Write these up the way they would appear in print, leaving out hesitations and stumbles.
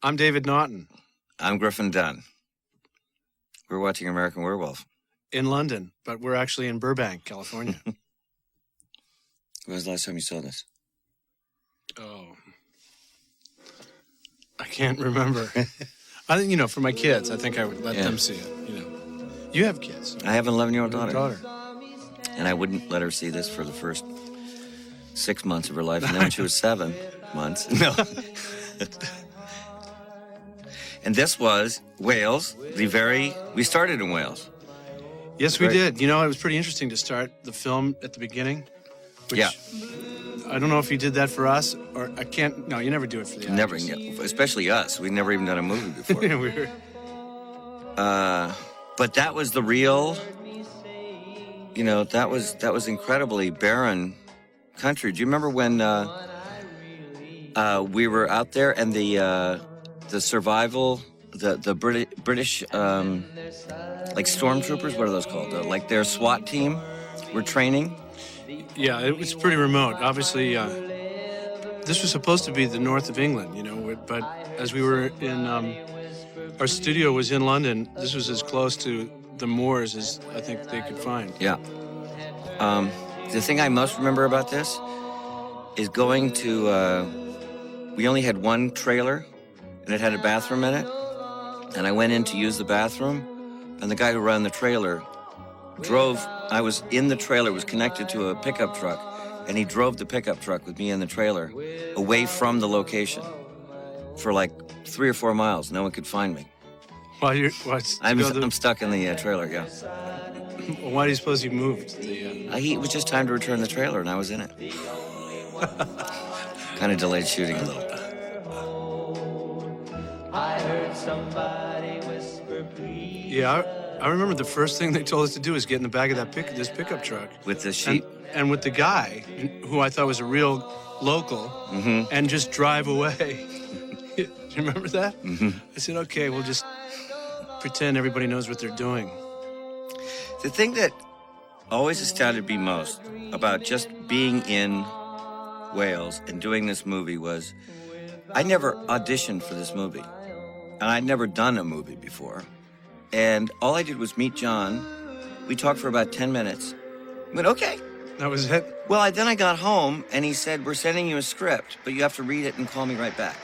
I'm David Naughton. I'm Griffin Dunn. We're watching American Werewolf. In London, but we're actually in Burbank, California. When was the last time you saw this? Oh. I can't remember. I think, for my kids, I think I would let them see it, You have kids. I have an 11-year-old daughter. And I wouldn't let her see this for the first 6 months of her life. And then when she was 7 months. No. And this was Wales, we started in Wales. Yes, we did. It was pretty interesting to start the film at the beginning. Which, yeah. I don't know if you did that for us, or I can't. No, you never do it for the actors. Never, especially us. We'd never even done a movie before. But that was the real, that was incredibly barren country. Do you remember when we were out there and the survival, the British, like stormtroopers, what are those called? Like their SWAT team were training? Yeah, it was pretty remote. Obviously, this was supposed to be the north of England, but as we were in, our studio was in London, this was as close to the moors as I think they could find. Yeah. The thing I most remember about this is going to, we only had one trailer, and it had a bathroom in it, and I went in to use the bathroom, and the guy who ran the trailer I was in the trailer, was connected to a pickup truck, and he drove the pickup truck with me in the trailer away from the location for like 3 or 4 miles. No one could find me. I'm stuck in the trailer, yeah. Why do you suppose you moved? It was just time to return the trailer, and I was in it. Kind of delayed shooting a little. I heard somebody whisper, please. Yeah, I remember the first thing they told us to do is get in the back of this pickup truck. With the sheep? And with the guy, who I thought was a real local, and just drive away. Do you remember that? Mm-hmm. I said, okay, we'll just pretend everybody knows what they're doing. The thing that always astounded me most about just being in Wales and doing this movie was I never auditioned for this movie. And I'd never done a movie before. And all I did was meet John. We talked for about 10 minutes. I went, okay. That was it? Well, then I got home, and he said, we're sending you a script, but you have to read it and call me right back.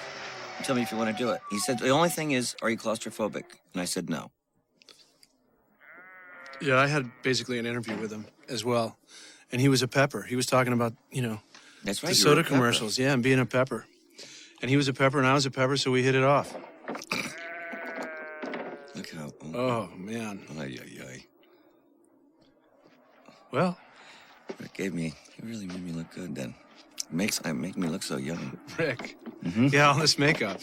And tell me if you want to do it. He said, the only thing is, are you claustrophobic? And I said, no. Yeah, I had basically an interview with him as well. And he was a pepper. He was talking about, That's right, the soda commercials. Yeah, and being a pepper. And he was a pepper, and I was a pepper, so we hit it off. Look how... Oh, man. Ay, ay, ay. Well... It really made me look good then. It make me look so young. Rick. Mm-hmm. Yeah, all this makeup.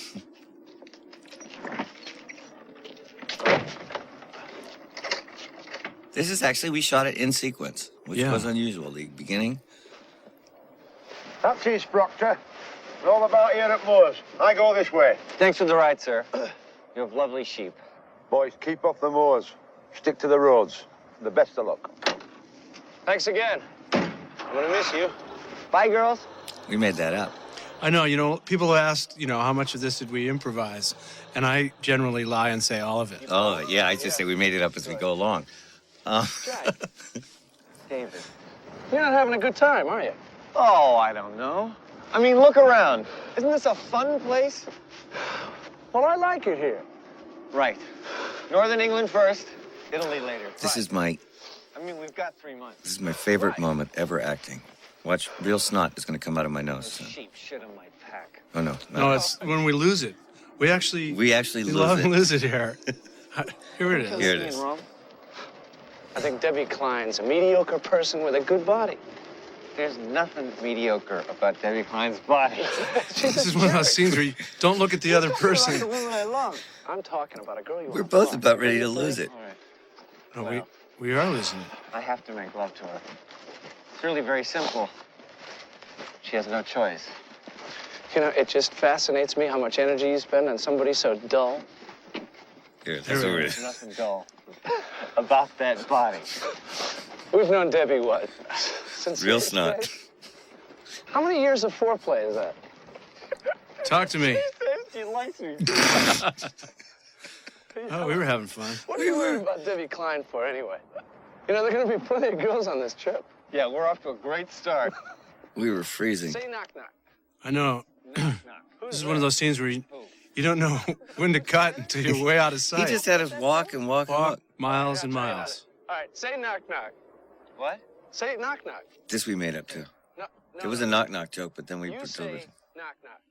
This is actually, we shot it in sequence, which was unusual. The beginning. That's East Proctor. It's all about here at Moors. I go this way. Thanks for the ride, sir. You have lovely sheep. Boys, keep off the moors. Stick to the roads. The best of luck. Thanks again. I'm gonna miss you. Bye, girls. We made that up. I know, people asked, how much of this did we improvise? And I generally lie and say all of it. Oh, yeah, I just say we made it up as we go along. David, you're not having a good time, are you? Oh, I don't know. I mean, look around. Isn't this a fun place? Well, I like it here. Right. Northern England first, Italy later. We've got 3 months. This is my favorite moment ever acting. Watch, real snot is going to come out of my nose. So. Sheep shit on my pack. Oh, no. No, it's when we lose it. We actually lose it here. Here it is. Here it is. I think Debbie Klein's a mediocre person with a good body. There's nothing mediocre about Debbie Klein's body. This is one of those scenes where you don't look at the other person. Like the woman I love. I'm talking about a girl you We're both about ready to lose it. All right. No, Well, we are losing it. I have to make love to her. It's really very simple. She has no choice. It just fascinates me how much energy you spend on somebody so dull. Here, that's what it is. There's nothing dull about that body. We've known Debbie, what? Since real snot. How many years of foreplay is that? Talk to me. She likes me. Oh, we were having fun. What are you worried about Debbie Klein for, anyway? You know, there are going to be plenty of girls on this trip. Yeah, we're off to a great start. We were freezing. Say knock, knock. I know. Knock, knock. This is one of those scenes where you don't know when to cut until you're way out of sight. He just had us walk and walk and walk. Miles and miles. All right, say knock, knock. What? Say knock, knock. This we made up too. No, It was a knock-knock joke, but then we You put say over. knock, knock.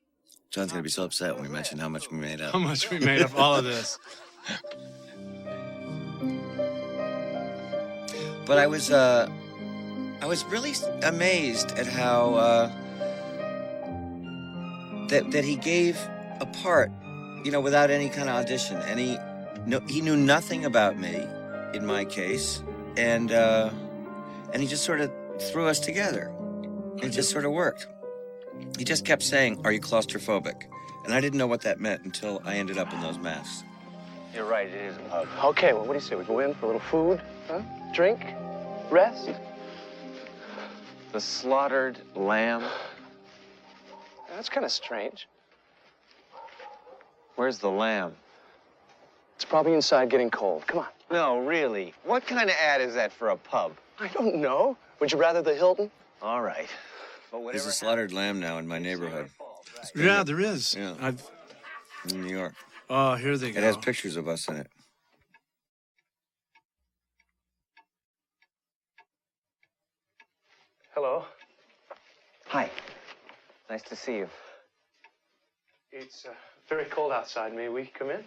John's going to be so upset when we mention how much we made up. How much we made of all of this. But I was really amazed at how that he gave a part, you know, without any kind of audition. And he knew nothing about me, in my case, and he just sort of threw us together. It just sort of worked. He just kept saying, "Are you claustrophobic?" And I didn't know what that meant until I ended up in those masks. You're right, it is a pub. Okay, well, what do you say? We go in for a little food, huh? Drink, rest. The slaughtered lamb. That's kind of strange. Where's the lamb? It's probably inside getting cold. Come on. No, really. What kind of ad is that for a pub? I don't know. Would you rather the Hilton? All right. But whatever. There's a slaughtered lamb now in my neighborhood. Yeah, there is. Yeah. In New York. Oh, here they go. It has pictures of us in it. Hello. Hi. Nice to see you. It's very cold outside. May we come in?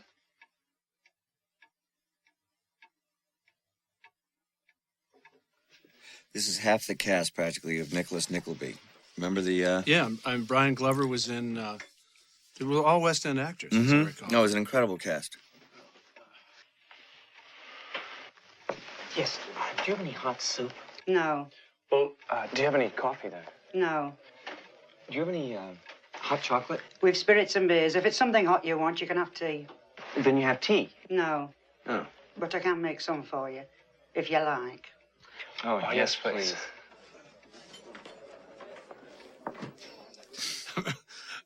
This is half the cast, practically, of Nicholas Nickleby. Remember the... Yeah, Brian Glover was in... they were all West End actors, as I recall. No, it was an incredible cast. Yes. Do you have any hot soup? No, Well, do you have any coffee then? no. Do you have any hot chocolate? We've spirits and beers. If it's something hot you want, you can have tea. Then you have tea. No. Oh. But I can make some for you, if you like. Oh, yes, please.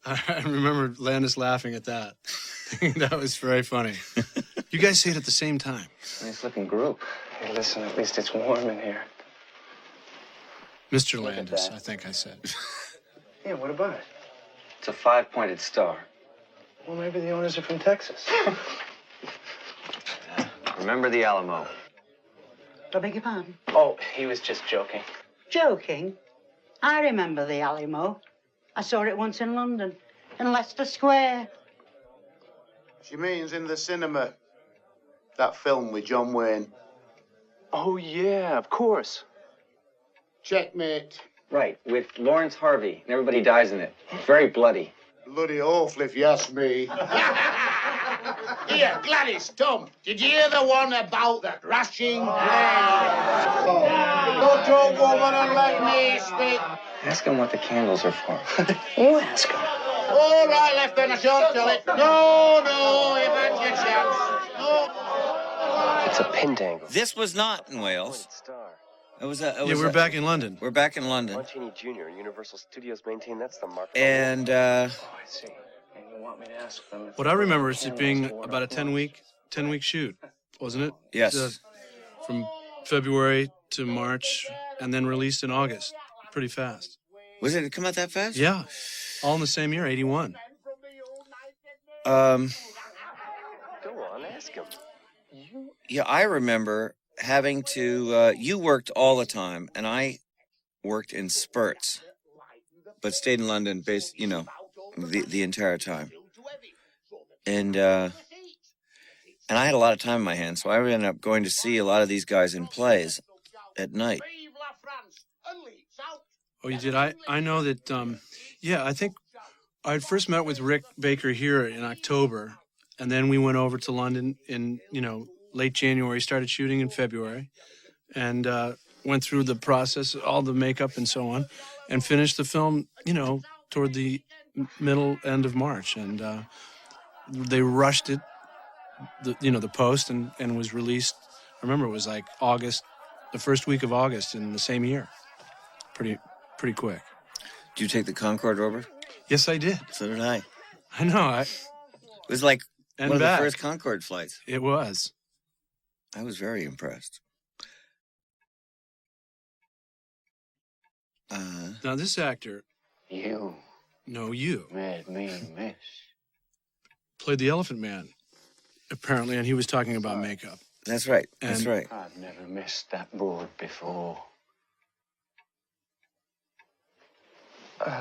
I remember Landis laughing at that. That was very funny. You guys say it at the same time. Nice looking group. Hey, listen, at least it's warm in here. Mr. Landis, I think I said. Yeah, what about it? It's a 5-pointed star. Well, maybe the owners are from Texas. Remember the Alamo. I beg your pardon? Oh, he was just joking. Joking? I remember the Alamo. I saw it once in London, in Leicester Square. She means in the cinema. That film with John Wayne. Oh, yeah, of course. Checkmate. Right, with Lawrence Harvey, and everybody dies in it. Very bloody. Bloody awful, if you ask me. Here, Gladys, Tom, did you hear the one about the crashing plane? Go to a woman and let me speak. Ask him what the candles are for. You ask her. All right, Lieutenant, I shan't tell it. No, you've had your chance. No. It's a pentangle. This was not in Wales. Star. It was Yeah, we're back in London. We're back in London. Martini Jr. Universal Studios maintain that's the mark. And Oh, I see. And you want me to ask them if What I remember is it being about a 10-week shoot, wasn't it? yes. From February to March, and then released in August. Pretty fast. Was it come out that fast? Yeah, all in the same year, 81. Go on, ask him. Yeah, I remember having to, you worked all the time, and I worked in spurts, but stayed in London, the entire time. And I had a lot of time in my hands, so I ended up going to see a lot of these guys in plays at night. Oh, you did? I know that, I think I first met with Rick Baker here in October, and then we went over to London in, late January, started shooting in February, and went through the process, all the makeup and so on, and finished the film, toward the middle end of March. And they rushed it, the post, and was released. I remember it was like August, the first week of August in the same year. Pretty quick. Did you take the Concorde over? Yes, I did. So did I. I know. It was like and one of back. the first Concorde flights. It was. I was very impressed. Now this actor, You you made me miss. played the Elephant Man, apparently, and he was talking about makeup. That's right. That's And- right. I've never missed that board before.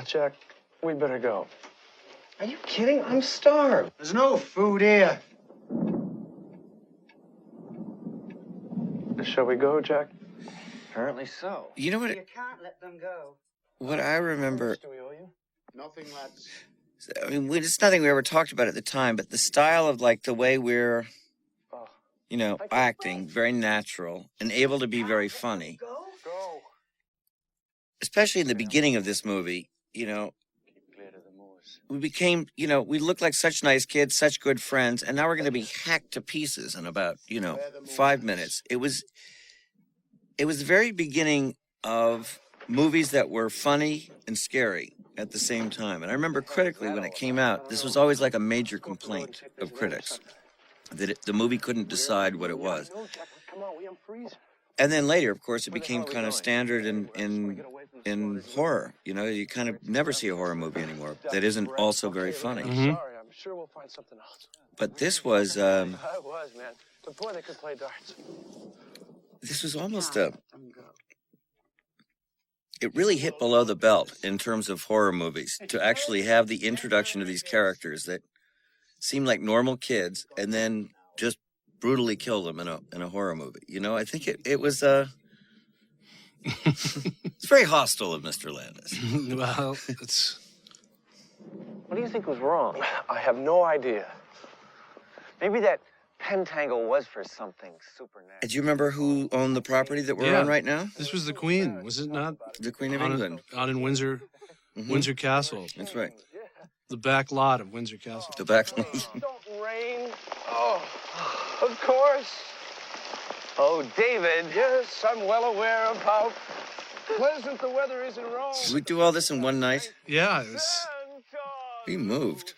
Jack, we better go. Are you kidding? I'm starved. There's no food here. Shall we go, Jack? Apparently so. You know what? You can't let them go. What I remember. Do we owe you? Nothing, lads. I mean, it's nothing we ever talked about at the time, but the style of like the way we're, you know, acting, very natural and able to be very funny. Go. Go. Especially in the beginning of this movie, you know, Keep clear to the moors. we became, you know, we looked like such nice kids, such good friends, and now we're going to be hacked to pieces in about, you know, 5 minutes. It was the very beginning of movies that were funny and scary at the same time. And I remember critically when it came out, this was always like a major complaint of critics, that the movie couldn't decide what it was. Come on, we freeze. And then later, of course, it became kind of standard in horror. You know, you kind of never see a horror movie anymore that isn't also very funny. Mhm. Sorry, I'm sure we'll find something else. But this was I was, man. But boy, they could play darts. almost a. It really hit below the belt in terms of horror movies to actually have the introduction of these characters that seem like normal kids and then just brutally kill them in a horror movie. You know, I think it was it's very hostile of Mr. Landis. Well, it's. What do you think was wrong? I have no idea. Maybe that pentangle was for something supernatural. Do you remember who owned the property that we're on right now? This was the Queen, was it not? The Queen of Out England. out in Windsor, Windsor Castle, That's right. the back lot of Windsor Castle. The back. Don't rain. Oh, of course. Oh, David. Yes, I'm well aware of how pleasant the weather is in Rome. Did we do all this in one night? Yeah, it was. We moved.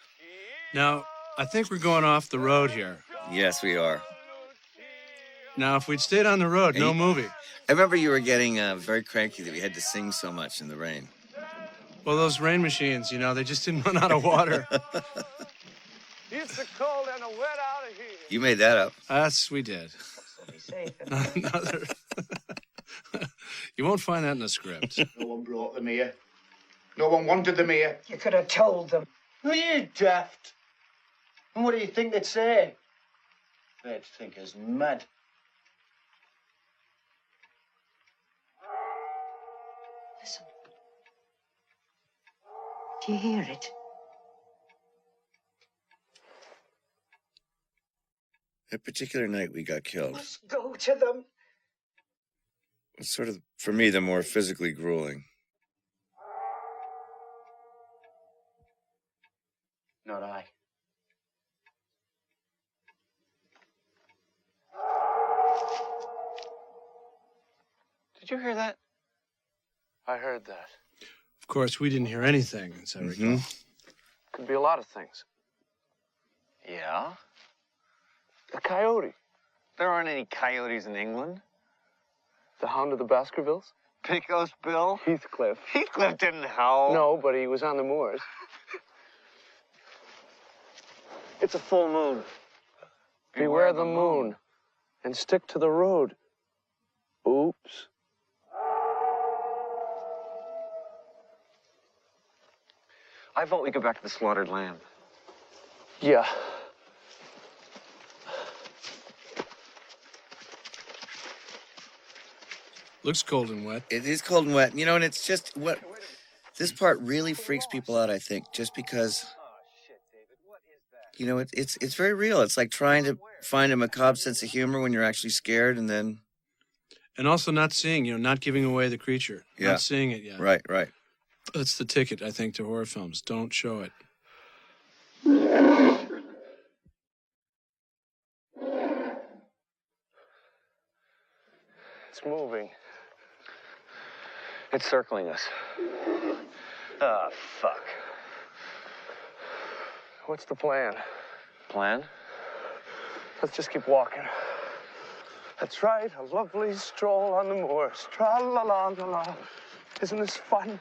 Now, I think we're going off the road here. Yes, we are. Now, if we'd stayed on the road, no Hey. movie. I remember you were getting very cranky that we had to sing so much in the rain. Well, those rain machines, you know, they just didn't run out of water. It's a cold and a wet out of here. You made that up. Yes, we did. Another. You won't find that in the script. No one brought them here. No one wanted them here. You could have told them. Are you daft? And what do you think they'd say? They'd think us mad. Listen. Do you hear it? That particular night we got killed. Let's go to them. It's sort of, for me, the more physically grueling. Not I. Did you hear that? I heard that. Of course, we didn't hear anything, as I recall. Could be a lot of things. Yeah? A coyote. There aren't any coyotes in England. The Hound of the Baskervilles. Pecos Bill? Heathcliff. Heathcliff didn't howl. No, but he was on the moors. It's a full moon. Beware the moon. And stick to the road. Oops. I vote we go back to the slaughtered lamb. Yeah. Looks cold and wet. It is cold and wet, you know, and it's just what this part really freaks people out, I think, just because, you know, it's very real. It's like trying to find a macabre sense of humor when you're actually scared, and then And also not seeing, you know, not giving away the creature. Yeah. Not seeing it yet. right. That's the ticket, I think, to horror films. Don't show it. It's moving. It's circling us. Ah, fuck. What's the plan? plan. Let's just keep walking. That's right, a lovely stroll on the moors. Tra-la-la-la-la. Isn't this fun?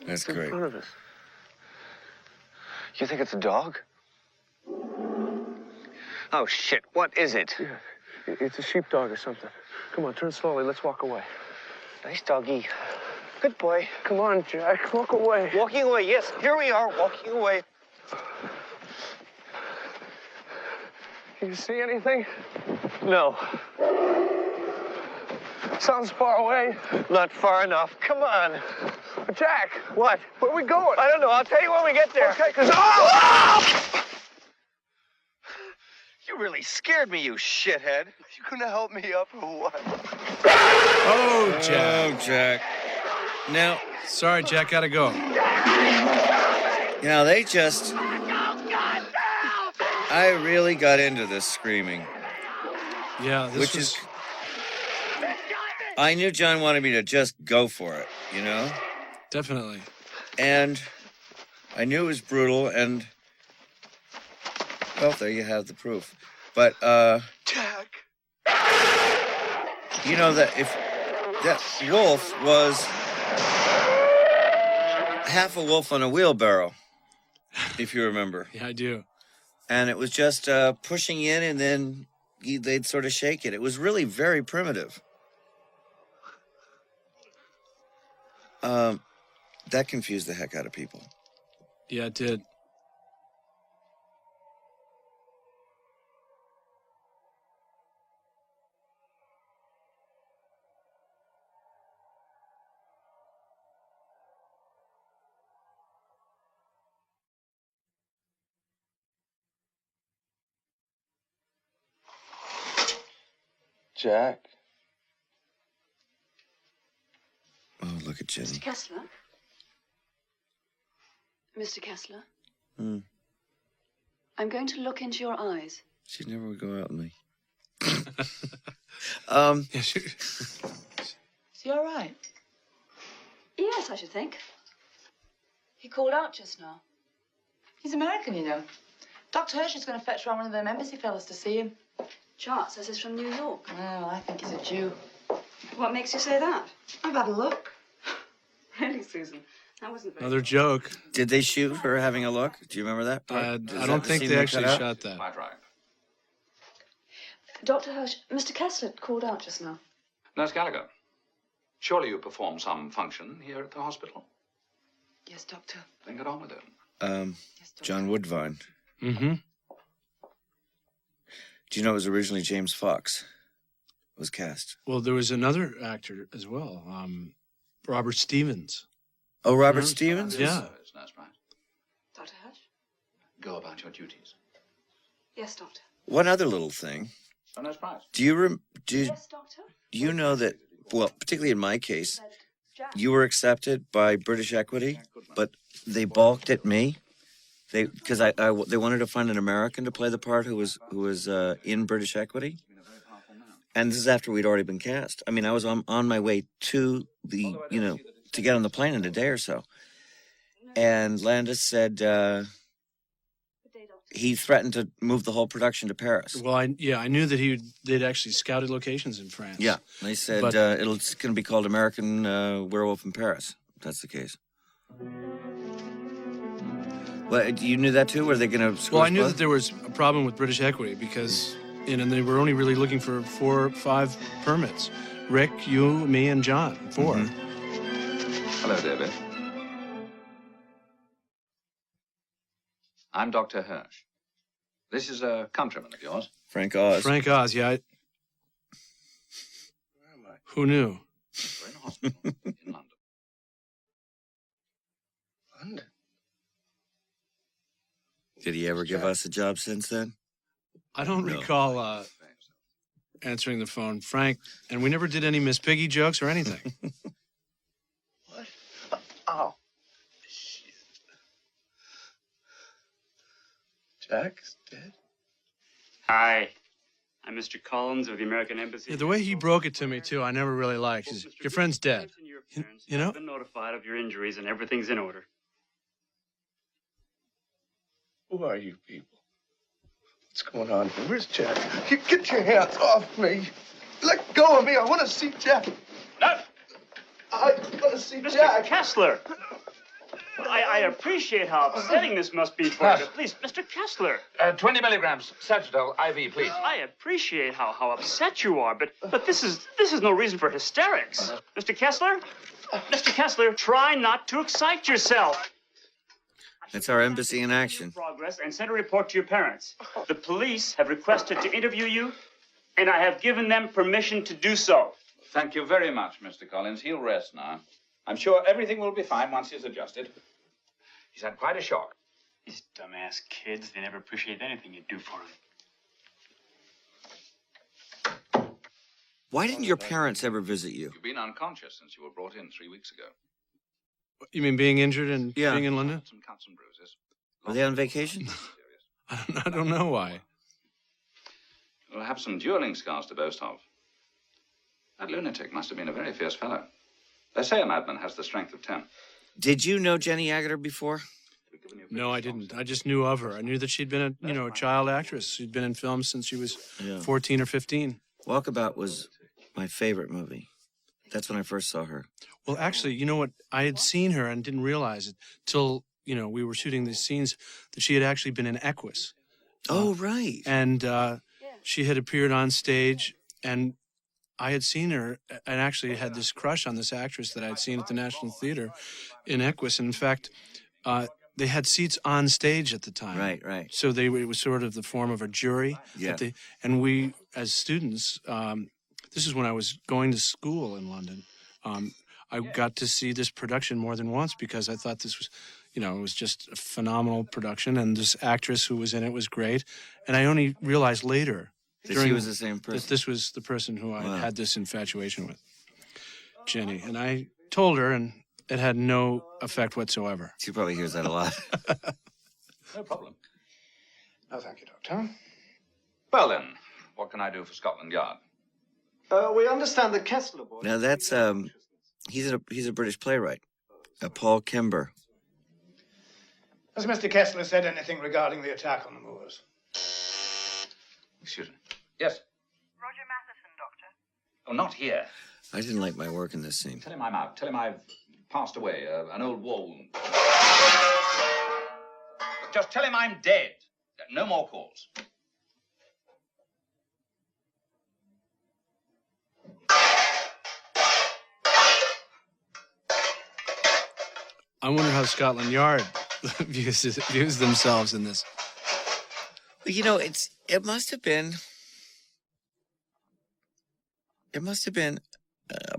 That's It's in great. front of us. You think it's a dog? Oh, shit. What is it? Yeah, it's a sheepdog or something. Come on, turn slowly. Let's walk away. Nice doggy. Good boy. Come on, Jack. Walk away. Walking away. Yes, here we are, walking away. Can you see anything? No. Sounds far away. Not far enough. Come on. Jack. What? Where are we going? I don't know. I'll tell you when we get there. Okay, because... Oh! You really scared me, you shithead. You gonna help me up or what? Oh, Jack. Oh, Jack. Now, Sorry, Jack, gotta go. they just... I really got into this screaming. Yeah, this Which was... is... I knew John wanted me to just go for it, you know? Definitely. And I knew it was brutal, and... Well, there you have the proof. But, Jack. you know that if... That wolf was... half a wolf on a wheelbarrow, if you remember. Yeah, I do. And it was just pushing in, and then they'd sort of shake it. It was really very primitive. That confused the heck out of people. Yeah, it did. Jack. Oh, look at Jenny. Mr. Kessler? Mr. Kessler? Hmm. I'm going to look into your eyes. She never would go out with me. Yeah, Is he all right? Yes, I should think. He called out just now. He's American, you know. Dr. Hirsch is going to fetch round one of them embassy fellas to see him. Chart says he's from New York. Well, I think he's a Jew. What makes you say that? I've had a look. Really, Susan? That wasn't very... another joke. Did they shoot her having a look? Do you remember that part? I Is that don't the think scene they cut actually out? shot that. Quite right. Dr. Hirsch, Mr. Kessler called out just now. Nurse Gallagher, surely you perform some function here at the hospital? Yes, Doctor. Then get on with it. Yes, Doctor. John Woodvine. Mm-hmm. Do you know it was originally James Fox was cast? Well, there was another actor as well, Robert Stevens. Oh, Robert Mhm. Stevens? Yeah. Nurse Price. Dr. Hirsch? Go about your duties. Yes, Doctor. One other little thing. So, Nurse Price. Do you Yes, Doctor? you know that, well, particularly in my case, Said Jack. you were accepted by British Equity, but they balked at me. Because they wanted to find an American to play the part who was in British Equity. And this is after we'd already been cast. I mean, I was on my way to the, to get on the plane in a day or so. And Landis said he threatened to move the whole production to Paris. Well, I knew that they'd actually scouted locations in France. Yeah, they said But- it's going to be called American Werewolf in Paris. If that's the case. Well, you knew that too? Were they going to? Well, I knew that there was a problem with British Equity because, and they were only really looking for 4 or 5 permits. Rick, you, me, and John. 4. Mm-hmm. Hello, David. I'm Dr. Hirsch. This is a countryman of yours. Frank Oz. Frank Oz, yeah. Where am I? Who knew? We're in a hospital in London. London? Did he ever give us a job since then? I don't No. recall answering the phone, Frank, and we never did any Miss Piggy jokes or anything. What? Oh. Shit. Jack's dead? Hi, I'm Mr. Collins of the American Embassy. Yeah, the way he broke it to me, too, I never really liked. He said, your friend's dead. You know? I've been notified of your injuries and everything's in order. Who are you people? What's going on here? Where's Jack? Get your hands off me. Let go of me. I want to see Jack. No! I want to see Mr. Jack. Kessler! I appreciate how upsetting this must be for you. Please, Mr. Kessler. 20 milligrams, Sagitol, IV, please. I appreciate how upset you are, but this is no reason for hysterics. Mr. Kessler? Mr. Kessler, try not to excite yourself. That's our embassy in action. Progress and send a report to your parents. The police have requested to interview you, and I have given them permission to do so. Thank you very much, Mr. Collins. He'll rest now. I'm sure everything will be fine once he's adjusted. He's had quite a shock. These dumbass kids, they never appreciate anything you do for them. Why didn't your parents ever visit you? You've been unconscious since you were brought in 3 weeks ago. You mean being injured and Yeah. being in London? Some cuts and bruises. Were they on vacation? I don't know why. We'll have some dueling scars to boast of. That lunatic must have been a very fierce fellow. They say a madman has the strength of 10. Did you know Jenny Agutter before? No, I didn't. I just knew of her. I knew that she'd been a child actress. She'd been in films since she was 14 or 15. Walkabout was my favorite movie. That's when I first saw her. Well, actually, you know what? I had seen her and didn't realize it till, we were shooting these scenes that she had actually been in Equus. Oh, right. And she had appeared on stage, and I had seen her and actually had this crush on this actress that I'd seen at the National Theater in Equus. And in fact, they had seats on stage at the time. Right. So it was sort of the form of a jury. Yeah. And we, as students, this is when I was going to school in London. I got to see this production more than once because I thought this was, it was just a phenomenal production. And this actress who was in it was great. And I only realized later that she was the same person. That this was the person who I had this infatuation with, Jenny. And I told her, and it had no effect whatsoever. She probably hears that a lot. No problem. No, thank you, Doctor. Well, then, what can I do for Scotland Yard? We understand the Kessler boy. Now, that's, he's a British playwright, Paul Kimber. Has Mr. Kessler said anything regarding the attack on the moors? Excuse me. Yes? Roger Matheson, Doctor. Oh, not here. I didn't like my work in this scene. Tell him I'm out. Tell him I've passed away, an old war wound. Just tell him I'm dead. No more calls. I wonder how Scotland Yard views themselves in this. Well, it must have been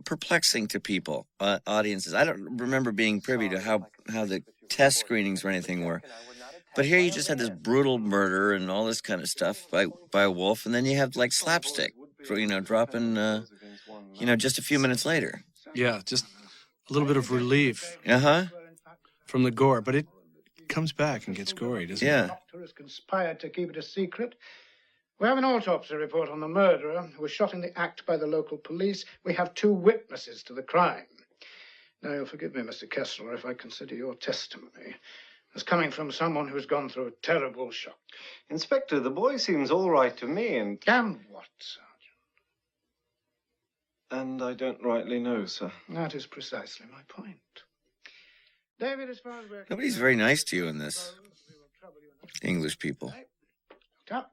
perplexing to people, audiences. I don't remember being privy to how the test screenings or anything were. But here you just had this brutal murder and all this kind of stuff by a wolf, and then you have like slapstick, dropping, just a few minutes later. Yeah, just a little bit of relief. From the gore, but it comes back and gets gory, doesn't it? The doctor has conspired to keep it a secret. We have an autopsy report on the murderer who was shot in the act by the local police. We have 2 witnesses to the crime. Now, you'll forgive me, Mr. Kessler, if I consider your testimony as coming from someone who's gone through a terrible shock. Inspector, the boy seems all right to me, and... And what, Sergeant? And I don't rightly know, sir. That is precisely my point. David, as far as we're... Nobody's very nice to you in this. English people. Top.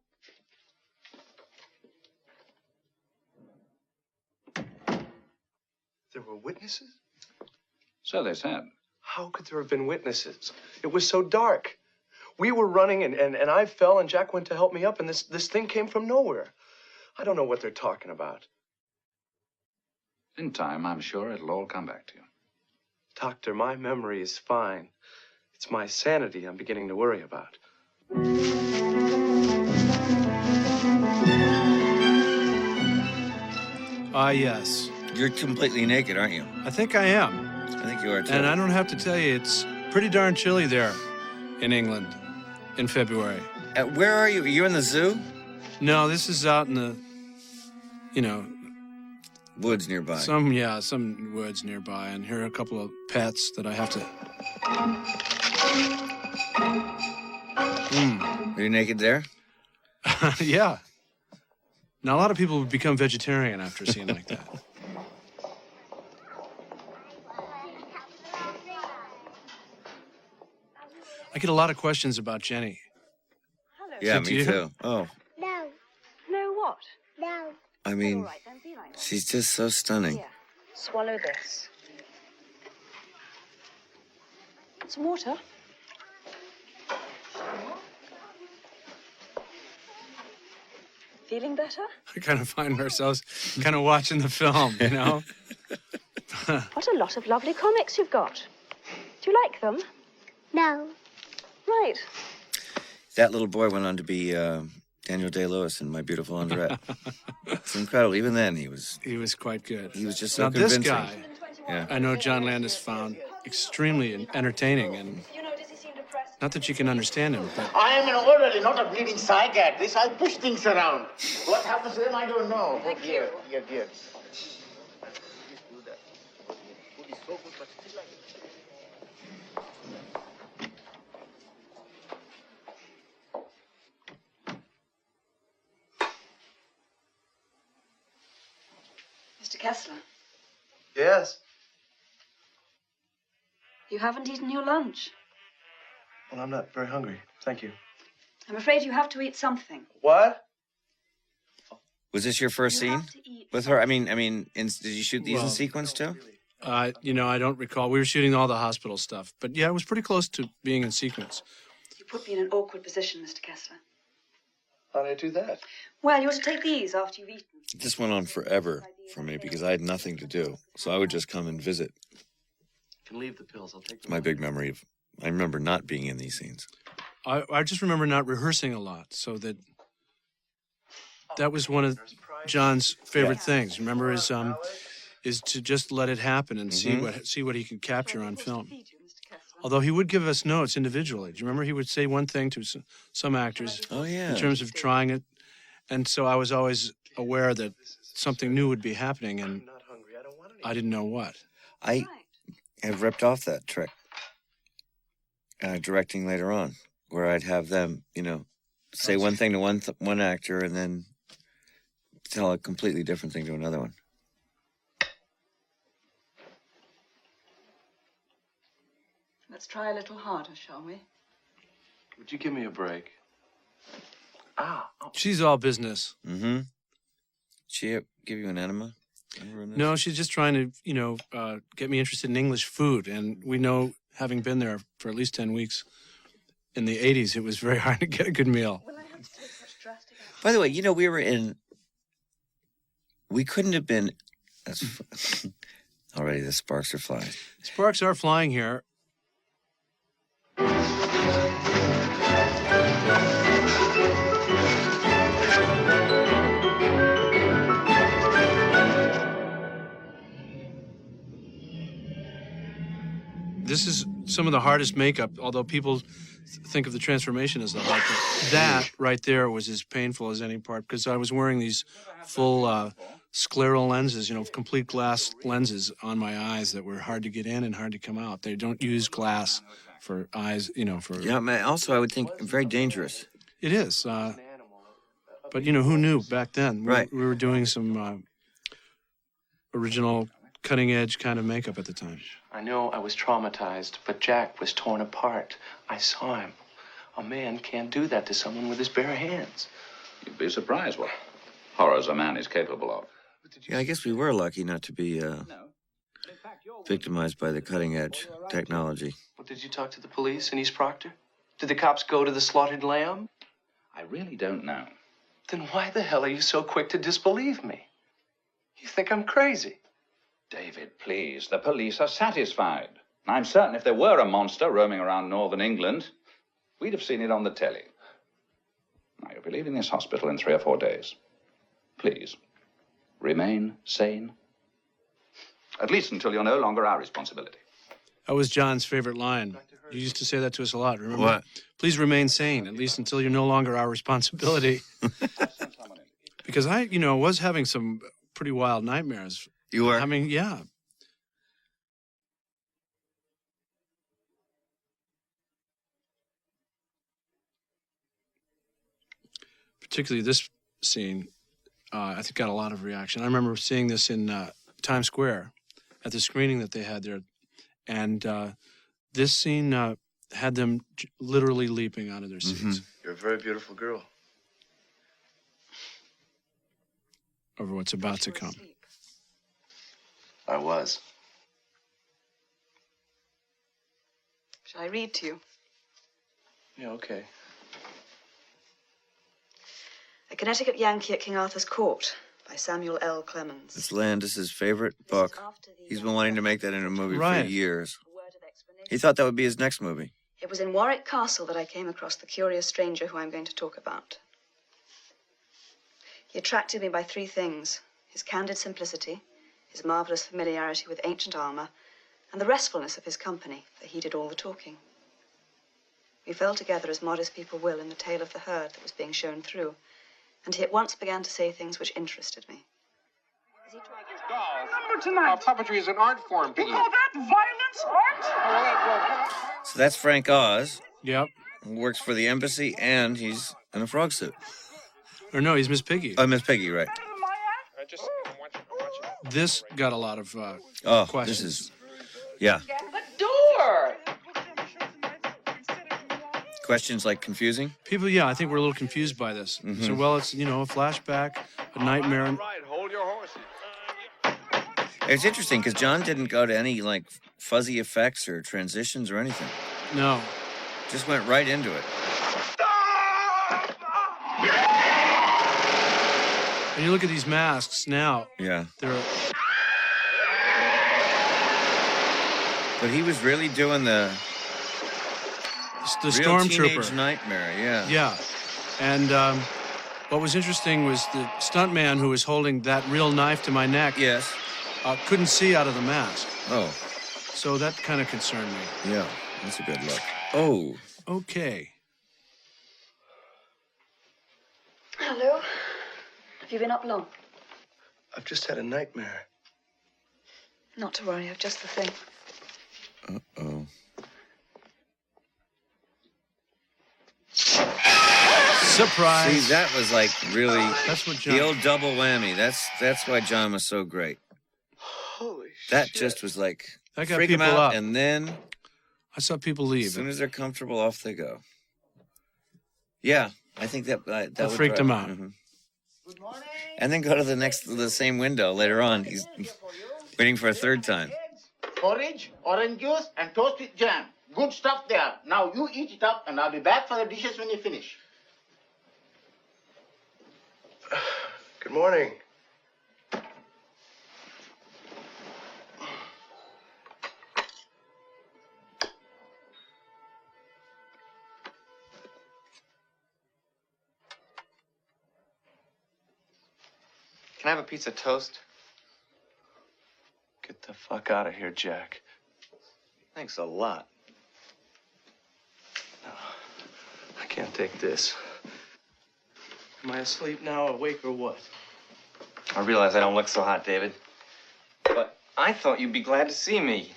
There were witnesses? So they said. How could there have been witnesses? It was so dark. We were running, and I fell, and Jack went to help me up, and this thing came from nowhere. I don't know what they're talking about. In time, I'm sure it'll all come back to you. Doctor, my memory is fine. It's my sanity I'm beginning to worry about. Yes. You're completely naked, aren't you? I think I am. I think you are, too. And I don't have to tell you, it's pretty darn chilly there in England in February. Where are you? Are you in the zoo? No, this is out in the, woods nearby. Some woods nearby, and here are a couple of pets that I have to... Are you naked there? Yeah. Now, a lot of people would become vegetarian after a scene like that. I get a lot of questions about Jenny. Yeah, Do me you? too. Oh, No. No what? No. I All mean, right, then be like that. she's just so stunning. Here, swallow this. Some water? Feeling better? I kind of find ourselves kind of watching the film, you know? What a lot of lovely comics you've got. Do you like them? No. Right. That little boy went on to be Daniel Day-Lewis in My Beautiful Laundrette. It's incredible. Even then, he was quite good. He was just so now, convincing. this guy, Yeah. I know John Landis found extremely entertaining, and not that you can understand him, but I am an orderly, not a bleeding psychiatrist. I push things around. What happens to them, I don't know. Oh, dear, dear, dear. Mr. Kessler, Yes? you haven't eaten your lunch. Well, I'm not very hungry. Thank you. I'm afraid you have to eat something. What? Was this your first You scene have to eat with her? I mean, did you shoot these in Well, sequence too? you know, I don't recall. We were shooting all the hospital stuff, but yeah, it was pretty close to being in sequence. You put me in an awkward position, Mr. Kessler. How did I do that? Well, you ought to take these after you've eaten. This went on forever for me because I had nothing to do, so I would just come and visit. You can leave the pills. I'll take It's my big memory of. I remember not being in these scenes. I just remember not rehearsing a lot, so that was one of John's favorite things. Remember, is to just let it happen and see what he could capture on film. Although he would give us notes individually. Do you remember he would say one thing to some actors? Oh, yeah. In terms of trying it, and so I was always aware that something new would be happening, and I didn't know what. I have ripped off that trick directing later on, where I'd have them, say one thing to one actor and then tell a completely different thing to another one. Let's try a little harder, shall we? Would you give me a break? She's all business. Mm-hmm. She give you an enema? No, she's just trying to, get me interested in English food. And we know, having been there for at least 10 weeks in the 80s, it was very hard to get a good meal. By the way, we couldn't have been, already the sparks are flying. Sparks are flying here. This is some of the hardest makeup, although people think of the transformation as the hard part. That right there was as painful as any part because I was wearing these full scleral lenses, complete glass lenses on my eyes that were hard to get in and hard to come out. They don't use glass for eyes, for... Yeah, man, also I would think very dangerous. It is. But, who knew back then? Right. We were doing some original cutting-edge kind of makeup at the time. I know I was traumatized, but Jack was torn apart. I saw him. A man can't do that to someone with his bare hands. You'd be surprised what horrors a man is capable of. Yeah, I guess we were lucky not to be victimized by the cutting-edge technology. Well, did you talk to the police in East Proctor? Did the cops go to the slaughtered lamb? I really don't know. Then why the hell are you so quick to disbelieve me? You think I'm crazy. David, please. The police are satisfied. I'm certain if there were a monster roaming around northern England, we'd have seen it on the telly. Now, you'll be leaving this hospital in 3 or 4 days. Please, remain sane. At least until you're no longer our responsibility. That was John's favorite line. You used to say that to us a lot, remember? What? Please remain sane, at least until you're no longer our responsibility. Because I, was having some pretty wild nightmares. You were? I mean, yeah. particularly this scene, I think got a lot of reaction. I remember seeing this in Times Square at the screening that they had there. And this scene had them literally leaping out of their seats. You're a very beautiful girl. Over what's about to come. I was. Shall I read to you? Yeah, okay. A Connecticut Yankee at King Arthur's Court by Samuel L. Clemens. It's Landis's favorite book. He's been wanting to make that into a movie for years. He thought that would be his next movie. It was in Warwick Castle that I came across the curious stranger who I'm going to talk about. He attracted me by three things: his candid simplicity, his marvelous familiarity with ancient armor, and the restfulness of his company, for he did all the talking. We fell together as modest people will in the tale of the herd that was being shown through, and he at once began to say things which interested me. Remember tonight. Puppetry is an art form, You call that violence art? So that's Frank Oz. Yep. Who works for the embassy, and he's in a frog suit. Or no, he's Miss Piggy. Oh, Miss Piggy, right. This got a lot of questions. This is, yeah. The door! Questions like confusing? People, yeah, I think we're a little confused by this. So, well, it's, a flashback, a nightmare. Right, hold your horses. It's interesting because John didn't go to any, like, fuzzy effects or transitions or anything. No. Just went right into it. And you look at these masks now. Yeah. They're... But he was really doing the stormtrooper teenage nightmare, yeah. Yeah. And what was interesting was the stuntman who was holding that real knife to my neck. Yes. Couldn't see out of the mask. Oh. So that kind of concerned me. Yeah, that's a good look. Oh. Okay. Hello. Have you been up long? I've just had a nightmare. Not to worry, I've just the thing. Uh-oh. Surprise. See, that was like really that's what John... the old double whammy. That's why John was so great. Holy that shit. just was like that got freak people them out, up. and then I saw people leave. As soon as they're comfortable, off they go. Yeah, I think that that freaked him out. Good morning. And then go to the same window later on. He's waiting for a third time. Porridge, orange juice, and toast with jam. Good stuff there. Now you eat it up, and I'll be back for the dishes when you finish. Good morning. Can I have a piece of toast? Get the fuck out of here, Jack. Thanks a lot. No, I can't take this. Am I asleep now, awake, or what? I realize I don't look so hot, David. But I thought you'd be glad to see me.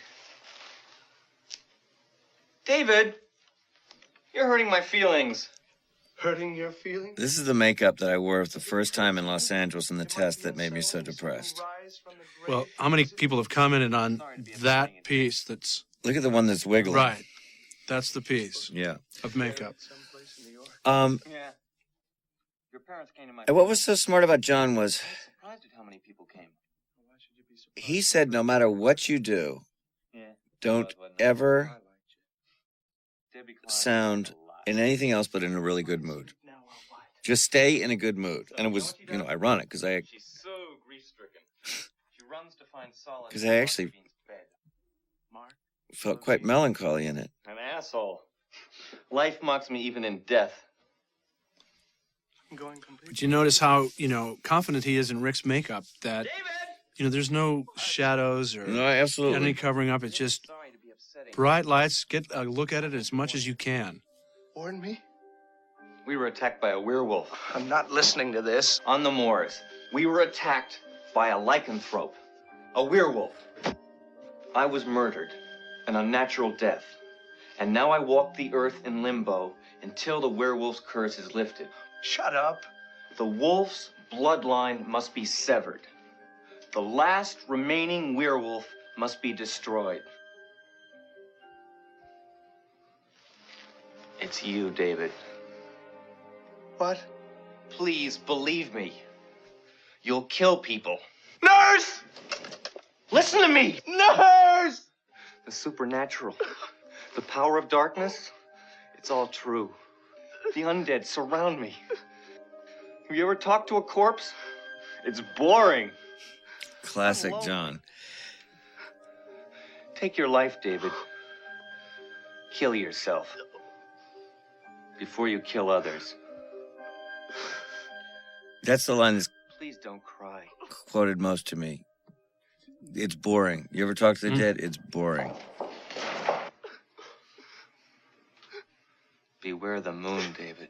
David, you're hurting my feelings. Hurting your feelings? This is the makeup that I wore the first time in Los Angeles in the test that made me so depressed. Well, how many people have commented on that piece that's... Look at the one that's wiggling. Right. That's the piece. Yeah. Of makeup. Yeah. Your parents came to my... And what was so smart about John was... surprised at how many people came. He said no matter what you do, don't ever sound in anything else but in a really good mood. Just stay in a good mood. And it was, ironic because She's so grief-stricken. She runs to find solace. Because I actually felt quite melancholy in it. An asshole. Life mocks me even in death. But you notice how, confident he is in Rick's makeup that, there's no shadows or any covering up. It's just bright lights. Get a look at it as much as you can. Warn me? We were attacked by a werewolf. I'm not listening to this. On the moors. We were attacked by a lycanthrope. A werewolf. I was murdered. An unnatural death. And now I walk the earth in limbo until the werewolf's curse is lifted. Shut up. The wolf's bloodline must be severed. The last remaining werewolf must be destroyed. It's you, David. What? Please believe me. You'll kill people. Nurse! Listen to me! Nurse! The supernatural, the power of darkness, it's all true. The undead surround me. Have you ever talked to a corpse? It's boring. Classic John. Take your life, David. Kill yourself before you kill others. That's the line that's Please don't cry. quoted most to me. It's boring. You ever talk to the dead? It's boring. Beware the moon, David.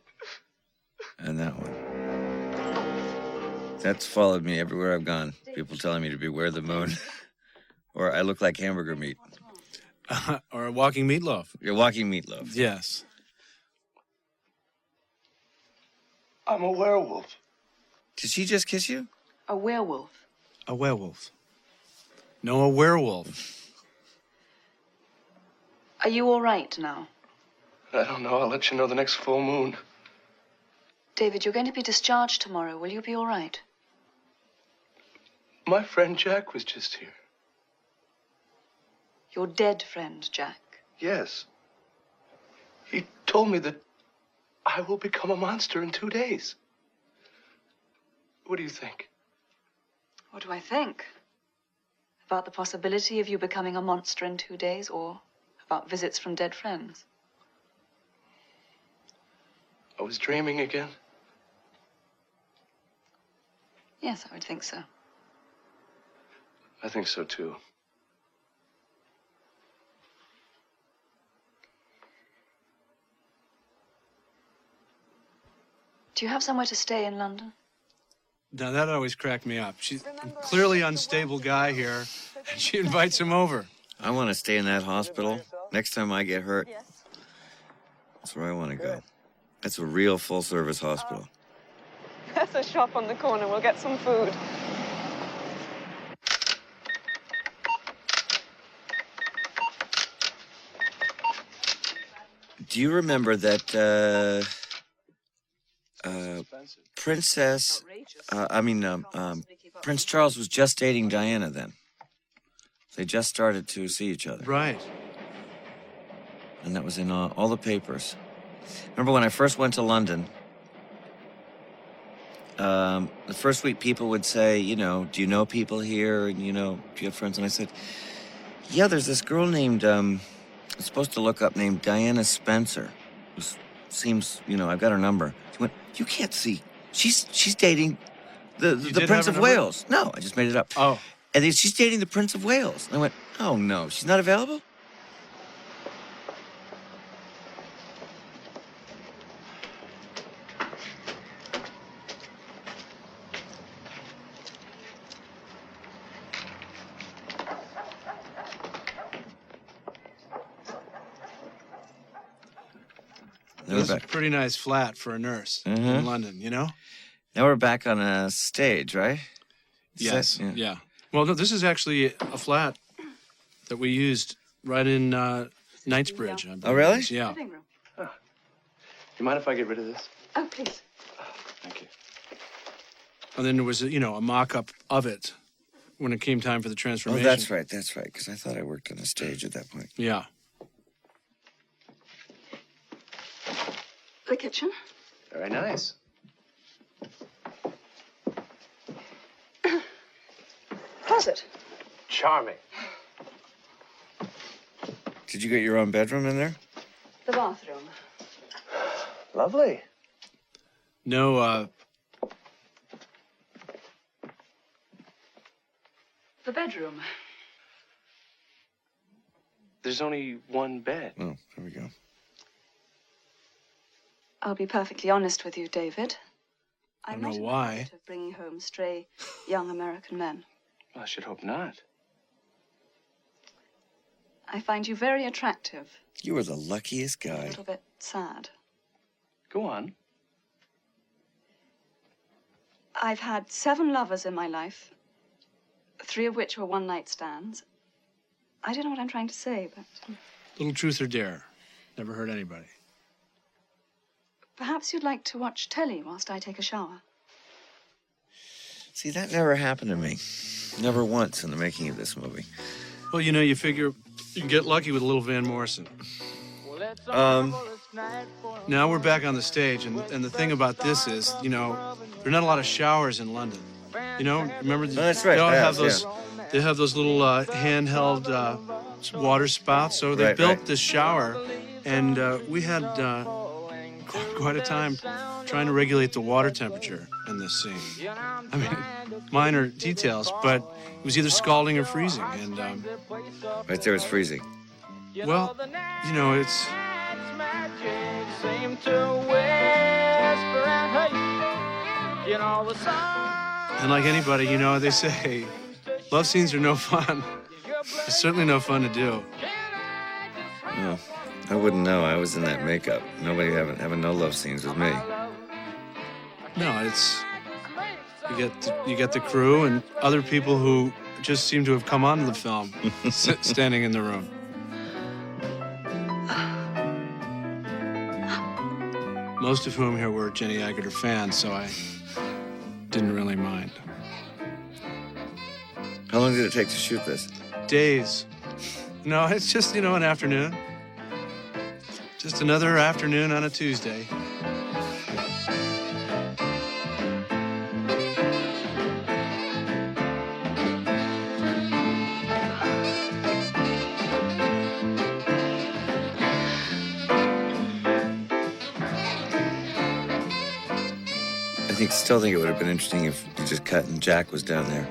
And that one. That's followed me everywhere I've gone. People telling me to beware the moon. Or I look like hamburger meat. Or a walking meatloaf. You're walking meatloaf. Yes. I'm a werewolf. Did she just kiss you? A werewolf. A werewolf. No, a werewolf. Are you all right now? I don't know. I'll let you know the next full moon. David, you're going to be discharged tomorrow. Will you be all right? My friend Jack was just here. Your dead friend, Jack. Yes. He told me that I will become a monster in 2 days. What do you think? What do I think? About the possibility of you becoming a monster in 2 days, or about visits from dead friends? I was dreaming again. Yes, I would think so. I think so, too. Do you have somewhere to stay in London? Now, that always cracked me up. She's a clearly unstable guy here, and she invites him over. I want to stay in that hospital. Next time I get hurt, that's where I want to go. That's a real full-service hospital. There's a shop on the corner. We'll get some food. Do you remember that Prince Charles was just dating Diana then? They just started to see each other. Right. And that was in all the papers. Remember when I first went to London, the first week people would say, you know, do you know people here? And, you know, do you have friends? And I said, yeah, there's this girl named, I'm supposed to look up, named Diana Spencer. Who seems, you know, I've got her number. She went, you can't see. She's dating the Prince of Wales. No, I just made it up. Oh. And she's dating the Prince of Wales. And I went, oh, no, she's not available? This is a pretty nice flat for a nurse in London, you know? Now we're back on a stage, right? Yes, yeah. Well, no, this is actually a flat that we used right in Knightsbridge. I believe. Oh, really? Yeah. Do you mind if I get rid of this? Oh, please. Thank you. And then there was, a mock-up of it when it came time for the Oh, transformation. that's right, because I thought I worked on a stage at that point. Yeah. The kitchen. Very nice. Closet. Charming. Did you get your own bedroom in there? The bathroom. Lovely. No, The bedroom. There's only one bed. Oh, there we go. I'll be perfectly honest with you, David. I don't know why. I'm not of bringing home stray young American men. I should hope not. I find you very attractive. You were the luckiest A guy. little bit sad. Go on. I've had 7 lovers in my life, 3 of which were one-night stands. I don't know what I'm trying to say, but... Little truth or dare. Never hurt anybody. Perhaps you'd like to watch telly whilst I take a shower. See, that never happened to me. Never once in the making of this movie. Well, you know, you figure you can get lucky with a little Van Morrison. Now we're back on the stage, and the thing about this is, you know, there are not a lot of showers in London. You know, remember? That's right. They all have those. They have those little handheld water spouts. So they built this shower, and we had quite a time trying to regulate the water temperature in this scene. I mean, minor details, but it was either scalding or freezing, and right there, it's freezing. Well, you know, it's. And like anybody, you know, they say, love scenes are no fun. It's certainly no fun to do. No, I wouldn't know. I was in that makeup. Nobody having no love scenes with me. No, it's you get the crew and other people who just seem to have come onto the film, standing in the room. Most of whom here were Jenny Agutter fans, so I didn't really mind. How long did it take to shoot this? Days. No, it's just, you know, an afternoon. Just another afternoon on a Tuesday. I still think it would have been interesting if you just cut and Jack was down there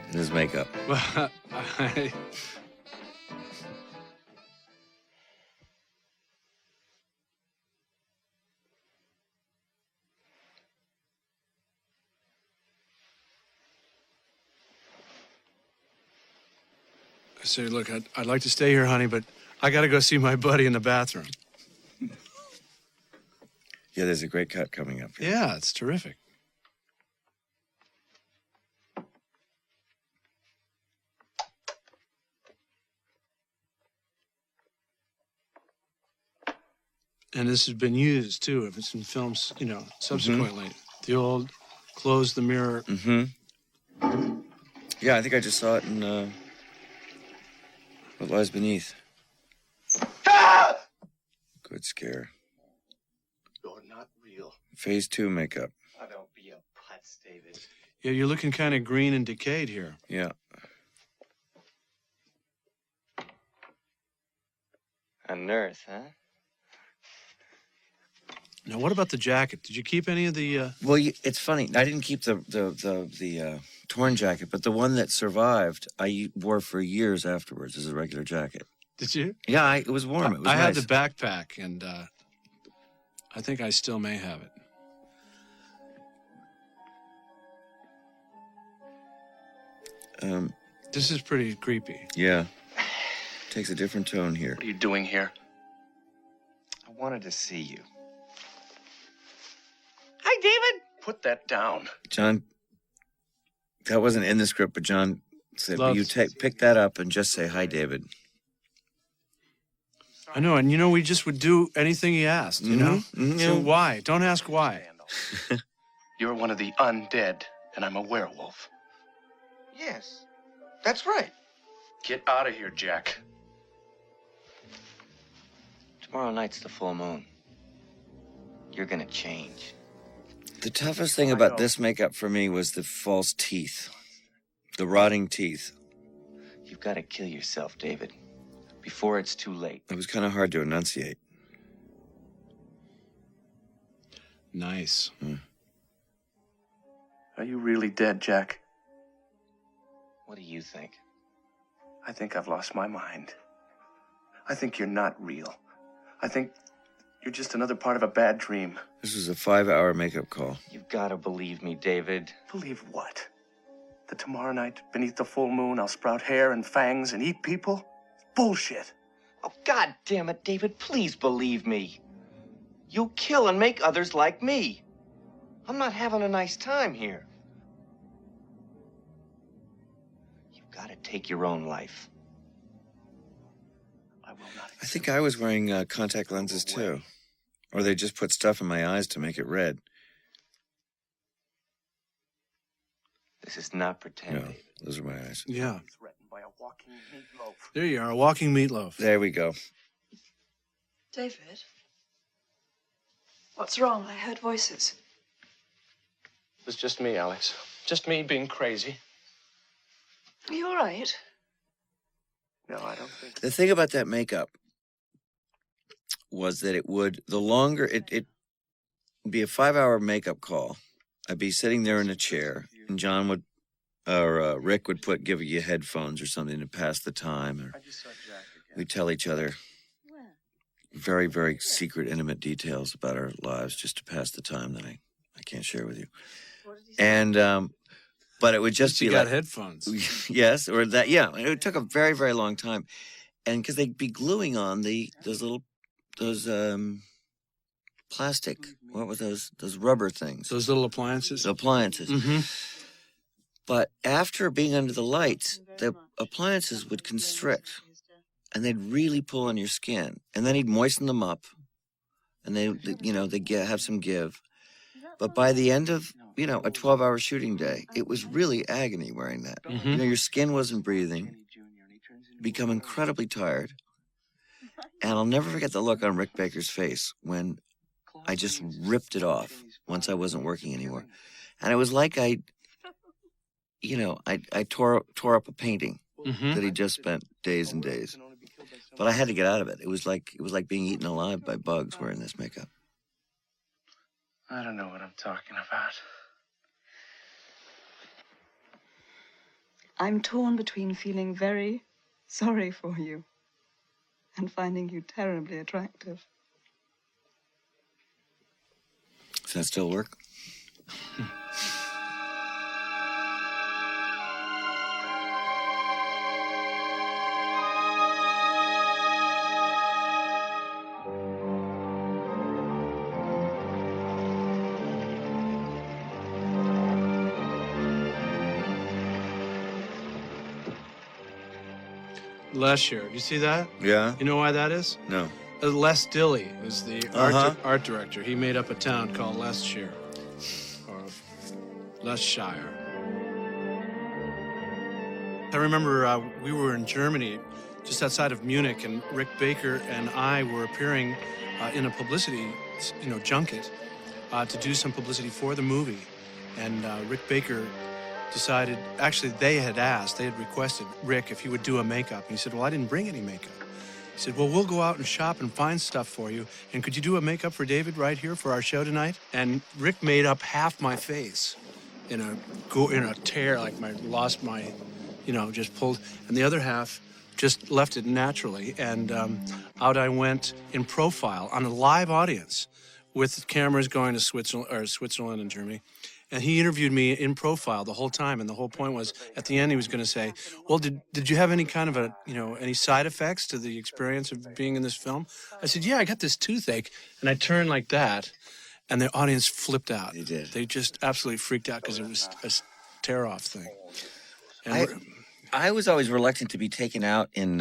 in his makeup. Well, I say, look, I'd like to stay here, honey, but I got to go see my buddy in the bathroom. Yeah, there's a great cut coming up here. Yeah, it's terrific. And this has been used, too, if it's in films, you know, subsequently. The old close the mirror. Mm-hmm. Yeah, I think I just saw it in What Lies Beneath. Ah! Good scare. You're not real. Phase 2 makeup. Oh, don't be a putz, David. Yeah, you're looking kind of green and decayed here. Yeah. A nurse, huh? Now, what about the jacket? Did you keep any of the? Well, it's funny. I didn't keep the torn jacket, but the one that survived, I wore for years afterwards as a regular jacket. Did you? Yeah, it was warm. It was I nice. had the backpack, and I think I still may have it. This is pretty creepy. Yeah. Takes a different tone here. What are you doing here? I wanted to see you. Hi, David. Put that down. John, that wasn't in the script, but John said, will you pick that up and just say, hi, David. I know, and you know, we just would do anything he asked, you know? Mm-hmm. So why? Don't ask why. You're one of the undead, and I'm a werewolf. Yes, that's right. Get out of here, Jack. Tomorrow night's the full moon. You're gonna change. The toughest thing about this makeup for me was the false teeth. The rotting teeth. You've got to kill yourself, David, before it's too late. It was kind of hard to enunciate. Nice. Are you really dead, Jack? What do you think? I think I've lost my mind. I think you're not real. I think you're just another part of a bad dream. This was a 5-hour makeup call. You've got to believe me, David. Believe what? That tomorrow night, beneath the full moon, I'll sprout hair and fangs and eat people? Bullshit. Oh, God damn it, David, please believe me. You'll kill and make others like me. I'm not having a nice time here. You've got to take your own life. I think I was wearing contact lenses too. Or they just put stuff in my eyes to make it red. This is not pretend. No, those are my eyes. Yeah. There you are, a walking meatloaf. There we go. David? What's wrong? I heard voices. It was just me, Alex. Just me being crazy. Are you all right? No, I don't think. The thing about that makeup was that it would, the longer, it'd be a 5-hour makeup call. I'd be sitting there in a chair, and John would, or Rick would give you headphones or something to pass the time, or we'd tell each other very, very secret, intimate details about our lives just to pass the time that I can't share with you. And, but it would just be you like... got headphones. Yes, or that, yeah. It took a very, very long time. And because they'd be gluing on those plastic, what were those rubber things? Those little appliances? Appliances. Mm-hmm. But after being under the lights, the appliances would constrict. And they'd really pull on your skin. And then he'd moisten them up. And they'd have some give. But by the end of, a 12-hour shooting day, it was really agony wearing that. Mm-hmm. Your skin wasn't breathing. Become incredibly tired. And I'll never forget the look on Rick Baker's face when I just ripped it off once I wasn't working anymore. And it was like I tore up a painting that he just spent days and days. But I had to get out of it. It was like being eaten alive by bugs wearing this makeup. I don't know what I'm talking about. I'm torn between feeling very sorry for you and finding you terribly attractive. Does that still work? Les here. You see that? Yeah. You know why that is? No. Les Dilley is the art director. He made up a town called Leicestershire, or Leicestershire. I remember we were in Germany, just outside of Munich, and Rick Baker and I were appearing in a publicity, junket, to do some publicity for the movie. And Rick Baker decided, actually they had requested Rick if he would do a makeup. And he said, well, I didn't bring any makeup. He said, well, we'll go out and shop and find stuff for you. And could you do a makeup for David right here for our show tonight? And Rick made up half my face in a tear, like lost my, just pulled. And the other half just left it naturally. And out I went in profile on a live audience with cameras going to Switzerland and Germany. And he interviewed me in profile the whole time, and the whole point was, at the end, he was going to say, well, did you have any kind of any side effects to the experience of being in this film? I said, yeah, I got this toothache. And I turned like that, and the audience flipped out. They did. They just absolutely freaked out because it was a tear-off thing. And I was always reluctant to be taken out in,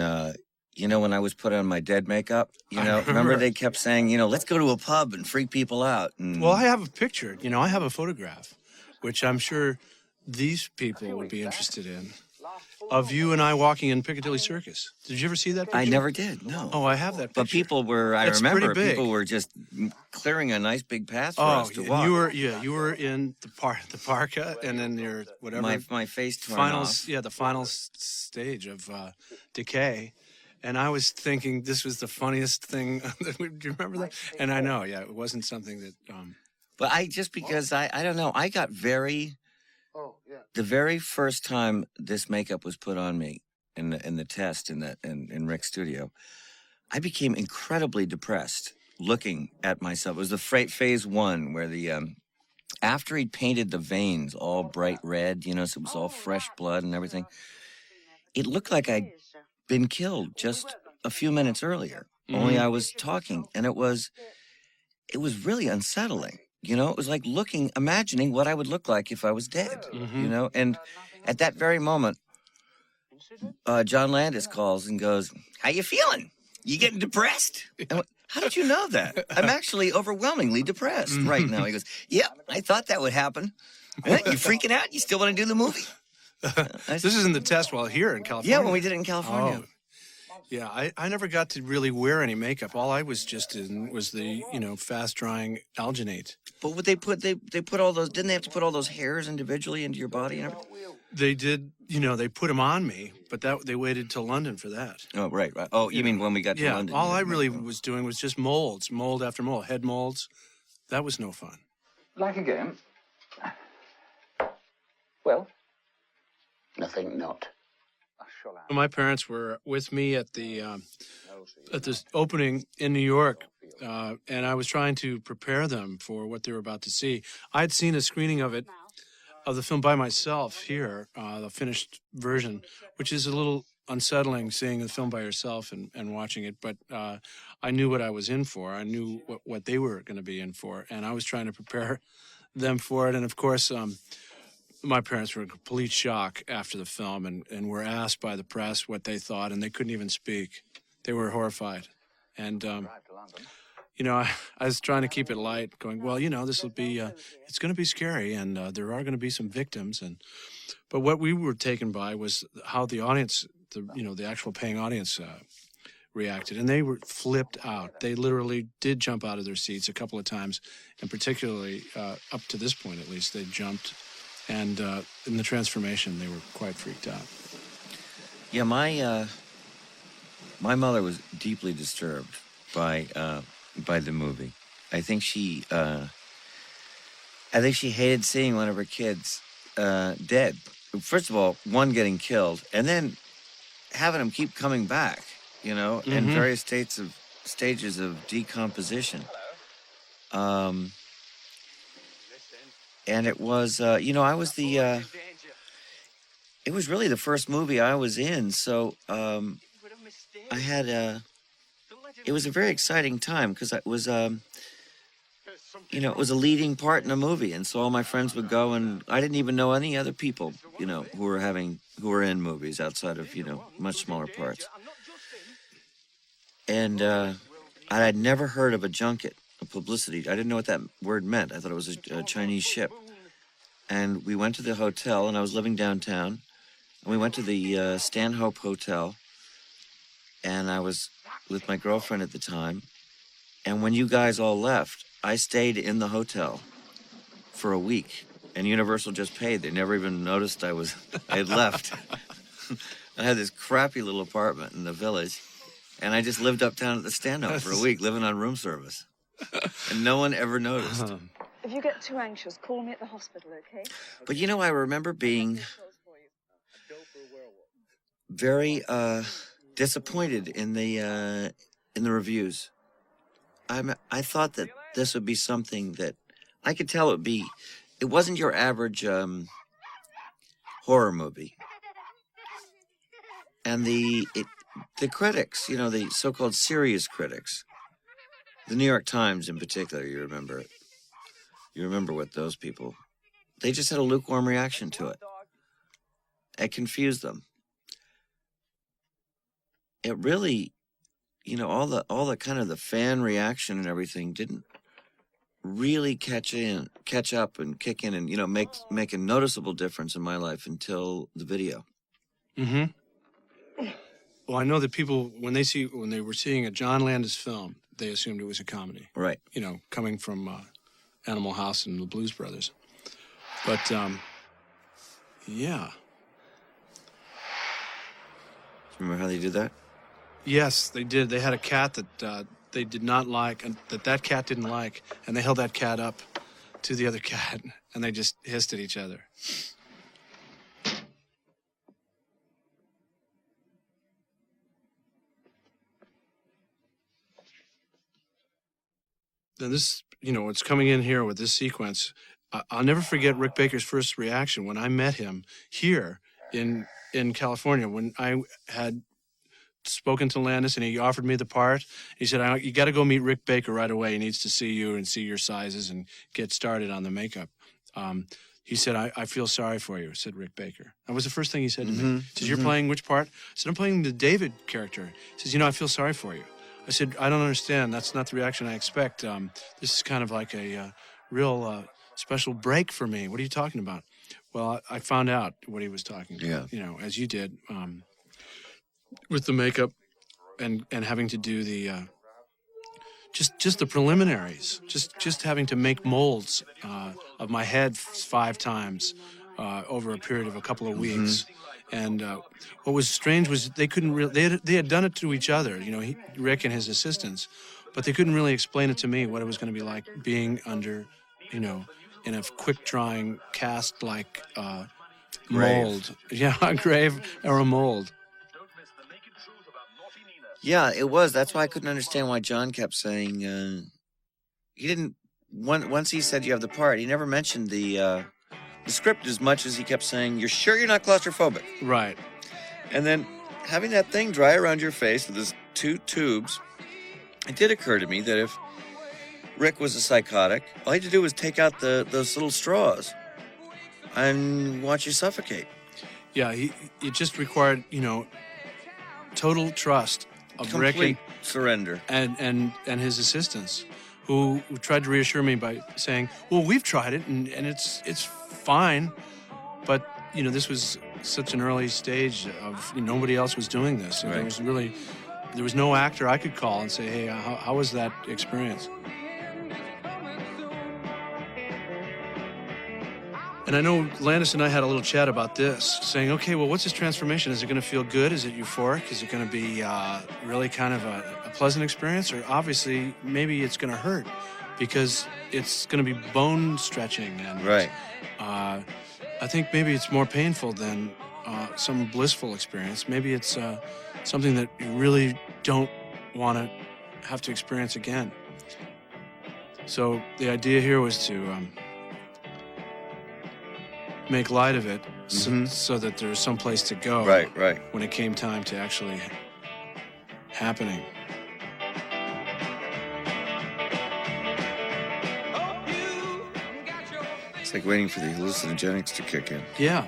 when I was put on my dead makeup. Remember they kept saying, let's go to a pub and freak people out. And... Well, I have a picture. I have a photograph, which I'm sure these people would be interested in, of you and I walking in Piccadilly Circus. Did you ever see that picture? I never did, no. Oh, I have that picture. But people were, I remember, people were just clearing a nice big path for us to walk. You were in the parka, and then your whatever. My face torn off. Yeah, the final stage of decay. And I was thinking this was the funniest thing. Do you remember that? And I know, yeah, it wasn't something that... But I don't know, I got the very first time this makeup was put on me in the test in Rick's studio, I became incredibly depressed looking at myself. It was the phase one where after he'd painted the veins all bright red, so it was all fresh blood and everything, it looked like I'd been killed just a few minutes earlier. Only I was talking, and it was really unsettling You know, it was like imagining what I would look like if I was dead, you know? And at that very moment, John Landis calls and goes, "How you feeling? You getting depressed?" I went, "How did you know that? I'm actually overwhelmingly depressed right now." He goes, "Yep, I thought that would happen. You freaking out? You still want to do the movie?" This is in the test while here in California. Yeah, when we did it in California. Oh. Yeah, I never got to really wear any makeup. All I was just in was the, fast drying alginate. But would they put all those, didn't they have to put all those hairs individually into your body and everything? They did, they put them on me, but they waited till London for that. Oh, right. Oh, you mean when we got to London? All I really was doing was just molds, mold after mold, head molds. That was no fun. Like again? Well? Nothing not. My parents were with me at this opening in New York, and I was trying to prepare them for what they were about to see. I had seen a screening of the film by myself here, the finished version, which is a little unsettling seeing the film by yourself and watching it, but I knew what I was in for. I knew what they were going to be in for, and I was trying to prepare them for it. And of course, my parents were in complete shock after the film and were asked by the press what they thought, and they couldn't even speak. They were horrified. And, I was trying to keep it light, going, well, this will be, it's going to be scary, and there are going to be some victims. But what we were taken by was how the audience, the actual paying audience reacted. And they were flipped out. They literally did jump out of their seats a couple of times, and particularly up to this point, at least, they jumped. And in the transformation, they were quite freaked out. Yeah, my mother was deeply disturbed by the movie. I think she hated seeing one of her kids dead. First of all, one getting killed, and then having them keep coming back, in various stages of decomposition. And it was, I was it was really the first movie I was in, so I had it was a very exciting time because it was, it was a leading part in a movie, and so all my friends would go, and I didn't even know any other people, who were in movies outside of, much smaller parts. And I had never heard of a junket. Publicity. I didn't know what that word meant. I thought it was a Chinese ship. And we went to the hotel, and I was living downtown. And we went to the Stanhope Hotel, and I was with my girlfriend at the time. And when you guys all left, I stayed in the hotel for a week, and Universal just paid. They never even noticed I had left. I had this crappy little apartment in the Village, and I just lived uptown at the Stanhope for a week, living on room service. And no one ever noticed. If you get too anxious, call me at the hospital, okay? But I remember being very disappointed in the reviews. I thought that this would be something that I could tell it wasn't your average horror movie. And the critics, the so-called serious critics, the New York Times in particular, you remember what those people, they just had a lukewarm reaction to it. It confused them. It really, all the kind of the fan reaction and everything didn't really catch up and kick in and, make a noticeable difference in my life until the video. Mm-hmm. Well, I know that people, when they were seeing a John Landis film, they assumed it was a comedy. Right. Coming from Animal House and the Blues Brothers. But, yeah. Remember how they did that? Yes, they did. They had a cat that they did not like, and that cat didn't like, and they held that cat up to the other cat, and they just hissed at each other. Then this, what's coming in here with this sequence, I'll never forget Rick Baker's first reaction when I met him here in California, when I had spoken to Landis, and he offered me the part. He said, you got to go meet Rick Baker right away. He needs to see you and see your sizes and get started on the makeup. He said, I feel sorry for you, said Rick Baker. That was the first thing he said to me. He said, you're playing which part? I said, I'm playing the David character. He says, I feel sorry for you. I said, I don't understand. That's not the reaction I expect. This is kind of like a real special break for me. What are you talking about? Well, I found out what he was talking about, as you did, with the makeup and having to do the just the preliminaries, just having to make molds of my head 5 times over a period of a couple of weeks. And what was strange was they couldn't really, they had done it to each other, Rick and his assistants, but they couldn't really explain it to me what it was going to be like being under, in a quick drying cast like mold. Yeah, a grave or a mold. Yeah, it was. That's why I couldn't understand why John kept saying he didn't. Once he said you have the part, he never mentioned the script as much as he kept saying, "You're sure you're not claustrophobic?" Right. And then having that thing dry around your face with those 2 tubes, it did occur to me that if Rick was a psychotic, all he had to do was take out those little straws and watch you suffocate. Yeah, it just required, total trust of Complete Rick surrender and his assistants, who tried to reassure me by saying, "Well, we've tried it and it's fine," but this was such an early stage of nobody else was doing this. And Right. there was no actor I could call and say, "Hey, how was that experience?" And I know Landis and I had a little chat about this, saying, okay, well, what's this transformation? Is it going to feel good? Is it euphoric? Is it going to be really kind of a pleasant experience? Or obviously, maybe it's going to hurt because it's going to be bone stretching. And Right. I think maybe it's more painful than some blissful experience. Maybe it's something that you really don't want to have to experience again. So the idea here was to make light of it so that there's some place to go Right. when it came time to actually happening. It's like waiting for the hallucinogenics to kick in. Yeah.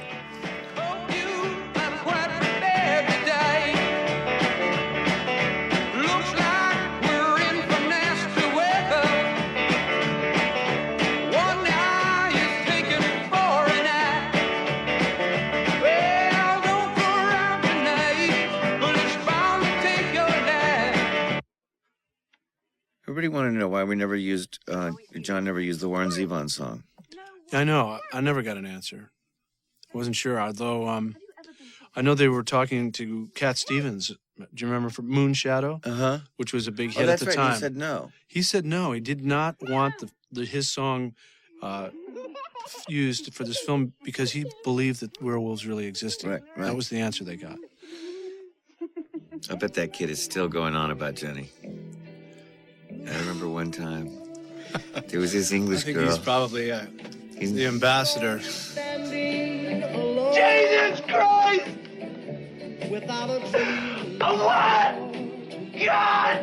Everybody wanted to know why we never used, John never used the Warren Zevon song. I know. I never got an answer. I wasn't sure, although I know they were talking to Cat Stevens. Do you remember from Moon Shadow? Uh-huh. Which was a big hit that's at the right. time. He said no. He said no. He did not want his song used for this film because he believed that werewolves really existed. Right. That was the answer they got. I bet that kid is still going on about Jenny. I remember one time there was this English I think girl. he's probably the ambassador. Jesus Christ! Without a dream. What? God!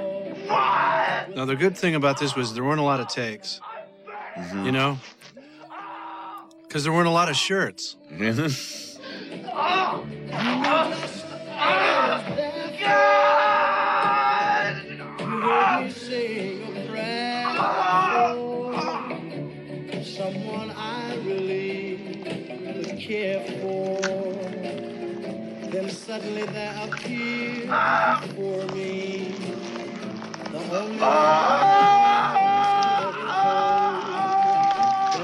What? Now, the good thing about this was there weren't a lot of takes, because there weren't a lot of shirts. Someone I really care for. Then suddenly there appears before me the only when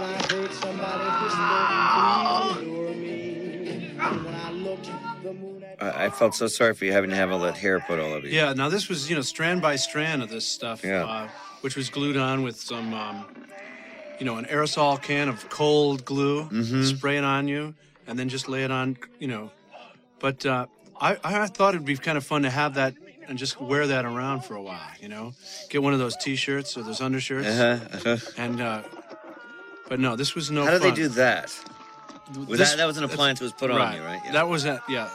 I heard somebody whisper, "Please lure me." And when I looked, the moon had I felt so sorry for you having to have all that hair put all over you. Yeah, now this was, strand by strand of this stuff, which was glued on with some, an aerosol can of cold glue, spray it on you, and then just lay it on, But I thought it'd be kind of fun to have that and just wear that around for a while, Get one of those T-shirts or those undershirts. And, but no, this was no fun. How did they do that? That was an appliance that was put on you, right? Yeah. That was it, yeah.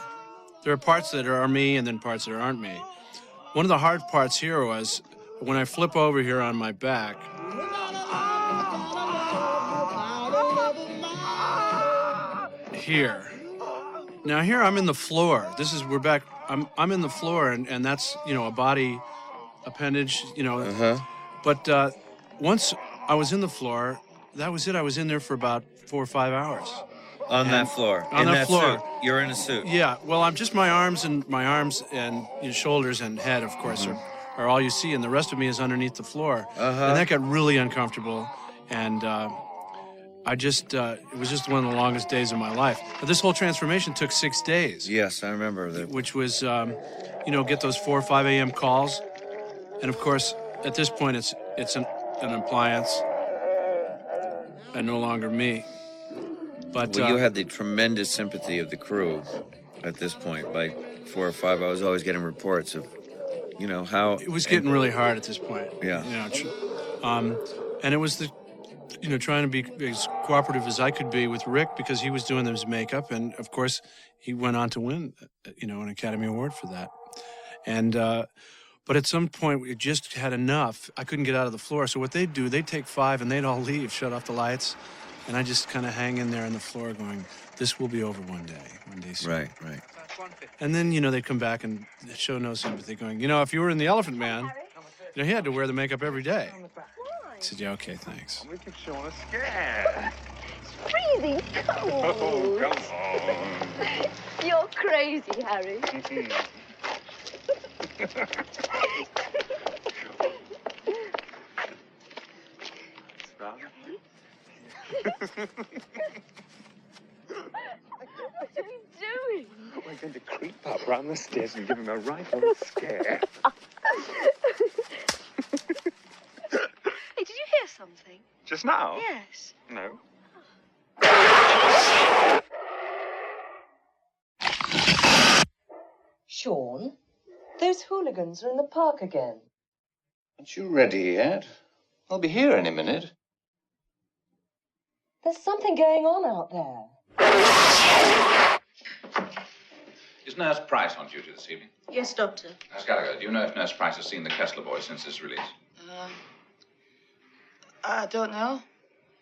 there are parts that are me and then parts that aren't me. One of the hard parts here was when I flip over here on my back. Here. Now here I'm in the floor. We're back. I'm in the floor, and that's, you know, a body appendage, you know. But once I was in the floor, that was it. I was in there for about 4 or 5 hours. On that floor. On that floor. Suit. You're in a suit. Yeah. Well, I'm just my arms and you know, shoulders and head, of course, are all you see, and the rest of me is underneath the floor. And that got really uncomfortable, and it was just one of the longest days of my life. But this whole transformation took 6 days. Yes, I remember that. Which was, you know, get those 4 or 5 a.m. calls, and of course, at this point, it's an appliance, and no longer me. But well, you had the tremendous sympathy of the crew at this point. By 4 or 5, I was always getting reports of, you know, how it was getting really hard at this point. Yeah. You know, and it was you know, trying to be as cooperative as I could be with Rick, because he was doing his makeup, and of course, he went on to win, you know, an Academy Award for that. And but at some point, we just had enough. I couldn't get out of the floor, so what they'd do, they'd take 5 and they'd all leave, shut off the lights, and I just kind of hang in there on the floor, going, "This will be over one day soon." Right. And then, you know, they'd come back and show no sympathy, going, "You know, if you were in the Elephant Man, you know, he had to wear the makeup every day." I said, "Yeah, okay, thanks." I'm gonna keep showing us scared. It's freezing cold. Oh, come on. You're crazy, Harry. What are we doing? We're going to creep up round the stairs and give him a right old scare. Hey, did you hear something? Just now? Yes. No. Sean, those hooligans are in the park again. Aren't you ready yet? I'll be here any minute. There's something going on out there. Is Nurse Price on duty this evening? Yes, Doctor. Nurse Gallagher, do you know if Nurse Price has seen the Kessler boy since his release? I don't know.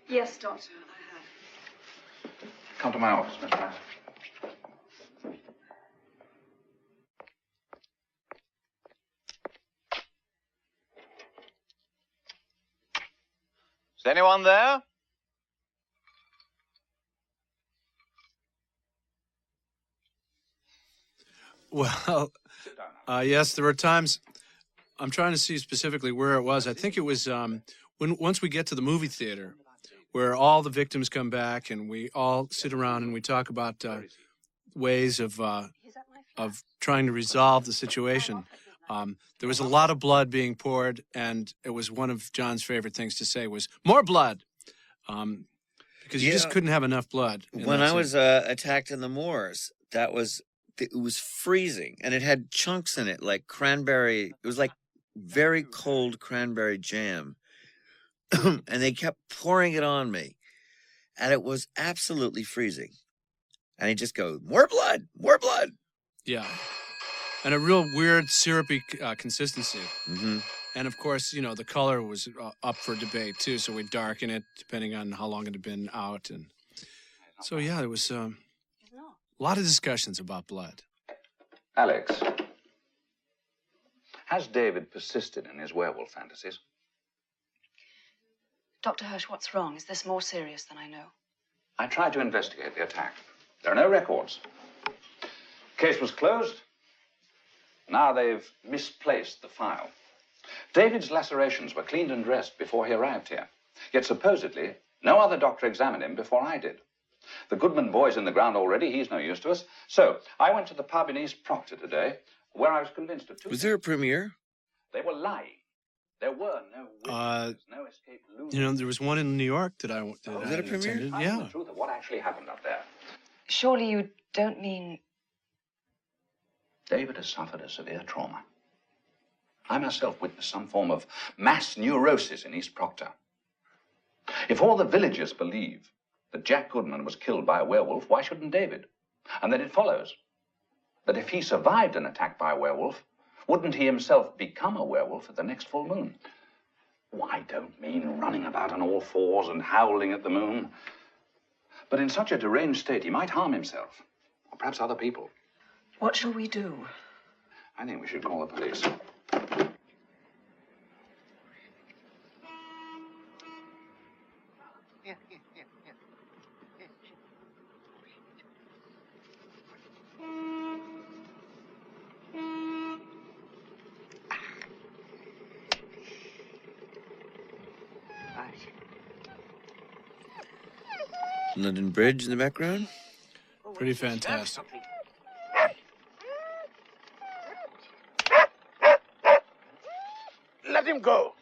Yes, Doctor, I have. Come to my office, Nurse Price. Is anyone there? Well, yes, there were times. I'm trying to see specifically where it was. I think it was once we get to the movie theater, where all the victims come back and we all sit around and we talk about ways of trying to resolve the situation. There was a lot of blood being poured, and it was one of John's favorite things to say was "more blood," because you just couldn't have enough blood. When I was attacked in the moors, it was freezing, and it had chunks in it like cranberry. It was like very cold cranberry jam, and they kept pouring it on me, and it was absolutely freezing. And he'd just go, "More blood, more blood." Yeah. And a real weird syrupy consistency. Mm-hmm. And of course, you know, the color was up for debate too, so we'd darken it depending on how long it had been out. And so, yeah, there was a lot of discussions about blood. Alex, has David persisted in his werewolf fantasies? Dr. Hirsch, what's wrong? Is this more serious than I know? I tried to investigate the attack. There are no records. Case was closed. Now they've misplaced the file. David's lacerations were cleaned and dressed before he arrived here. Yet supposedly, no other doctor examined him before I did. The Goodman boy's in the ground already. He's no use to us. So I went to the pub in East Proctor today, where I was convinced of two Was there a premiere? They were lying. There were no witnesses, no escaped lunatics. You know, there was one in New York that I Was that a premiere? attended. I know Yeah. the truth of what actually happened up there. Surely you don't mean... David has suffered a severe trauma. I myself witnessed some form of mass neurosis in East Proctor. If all the villagers believe that Jack Goodman was killed by a werewolf, why shouldn't David? And then it follows that if he survived an attack by a werewolf, wouldn't he himself become a werewolf at the next full moon? Oh, I don't mean running about on all fours and howling at the moon. But in such a deranged state, he might harm himself, or perhaps other people. What shall we do? I think we should call the police. London Bridge in the background. Pretty fantastic. Let him go.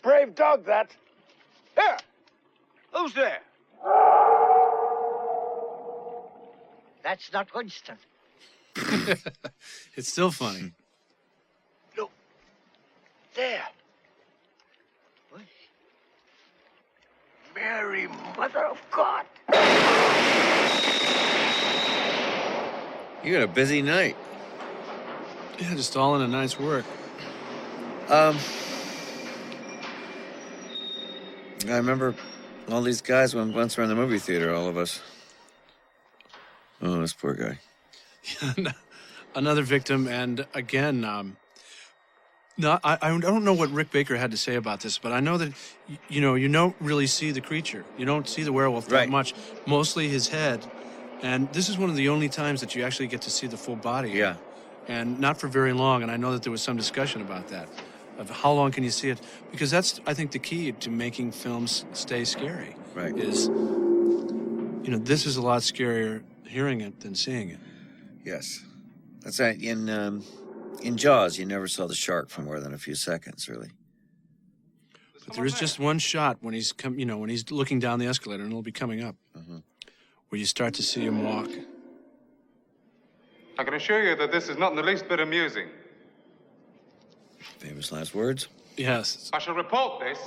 Brave dog, that. Here. Who's there? That's not Winston. It's still funny. Look. There. Mary, Mother of God. You got a busy night. Yeah, just all in a night's work. I remember all these guys when once were in the movie theater, all of us. Oh, this poor guy. Another victim, and again, no, I don't know what Rick Baker had to say about this, but I know that, you don't really see the creature. You don't see the werewolf that much, mostly his head. And this is one of the only times that you actually get to see the full body. Yeah. And not for very long, and I know that there was some discussion about that, of how long can you see it? Because that's, I think, the key to making films stay scary. Right. Is, this is a lot scarier hearing it than seeing it. Yes. That's right. In Jaws, you never saw the shark for more than a few seconds, really. But there is just one shot when he's when he's looking down the escalator, and it'll be coming up, where you start to see him walk. I can assure you that this is not in the least bit amusing. Famous last words? Yes. I shall report this.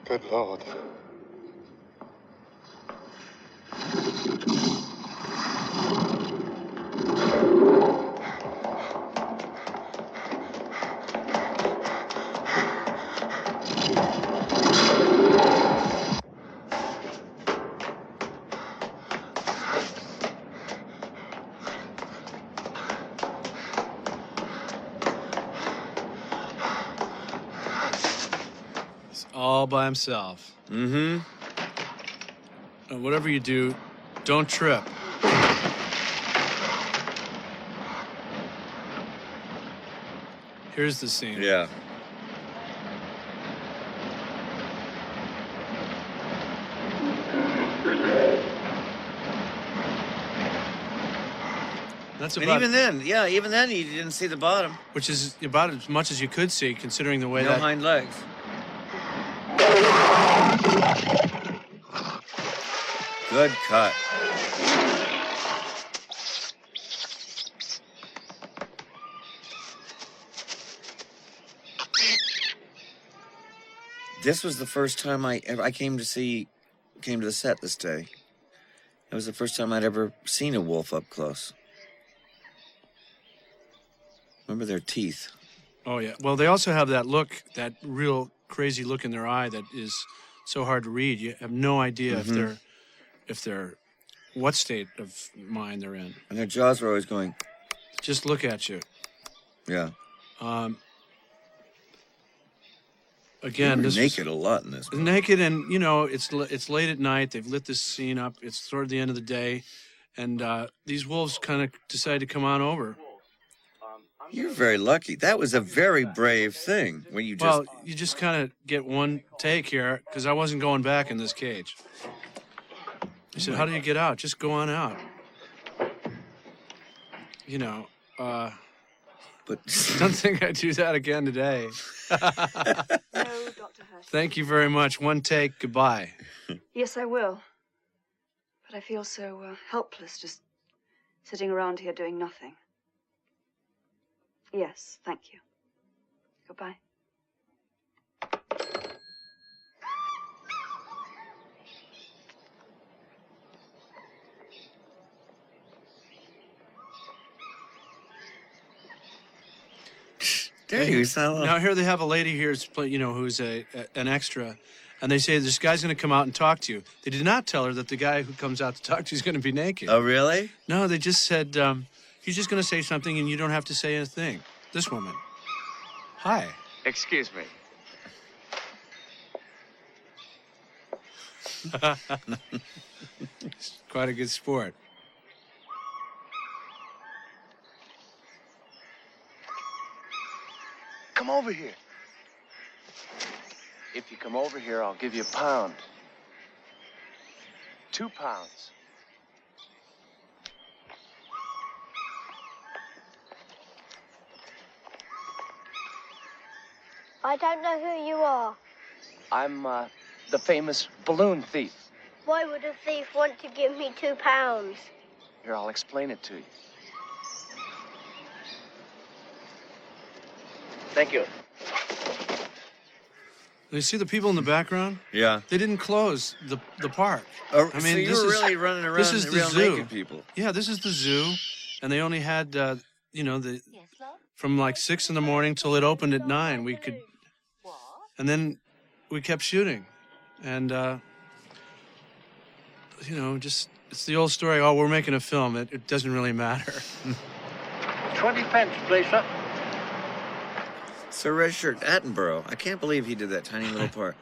Good Lord. All by himself. Mm-hmm. And whatever you do, don't trip. Here's the scene. Yeah. That's And about, even then, you didn't see the bottom. which is about as much as you could see, considering the way No that hind legs. Good cut. This was the first time I came to the set this day. It was the first time I'd ever seen a wolf up close. Remember their teeth. Oh, yeah. Well, they also have that look, that real crazy look in their eye that is so hard to read. You have no idea if they're what state of mind they're in. And their jaws were always going. Just look at you. Yeah. Again, They were this naked a lot in this movie. naked, and it's late at night. They've lit this scene up. It's toward the end of the day, and these wolves kind of decide to come on over. You're very lucky. That was a very brave thing when you just... Well, you just kind of get one take here, because I wasn't going back in this cage. He said, how do you get out? Just go on out. You know, but don't think I'd do that again today. No, Dr. Hershey. Thank you very much. One take, goodbye. Yes, I will. But I feel so helpless just sitting around here doing nothing. Yes, thank you. Goodbye. Now here they have a lady here, you know, who's an extra, and they say this guy's going to come out and talk to you. They did not tell her that the guy who comes out to talk to you is going to be naked. Oh, really? No, they just said he's just going to say something, and you don't have to say a thing. This woman. Hi. Excuse me. Quite a good sport. Come over here. If you come over here, I'll give you £1. 2 pounds. I don't know who you are. I'm the famous balloon thief. Why would a thief want to give me £2? Here, I'll explain it to you. Thank you. You see the people in the background? Yeah. They didn't close the park. Oh, so you were really running around this is the real zoo. naked people. Yeah, this is the zoo, and they only had, you know, from like 6 in the morning till it opened at 9. We could, and then we kept shooting, and you know, just it's the old story. Oh, we're making a film. It doesn't really matter. 20 pence, please, sir. Sir Redshirt Attenborough. I can't believe he did that tiny little part.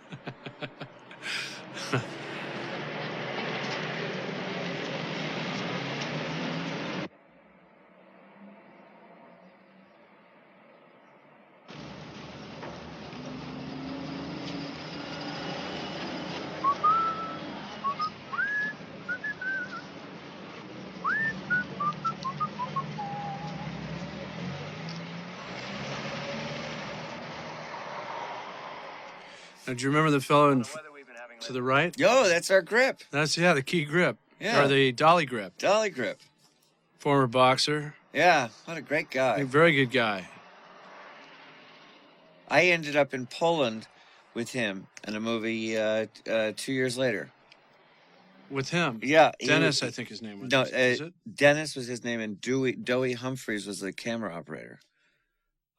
Now, do you remember the fellow to the right? Yo, that's our grip. That's, yeah, the key grip. Yeah. Or the dolly grip. Dolly grip. Former boxer. Yeah, what a great guy. A very good guy. I ended up in Poland with him in a movie 2 years later. With him? Yeah. Dennis, I think his name was. No, is it? Dennis was his name, and Dewey Humphreys was the camera operator.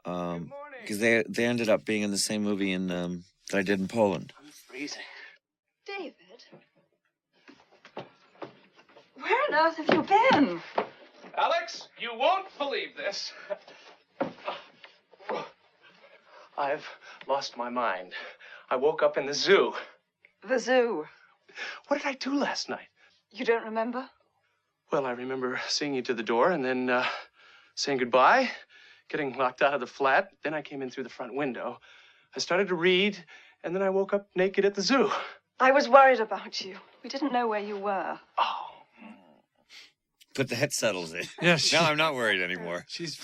Because they ended up being in the same movie that I did in Poland. I'm freezing. David? Where on earth have you been? Alex, you won't believe this. I've lost my mind. I woke up in the zoo. The zoo. What did I do last night? You don't remember? Well, I remember seeing you to the door and then saying goodbye, getting locked out of the flat. Then I came in through the front window. I started to read, and then I woke up naked at the zoo. I was worried about you. We didn't know where you were. Oh. But that settles it. Yeah, now I'm not worried anymore. She's...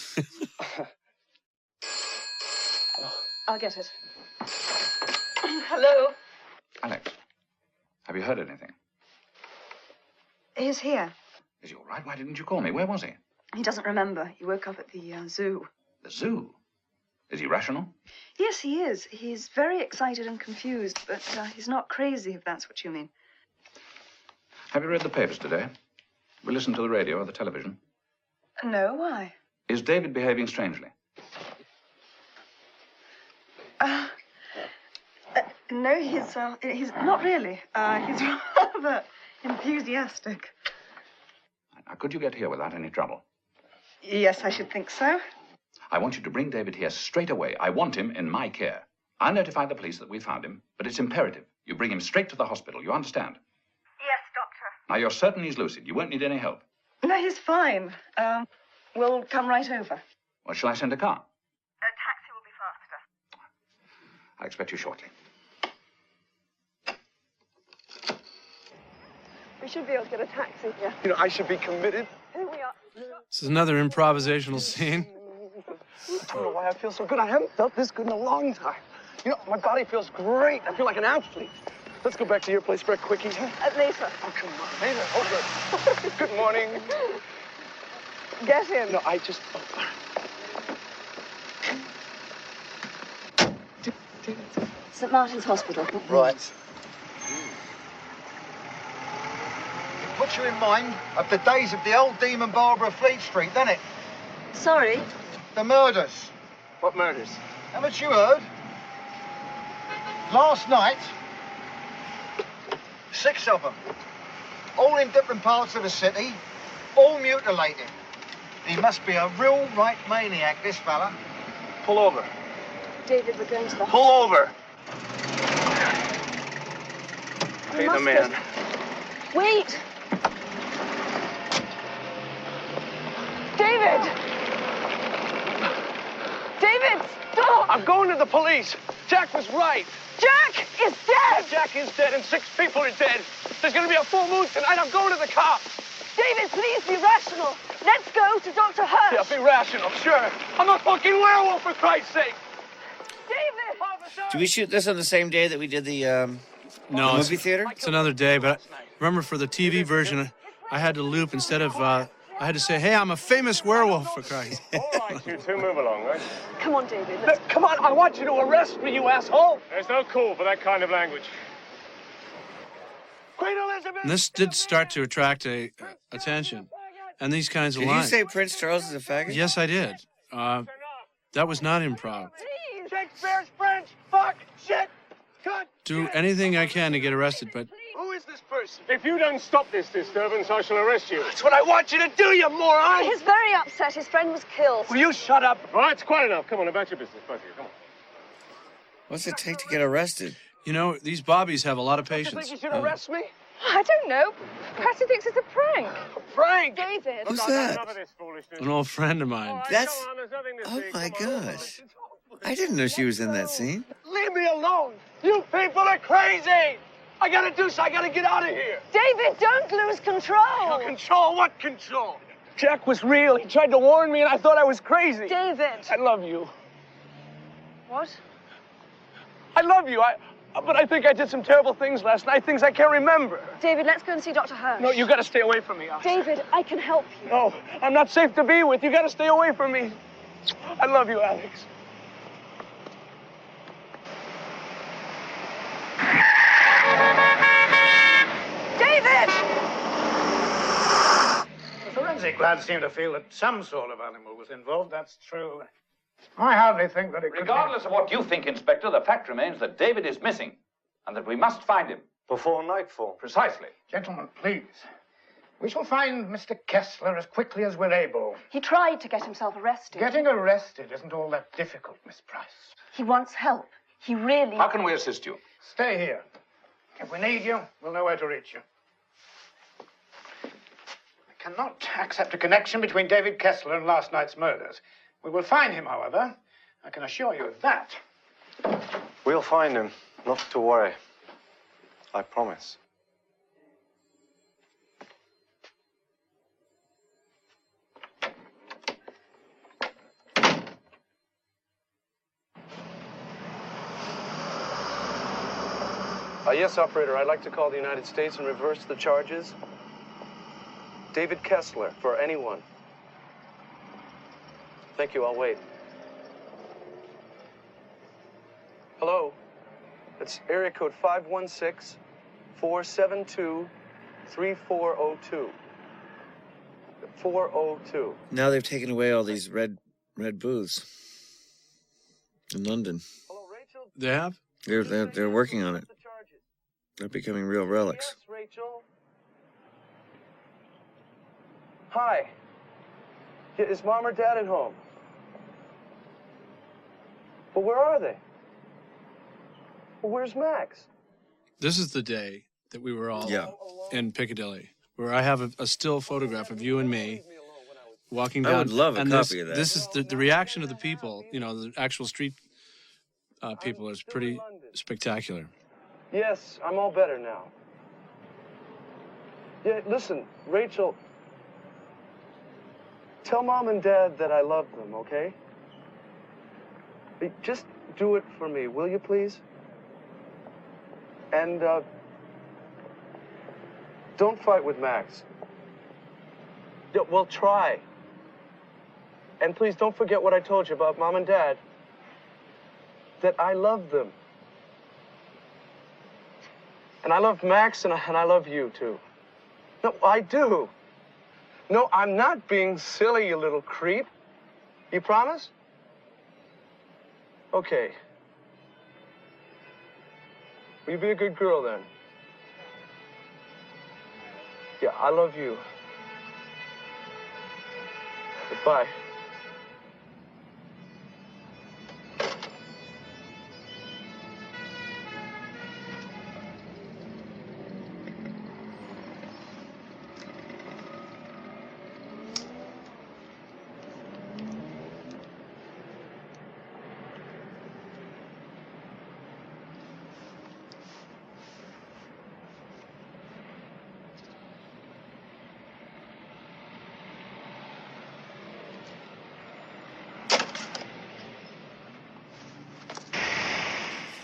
I'll get it. Hello? Alex, have you heard anything? He's here. Is he all right? Why didn't you call me? Where was he? He doesn't remember. He woke up at the zoo. The zoo? Is he rational? Yes, he is. He's very excited and confused, but he's not crazy, if that's what you mean. Have you read the papers today? We listened to the radio or the television. No, why? Is David behaving strangely? No, he's not really. He's rather enthusiastic. Now, could you get here without any trouble? Yes, I should think so. I want you to bring David here straight away. I want him in my care. I'll notify the police that we found him, but it's imperative. You bring him straight to the hospital. You understand? Yes, Doctor. Now, you're certain he's lucid. You won't need any help. No, he's fine. We'll come right over. Or shall I send a car? A taxi will be faster. I'll expect you shortly. We should be able to get a taxi here. You know, I should be committed. Here we are. This is another improvisational scene. I don't know why I feel so good. I haven't felt this good in a long time. You know, my body feels great. I feel like an athlete. Let's go back to your place for a quickie. Later. Oh, come on. Later. Oh, good. Good morning. Get in. No, I just... St. Martin's Hospital. Right. Puts you in mind of the days of the old Demon Barber of Fleet Street, doesn't it? Sorry? The murders. What murders? Haven't you heard? Last night, 6 of them, all in different parts of the city, all mutilated. He must be a real right maniac, this fella. Pull over. David, we're going to the Pull over. Hey, the man. Wait! David! David, stop! I'm going to the police. Jack was right. Jack is dead! Jack is dead and 6 people are dead. There's going to be a full moon tonight. I'm going to the cops. David, please be rational. Let's go to Dr. Hirsch. Yeah, be rational, sure. I'm a fucking werewolf, for Christ's sake. David! Did we shoot this on the same day that we did the movie theater? It's another day, but remember for the TV version, I had to loop instead of, I had to say, hey, I'm a famous werewolf, for Christ. All right, you two, move along, right? Come on, David. Come on, I want you to arrest me, you asshole. There's no call for that kind of language. Queen Elizabeth! And this did start to attract attention. And these kinds of Did you lines. say Prince Charles is a faggot? Yes, I did. That was not improv. Shakespeare's French, fuck, shit, cut. Do anything I can to get arrested, but Who is this person? If you don't stop this disturbance, I shall arrest you. That's what I want you to do, you moron! He's very upset. His friend was killed. Will you shut up? All right, it's quite enough. Come on, about your business, both of you. Come on. What's it take to get arrested? you know, these bobbies have a lot of You patience. think you should arrest me? I don't know. Perhaps he thinks it's a prank. Frank! David! Who's that? An old friend of mine. That's... Oh, my gosh. I didn't know she was in that scene. Leave me alone! You people are crazy! I gotta do so. I gotta get out of here. David, don't lose control. No, control? What control? Jack was real. He tried to warn me, and I thought I was crazy. David. I love you. What? I love you. But I think I did some terrible things last night, things I can't remember. David, let's go and see Dr. Hirsch. No, you gotta stay away from me, Alex. David, I can help you. No, I'm not safe to be with. You gotta stay away from me. I love you, Alex. David! The forensic lads seem to feel that some sort of animal was involved. That's true. I hardly think that it could Regardless of what you think, Inspector, the fact remains that David is missing and that we must find him. Before nightfall. Precisely. Gentlemen, please. We shall find Mr. Kessler as quickly as we're able. He tried to get himself arrested. Getting arrested isn't all that difficult, Miss Price. He wants help. He really... How can we assist you? Stay here. If we need you, we'll know where to reach you. I cannot accept a connection between David Kessler and last night's murders. We will find him, however. I can assure you of that. We'll find him. Not to worry. I promise. Yes, operator. I'd like to call the United States and reverse the charges. David Kessler, for anyone. Thank you. I'll wait. Hello. It's area code 516-472-3402. 402. Now they've taken away all these red booths in London. They have? They're working on it. They're becoming real relics. Yes, Rachel. Hi. Yeah, is Mom or Dad at home? Well, where are they? Well, where's Max? This is the day that we were all in Piccadilly, where I have a still photograph of you and me walking down. I would love a and copy of that. This is the reaction of the people, the actual street people is pretty spectacular. Yes, I'm all better now. Yeah, listen, Rachel, tell Mom and Dad that I love them, okay? Just do it for me, will you please? And, don't fight with Max. Yeah, well, try. And please don't forget what I told you about Mom and Dad. That I love them. And I love Max, and I love you, too. No, I do. No, I'm not being silly, you little creep. You promise? Okay. Will you be a good girl, then? Yeah, I love you. Goodbye.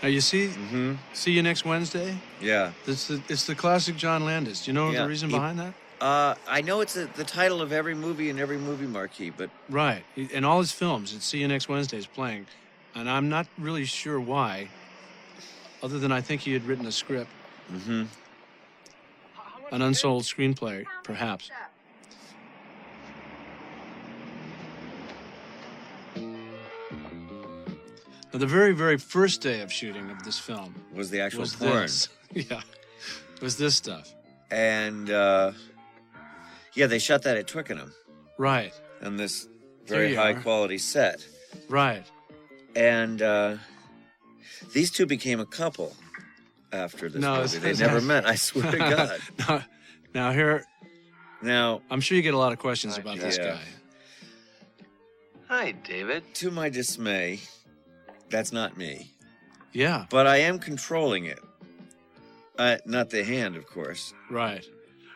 Now you see, see you next Wednesday. Yeah. It's the classic John Landis. Do you know the reason behind that? I know it's the title of every movie in every movie marquee, but right. In all his films, it's See You Next Wednesday is playing, and I'm not really sure why, other than I think he had written a script, an unsold screenplay, perhaps. Now, the very, very first day of shooting of this film was the actual was porn. This. Yeah, it was this stuff. And yeah, they shot that at Twickenham. Right. On this very high quality set. Right. And these two became a couple after this movie. They never met, I swear to God. Now here. Now I'm sure you get a lot of questions about this guy. Hi, David. To my dismay, that's not me. Yeah. But I am controlling it. Not the hand, of course. Right.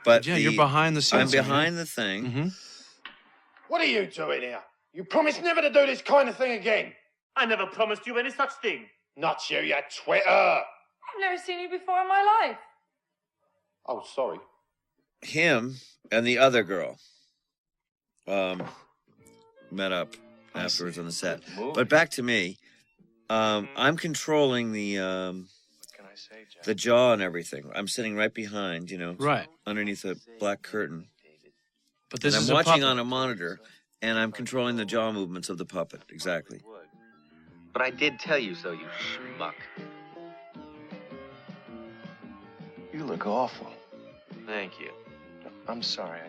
But yeah, you're behind the scenes. I'm behind the thing. What are you doing here? You promised never to do this kind of thing again. I never promised you any such thing. Not you, you Twitter. I've never seen you before in my life. Oh, sorry. Him and the other girl met up afterwards on the set. But back to me. I'm controlling the jaw and everything. I'm sitting right behind, right underneath a black curtain. But this is I'm watching on a monitor, and I'm controlling the jaw movements of the puppet. Exactly. But I did tell you so, you schmuck. You look awful. Thank you. I'm sorry.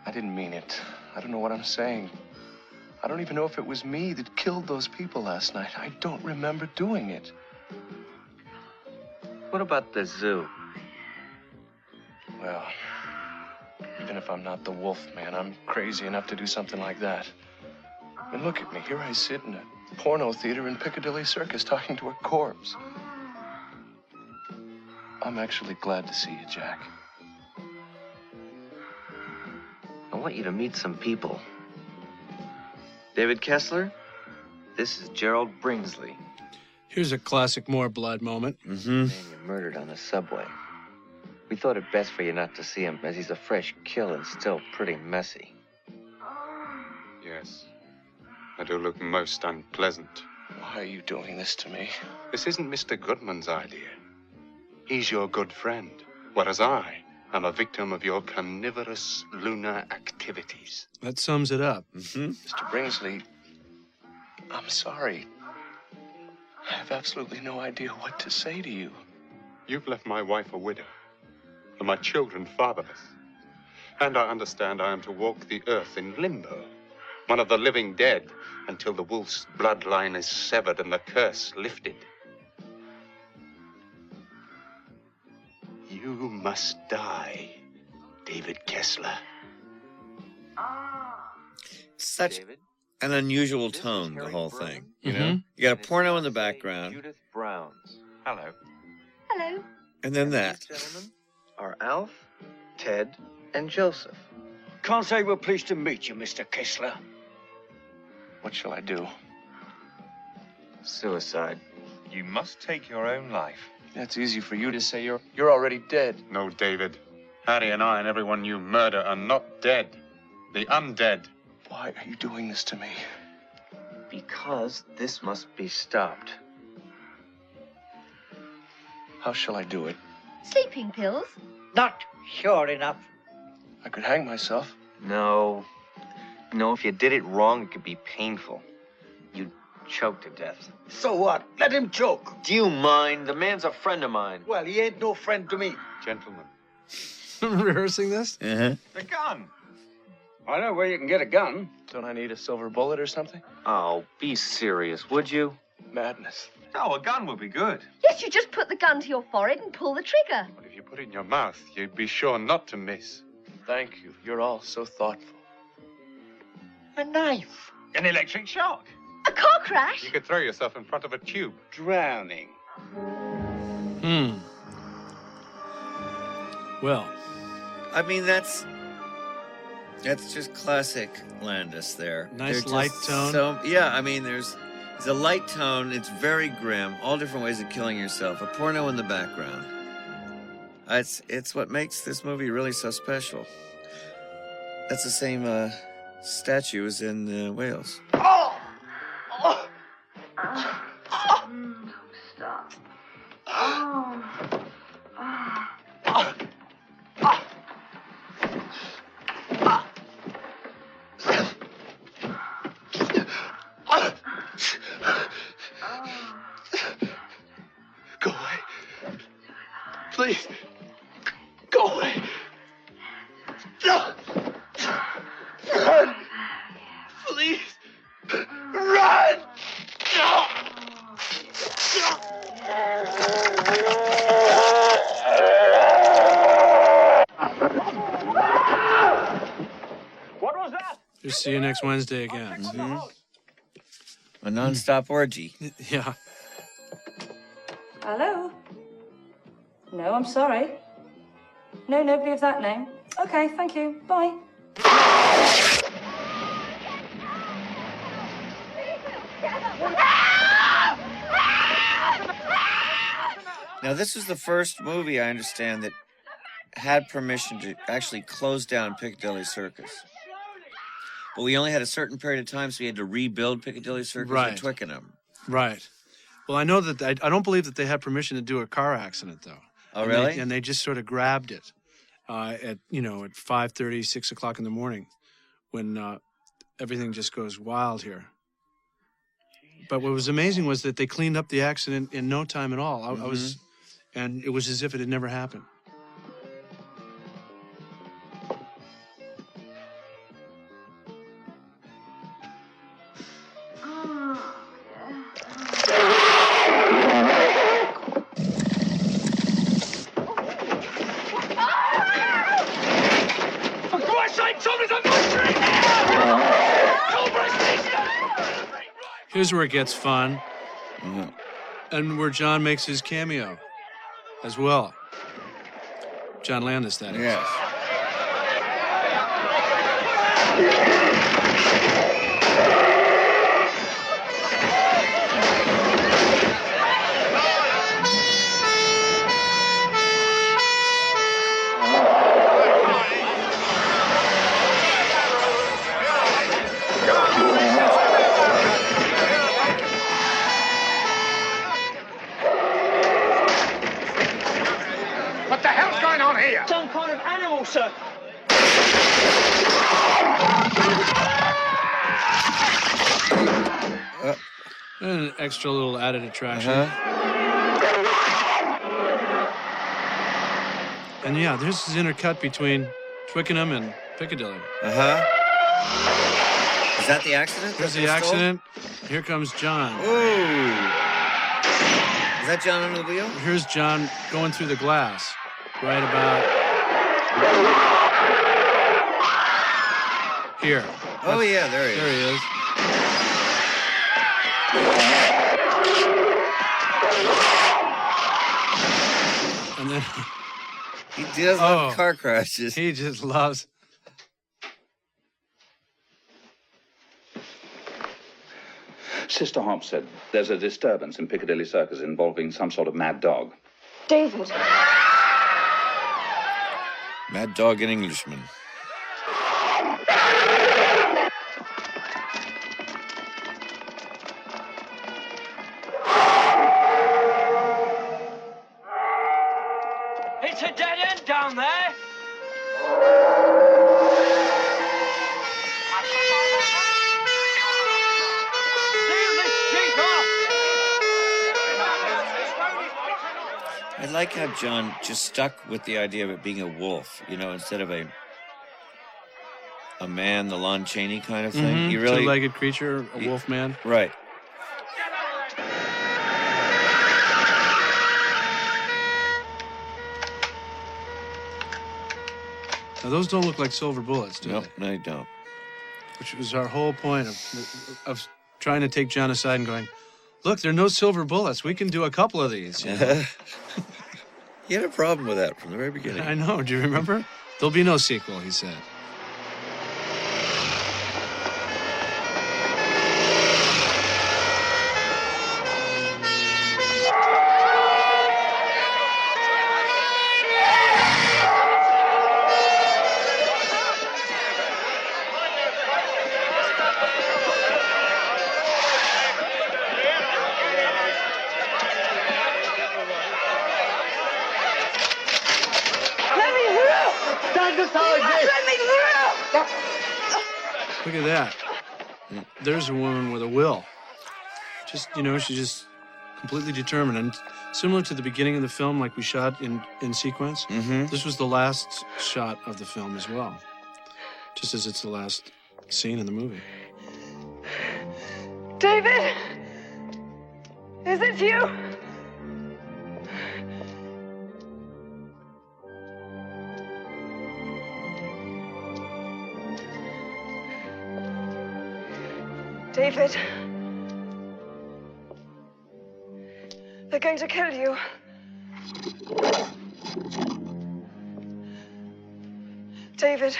I didn't mean it. I don't know what I'm saying. I don't even know if it was me that killed those people last night. I don't remember doing it. What about the zoo? Well, even if I'm not the wolf man, I'm crazy enough to do something like that. I mean, look at me. Here I sit in a porno theater in Piccadilly Circus talking to a corpse. I'm actually glad to see you, Jack. I want you to meet some people. David Kessler, this is Gerald Bringsley. Here's a classic More Blood moment. Man you murdered on the subway. We thought it best for you not to see him, as he's a fresh kill and still pretty messy. Yes. I do look most unpleasant. Why are you doing this to me? This isn't Mr. Goodman's idea. He's your good friend, whereas I am a victim of your carnivorous lunar activities. That sums it up. Mr. Bringsley, I'm sorry. I have absolutely no idea what to say to you. You've left my wife a widow, and my children fatherless. And I understand I am to walk the earth in limbo, one of the living dead, until the wolf's bloodline is severed and the curse lifted. You must die, David Kessler. Such an unusual tone, the whole thing. You know? Mhm. You got a porno in the background, Judith Browns. Hello. Hello. and then that. These gentlemen are Alf, Ted, and Joseph. Can't say we're pleased to meet you, Mr. Kessler. What shall I do? Suicide. You must take your own life. That's easy for you to say. You're already dead. No, David. Harry and I and everyone you murder are not dead. The undead. Why are you doing this to me? Because this must be stopped. How shall I do it? Sleeping pills? Not sure enough. I could hang myself. No. No, if you did it wrong, it could be painful. You'd choke to death. So what? Let him choke. Do you mind? The man's a friend of mine. Well, he ain't no friend to me. Gentlemen. Rehearsing this? Uh-huh. The gun. I know where you can get a gun. Don't I need a silver bullet or something? Oh, be serious, would you? Madness. Oh, a gun would be good. Yes, you just put the gun to your forehead and pull the trigger. But if you put it in your mouth, you'd be sure not to miss. Thank you. You're all so thoughtful. A knife. An electric shock. A car crash? You could throw yourself in front of a tube. Drowning. Well, I mean, that's just classic Landis there. Nice They're light just tone. Yeah, I mean, there's a light tone. It's very grim. All different ways of killing yourself. A porno in the background. It's what makes this movie really so special. That's the same statue as in Wales. Oh! Oh! Don't stop. Oh. Oh. Go away. Please. Go away. No. Run. Please. Run. No. What was that? just see you next Wednesday again. A non-stop orgy. Yeah. Hello? No, I'm sorry. No, nobody of that name. Okay, thank you. Bye. Now, this was the first movie, I understand, that had permission to actually close down Piccadilly Circus. But we only had a certain period of time, so we had to rebuild Piccadilly Circus Right. in Twickenham. Right. Well, I know that I don't believe that they had permission to do a car accident, though. Oh, And really? and they just sort of grabbed it at 5:30, 6 o'clock in the morning, when everything just goes wild here. But what was amazing was that they cleaned up the accident in no time at all. And it was as if it had never happened. For Christ's sake, somebody's on my street now! Cobra Station! Here's where it gets fun, and where John makes his cameo as well. John Landis, that is. Yes. What the hell's going on here? Some kind of animal, sir. And an extra little added attraction. And yeah, there's this intercut between Twickenham and Piccadilly. Is that the accident? Here's that the they stole? accident. Here comes John. Ooh. Is that John under the wheel? Here's John going through the glass. Right about here. Oh, yeah, there he is. There he is. And then he does love car crashes. He just loves. Sister Hobbs said there's a disturbance in Piccadilly Circus involving some sort of mad dog. David. Mad dog and Englishman. It's a dead end down there. I like how John just stuck with the idea of it being a wolf, you know, instead of a man, the Lon Chaney kind of thing. Mm-hmm. He really two-legged creature, a wolf man. Right. Now those don't look like silver bullets, do Nope, they? no, they don't. Which was our whole point of trying to take John aside and going, look, there are no silver bullets. We can do a couple of these. You know? He had a problem with that from the very beginning. I know. Do you remember? There'll be no sequel, he said. Look at that. There's a woman with a will. Just, you know, she's just completely determined. And similar to the beginning of the film, like we shot in sequence, this was the last shot of the film as well. Just as it's the last scene in the movie. David! Is it you? David. They're going to kill you. David.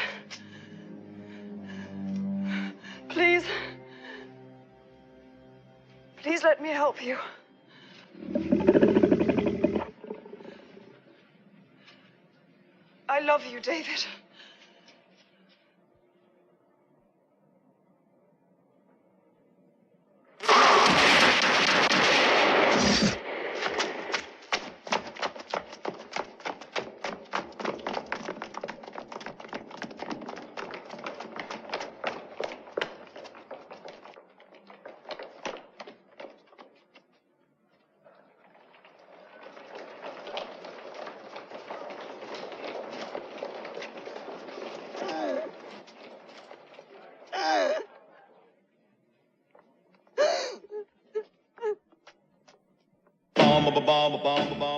Please. Please let me help you. I love you, David.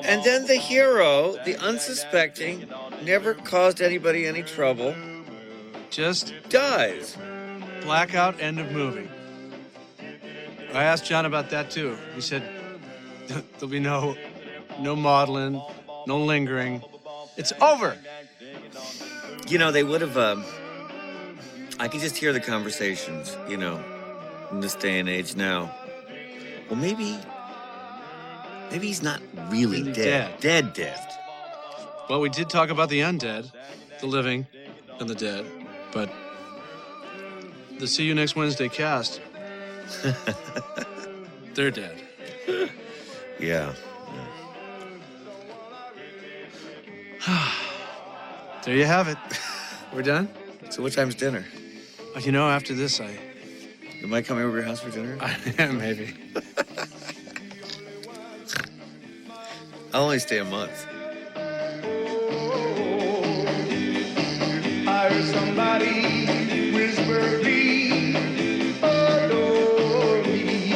And then the hero, the unsuspecting, never caused anybody any trouble, just dies. Blackout, end of movie. I asked John about that too. He said there'll be no modeling, no lingering. It's over. You know, they would have, I can just hear the conversations, you know, in this day and age now. Well, maybe he's not really dead. Dead. Well, we did talk about the undead, the living, and the dead, but the See You Next Wednesday cast, they're dead. Yeah. There you have it. We're done? So what time's dinner? You know, after this, Am I coming over to your house for dinner? Maybe. I'll only stay a month. I heard somebody whisper, please adore me.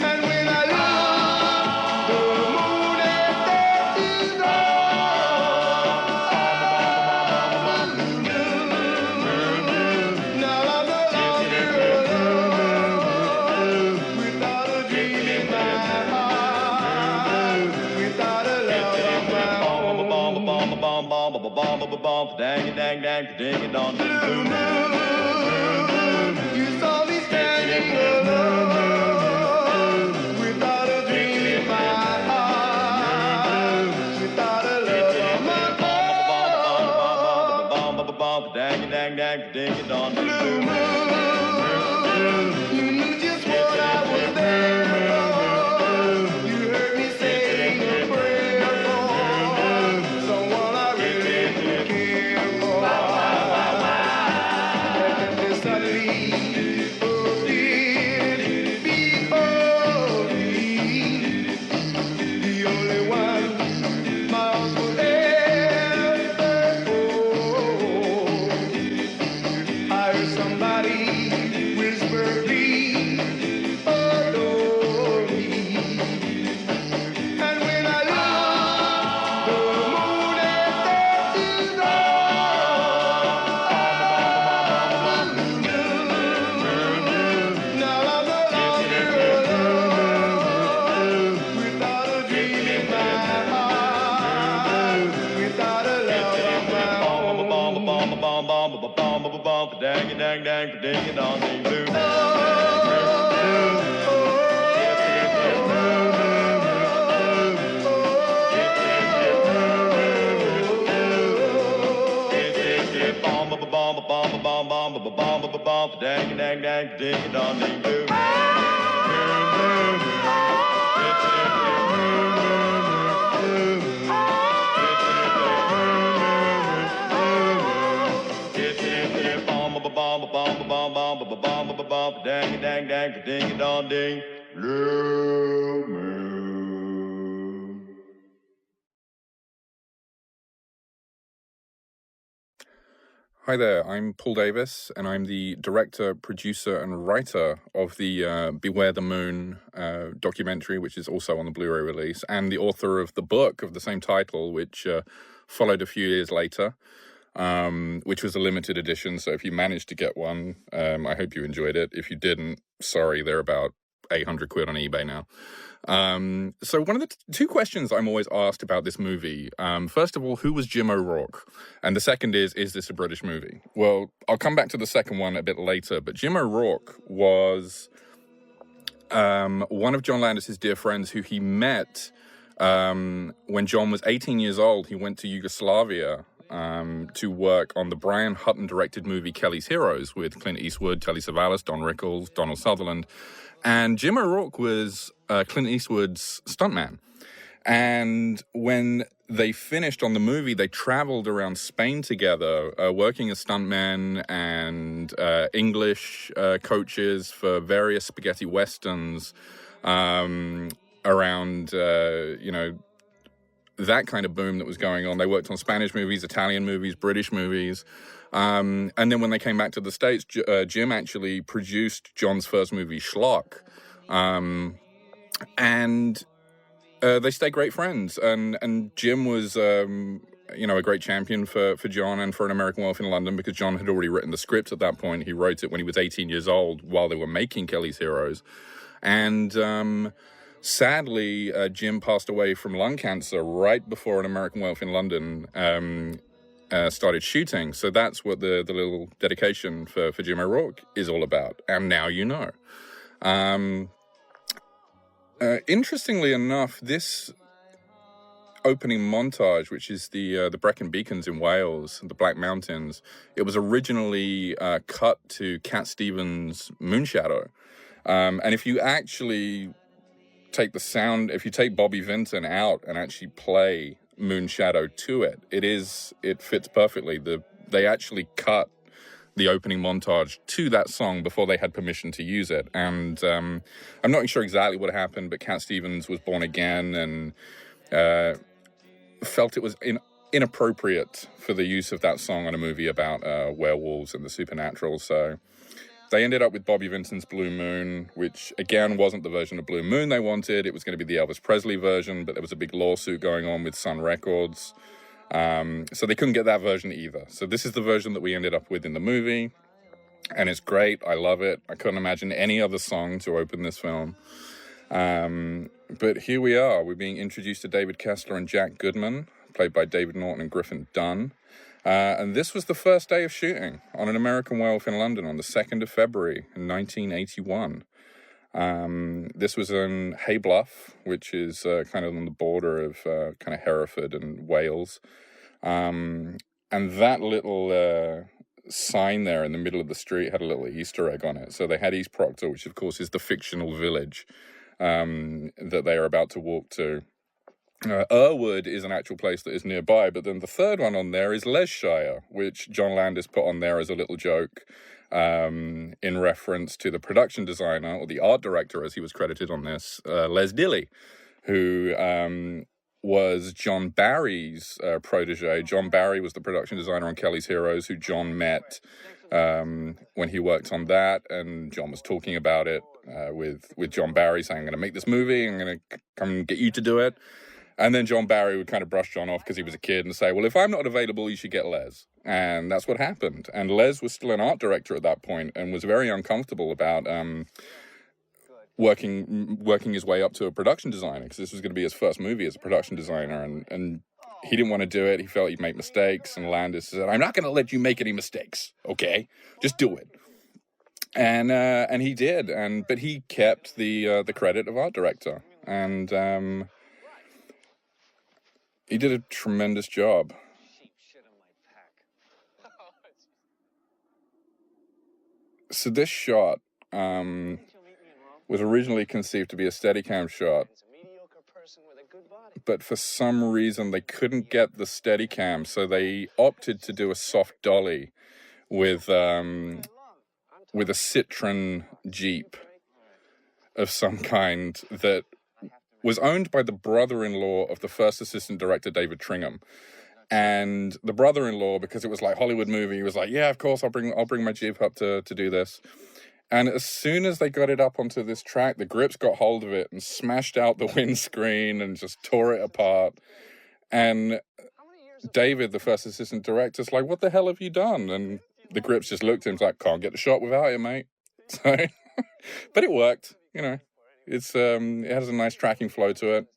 And when I look, the moon and stars is dang, dang, dang, ding it on, ding, blue moon. You saw me standing alone without a dream in my heart, without a love of my own. Dang, dang, dang, ding it on, blue moon. You knew just what I was there for. You heard me saying a prayer for someone I really care for. And then suddenly, oh, did it before me, the only one my arms would ever hold. I heard somebody whisper, please adore me. And when I looked, the moon had set to glow. Now I'm no longer alone, without a dream in my heart, without a love of my own. Dang, dang, dang, ding it on, ding, blue. Dang, dang, dang, ding it on, ding, blue. Dang, dang, dang, ding it on, ding, blue moon. Hi there, I'm Paul Davis, and I'm the director, producer, and writer of the Beware the Moon documentary, which is also on the Blu-ray release, and the author of the book of the same title, which followed a few years later, which was a limited edition. So if you managed to get one, I hope you enjoyed it. If you didn't, sorry, they're about 800 quid on eBay now. So one of the two questions I'm always asked about this movie, first of all, who was Jim O'Rourke? And the second is this a British movie? Well, I'll come back to the second one a bit later, but Jim O'Rourke was one of John Landis's dear friends who he met when John was 18 years old. He went to Yugoslavia to work on the Brian Hutton-directed movie Kelly's Heroes with Clint Eastwood, Telly Savalas, Don Rickles, Donald Sutherland. And Jim O'Rourke was Clint Eastwood's stuntman. And when they finished on the movie, they traveled around Spain together, working as stuntmen and English coaches for various spaghetti westerns around, that kind of boom that was going on. They worked on Spanish movies, Italian movies, British movies. And then when they came back to the States, Jim actually produced John's first movie, Schlock. And they stayed great friends. And Jim was, a great champion for John and for An American Werewolf in London, because John had already written the script at that point. He wrote it when he was 18 years old while they were making Kelly's Heroes. And sadly, Jim passed away from lung cancer right before An American Werewolf in London started shooting. So that's what the little dedication for Jim O'Rourke is all about. And now you know. Interestingly enough, this opening montage, which is the Brecon Beacons in Wales, the Black Mountains, it was originally cut to Cat Stevens' Moonshadow. And if you actually take the sound, if you take Bobby Vinton out and actually play Moonshadow to it, it fits perfectly. They actually cut the opening montage to that song before they had permission to use it. And I'm not sure exactly what happened, but Cat Stevens was born again and felt it was inappropriate for the use of that song on a movie about werewolves and the supernatural. So they ended up with Bobby Vinton's Blue Moon, which again wasn't the version of Blue Moon they wanted. It was going to be the Elvis Presley version, but there was a big lawsuit going on with Sun Records. So they couldn't get that version either. So this is the version that we ended up with in the movie. And it's great. I love it. I couldn't imagine any other song to open this film. But here we are. We're being introduced to David Kessler and Jack Goodman, played by David Naughton and Griffin Dunn. And this was the first day of shooting on An American Werewolf in London on the 2nd of February in 1981. This was in Haybluff, which is kind of on the border of kind of Hereford and Wales. And that little sign there in the middle of the street had a little Easter egg on it. So they had East Proctor, which of course is the fictional village that they are about to walk to. Irwood is an actual place that is nearby, but then the third one on there is Leicestershire, which John Landis put on there as a little joke in reference to the production designer, or the art director as he was credited on this, Les Dilley, who was John Barry's protege. John Barry was the production designer on Kelly's Heroes, who John met when he worked on that, and John was talking about it with John Barry, saying, I'm going to make this movie, I'm going to come and get you to do it. And then John Barry would kind of brush John off because he was a kid and say, well, if I'm not available, you should get Les. And that's what happened. And Les was still an art director at that point and was very uncomfortable about working his way up to a production designer, because this was going to be his first movie as a production designer. And he didn't want to do it. He felt he'd make mistakes. And Landis said, I'm not going to let you make any mistakes, okay? Just do it. And he did. But he kept the credit of art director. And he did a tremendous job. So this shot was originally conceived to be a Steadicam shot, but for some reason they couldn't get the Steadicam, so they opted to do a soft dolly with a Citroen Jeep of some kind that was owned by the brother-in-law of the first assistant director, David Tringham. And the brother-in-law, because it was like Hollywood movie, he was like, yeah, of course, I'll bring my Jeep up to do this. And as soon as they got it up onto this track, the Grips got hold of it and smashed out the windscreen and just tore it apart. And David, the first assistant director, is like, what the hell have you done? And the Grips just looked at him, like, can't get the shot without it, mate. So, but it worked, you know. It has a nice tracking flow to it.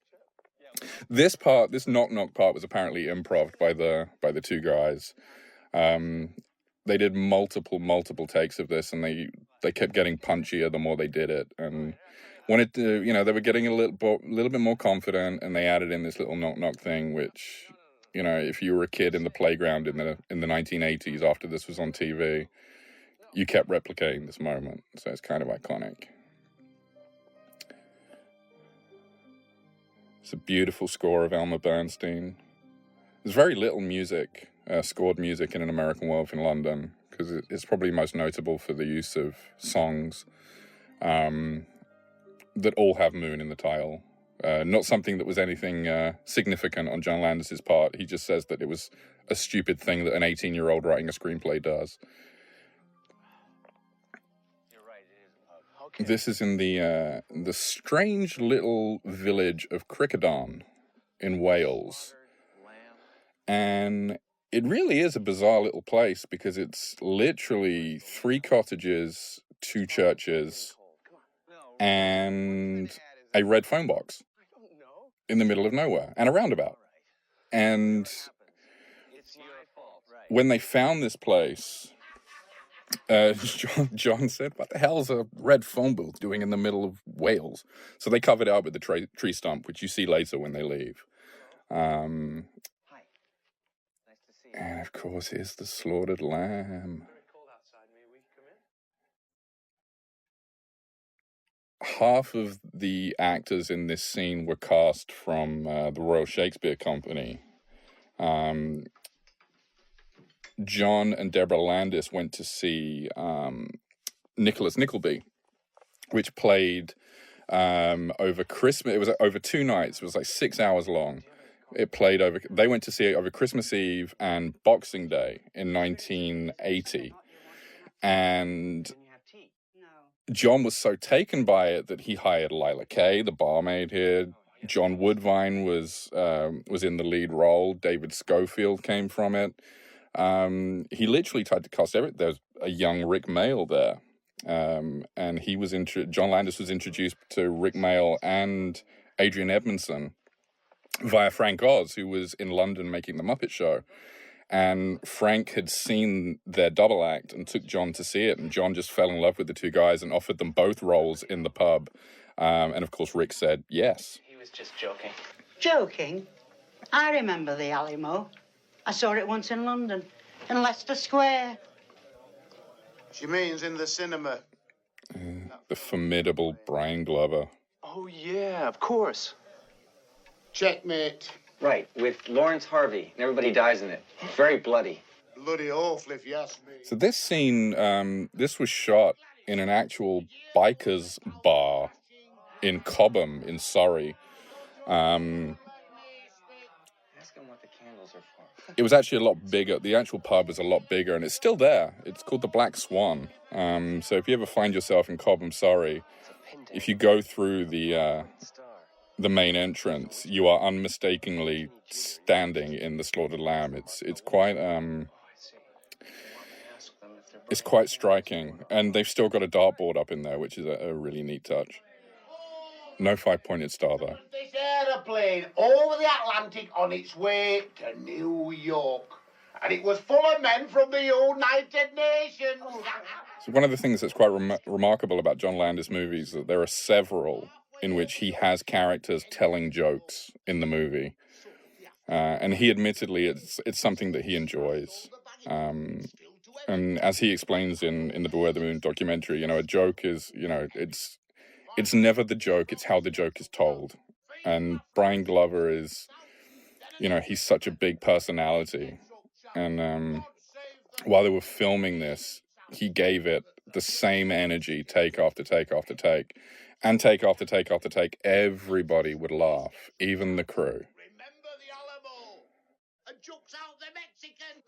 This knock knock part was apparently improv by the two guys. They did multiple takes of this, and they kept getting punchier the more they did it, and wanted to, they were getting a little bit more confident, and they added in this little knock knock thing, which, if you were a kid in the playground in the 1980s after this was on TV, you kept replicating this moment, so it's kind of iconic. It's a beautiful score of Elmer Bernstein. There's very little music, scored music in An American Werewolf in London, because it's probably most notable for the use of songs that all have Moon in the title. Not something that was anything significant on John Landis's part. He just says that it was a stupid thing that an 18-year-old writing a screenplay does. This is in the strange little village of Crickhowdon in Wales. And it really is a bizarre little place, because it's literally 3 cottages, 2 churches, and a red phone box in the middle of nowhere, and a roundabout. And when they found this place, John said, what the hell's a red phone booth doing in the middle of Wales? So they covered it up with the tree stump, which you see later when they leave. And of course, here's the slaughtered lamb. Half of the actors in this scene were cast from the Royal Shakespeare Company. John and Deborah Landis went to see Nicholas Nickleby, which played over Christmas. It was over 2 nights. It was like 6 hours long. It played over. They went to see it over Christmas Eve and Boxing Day in 1980, and John was so taken by it that he hired Lila Kay, the barmaid here. John Woodvine was in the lead role. David Schofield came from it. He literally tried to cast everything. There was a young Rick Mayall there. And he was John Landis was introduced to Rick Mayall and Adrian Edmondson via Frank Oz, who was in London making The Muppet Show. And Frank had seen their double act and took John to see it, and John just fell in love with the two guys and offered them both roles in the pub. And of course, Rick said yes. He was just joking. Joking? I remember the Alamo. I saw it once in London, in Leicester Square. She means in the cinema. The formidable Brian Glover. Oh, yeah, of course. Checkmate. Right, with Lawrence Harvey, and everybody dies in it. Very bloody. Bloody awful, if you ask me. So this scene, this was shot in an actual bikers bar in Cobham in Surrey. Ask him what the candles are for. It was actually a lot bigger. The actual pub is a lot bigger, and it's still there. It's called the Black Swan. So if you ever find yourself in Cobham, Surrey, if you go through the main entrance, you are unmistakably standing in the slaughtered lamb. It's quite striking, and they've still got a dartboard up in there, which is a really neat touch. No 5-pointed star though. This aeroplane over the Atlantic on its way to New York, and it was full of men from the United Nations. So one of the things that's quite remarkable about John Landis movies is that there are several in which he has characters telling jokes in the movie. And he admittedly, it's something that he enjoys. And as he explains in the Beware the Moon documentary, a joke is, it's never the joke, it's how the joke is told. And Brian Glover is, he's such a big personality. And while they were filming this, he gave it the same energy, take after take after take. And take after take after take, everybody would laugh, even the crew. Remember the Alamo, and jukes out the Mexican.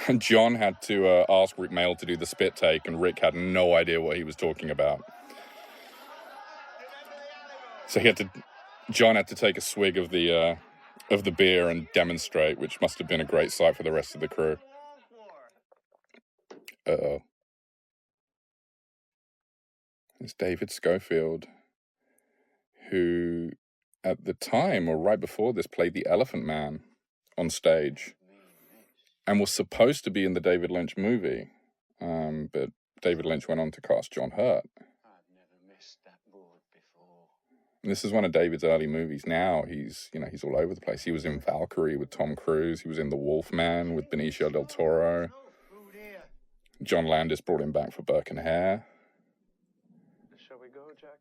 And John had to ask Rick Mayall to do the spit take, and Rick had no idea what he was talking about. So John had to take a swig of the beer and demonstrate, which must have been a great sight for the rest of the crew. Uh-oh. It's David Schofield, who at the time, or right before this, played the Elephant Man on stage and was supposed to be in the David Lynch movie, but David Lynch went on to cast John Hurt. And this is one of David's early movies. Now he's all over the place. He was in Valkyrie with Tom Cruise. He was in The Wolfman with Benicio del Toro. John Landis brought him back for Burke and Hare. Shall we go, Jack?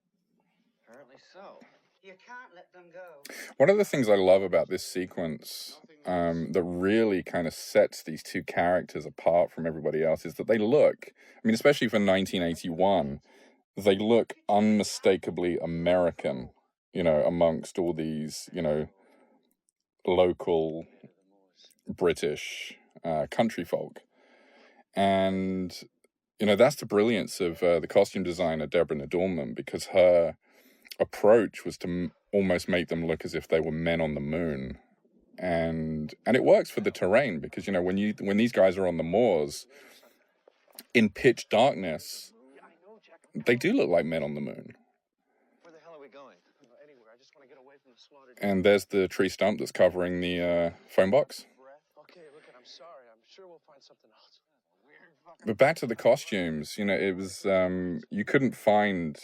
Apparently so. You can't let them go. One of the things I love about this sequence that really kind of sets these two characters apart from everybody else is that they look, especially for 1981, they look unmistakably American, amongst all these, local British country folk. And, that's the brilliance of the costume designer, Deborah Nadoolman, because her approach was to almost make them look as if they were men on the moon. And it works for the terrain because, when these guys are on the moors in pitch darkness, they do look like men on the moon. Where the hell are we going? Anywhere. I just want to get away from the slaughter. And there's the tree stump that's covering the phone box. Okay, look, I'm sorry. I'm sure we'll find something else. But back to the costumes, it was, you couldn't find,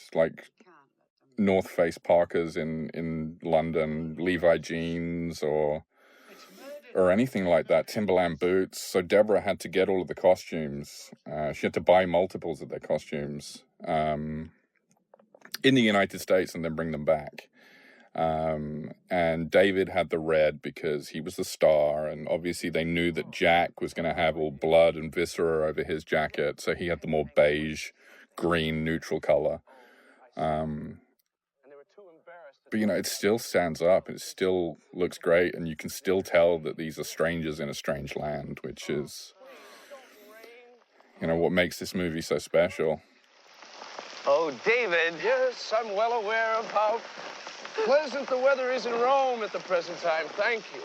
North Face Parkers in London, Levi jeans or anything like that, Timberland boots. So Deborah had to get all of the costumes. She had to buy multiples of their costumes in the United States and then bring them back. And David had the red because he was the star, and obviously they knew that Jack was going to have all blood and viscera over his jacket, so he had the more beige, green, neutral color. But, it still stands up, it still looks great, and you can still tell that these are strangers in a strange land, which is, what makes this movie so special. Oh, David. Yes, I'm well aware of how pleasant the weather is in Rome at the present time. Thank you.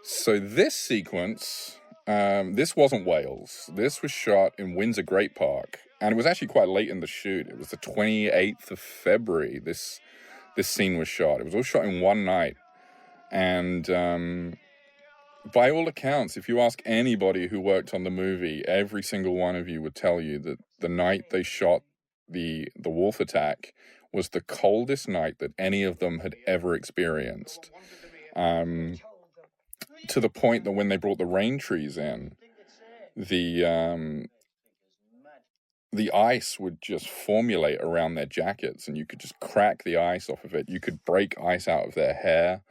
So this sequence, this wasn't Wales. This was shot in Windsor Great Park. And it was actually quite late in the shoot. It was the 28th of February, this scene was shot. It was all shot in one night. And by all accounts, if you ask anybody who worked on the movie, every single one of you would tell you that the night they shot the wolf attack was the coldest night that any of them had ever experienced. To the point that when they brought the rain trees in, the ice would just formulate around their jackets, and you could just crack the ice off of it. You could break ice out of their hair.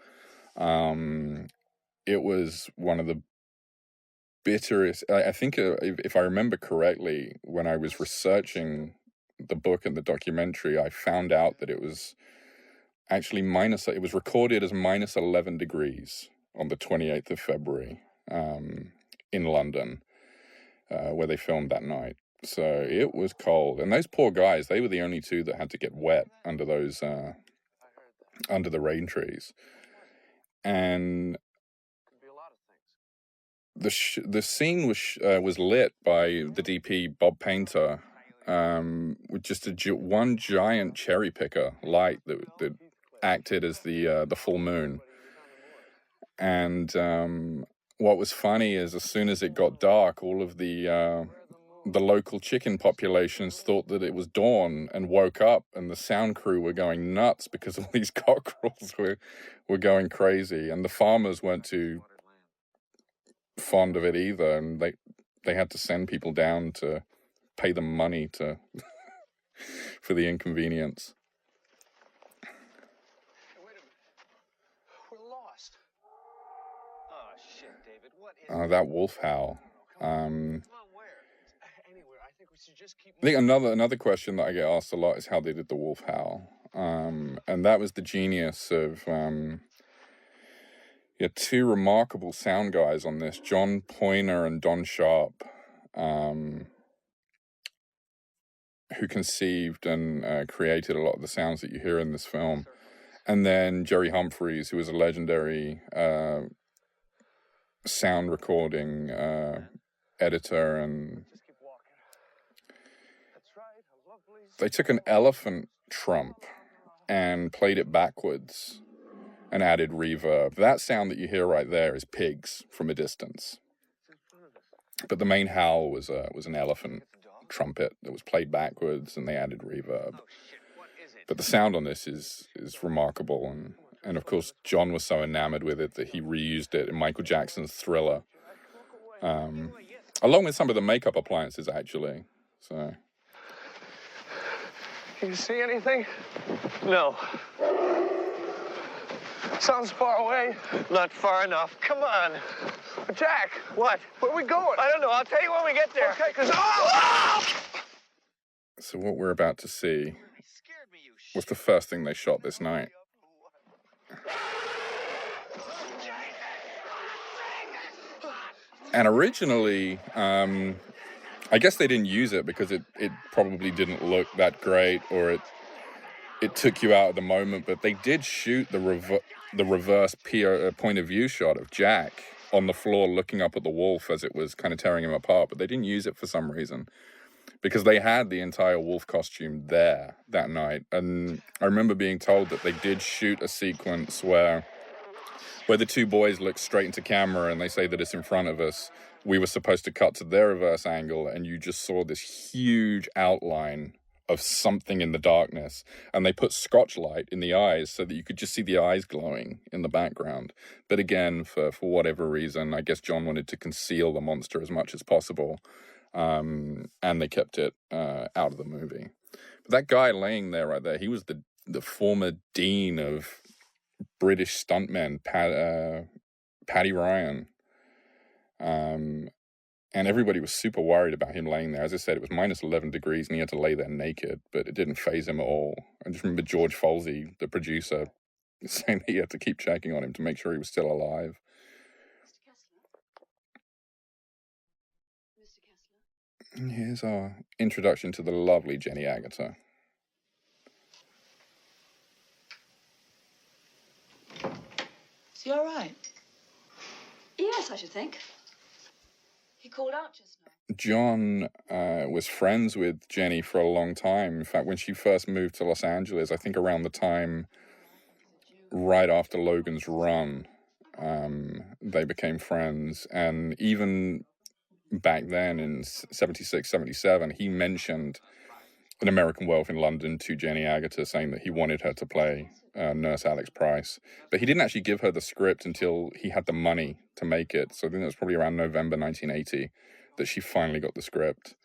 It was one of the bitterest. I think, if I remember correctly, when I was researching the book and the documentary, I found out that it was actually it was recorded as minus 11 degrees on the 28th of February in London, where they filmed that night. So it was cold. And those poor guys, they were the only two that had to get wet under those, under the rain trees. And the scene was lit by the DP Bob Painter, with just one giant cherry picker light that acted as the full moon. And what was funny is, as soon as it got dark, all of the local chicken populations thought that it was dawn and woke up, and the sound crew were going nuts because all these cockerels were going crazy, and the farmers weren't too fond of it either, and they had to send people down to pay them money to for the inconvenience. We're lost. Oh shit, David. What is That wolf howl. I think another question that I get asked a lot is how they did the wolf howl. And that was the genius of two remarkable sound guys on this, John Poyner and Don Sharp, who conceived and created a lot of the sounds that you hear in this film. And then Jerry Humphreys, who was a legendary sound recording editor, and they took an elephant trump and played it backwards and added reverb. That sound that you hear right there is pigs from a distance. But the main howl was an elephant trumpet that was played backwards, and they added reverb. But the sound on this is remarkable, and of course John was so enamored with it that he reused it in Michael Jackson's Thriller, along with some of the makeup appliances, actually. So, Can you see anything? No. Sounds far away. Not far enough. Come on. Jack. What? Where are we going? I don't know. I'll tell you when we get there. Okay, because... So what we're about to see was the first thing they shot this night. And originally, I guess they didn't use it because it probably didn't look that great, or it took you out of the moment, but they did shoot the reverse point of view shot of Jack on the floor looking up at the wolf as it was kind of tearing him apart, but they didn't use it for some reason because they had the entire wolf costume there that night. And I remember being told that they did shoot a sequence where the two boys look straight into camera and they say that it's in front of us. We were supposed to cut to their reverse angle, and you just saw this huge outline of something in the darkness, and they put Scotch light in the eyes so that you could just see the eyes glowing in the background. But again, for whatever reason, I guess John wanted to conceal the monster as much as possible, and they kept it out of the movie. But that guy laying there right there, he was the former dean of British stuntmen, Paddy Ryan. And everybody was super worried about him laying there. As I said, it was minus 11 degrees and he had to lay there naked, but it didn't faze him at all. I just remember George Folsey, the producer, saying that he had to keep checking on him to make sure he was still alive. And here's our introduction to the lovely Jenny Agutter. Is he all right? Yes, I should think. He called out just now. John was friends with Jenny for a long time. In fact, when she first moved to Los Angeles, I think around the time right after Logan's Run, they became friends. And even back then in 76, 77, he mentioned An American Werewolf in London to Jenny Agutter, saying that he wanted her to play Nurse Alex Price. But he didn't actually give her the script until he had the money to make it. So I think it was probably around November 1980 that she finally got the script.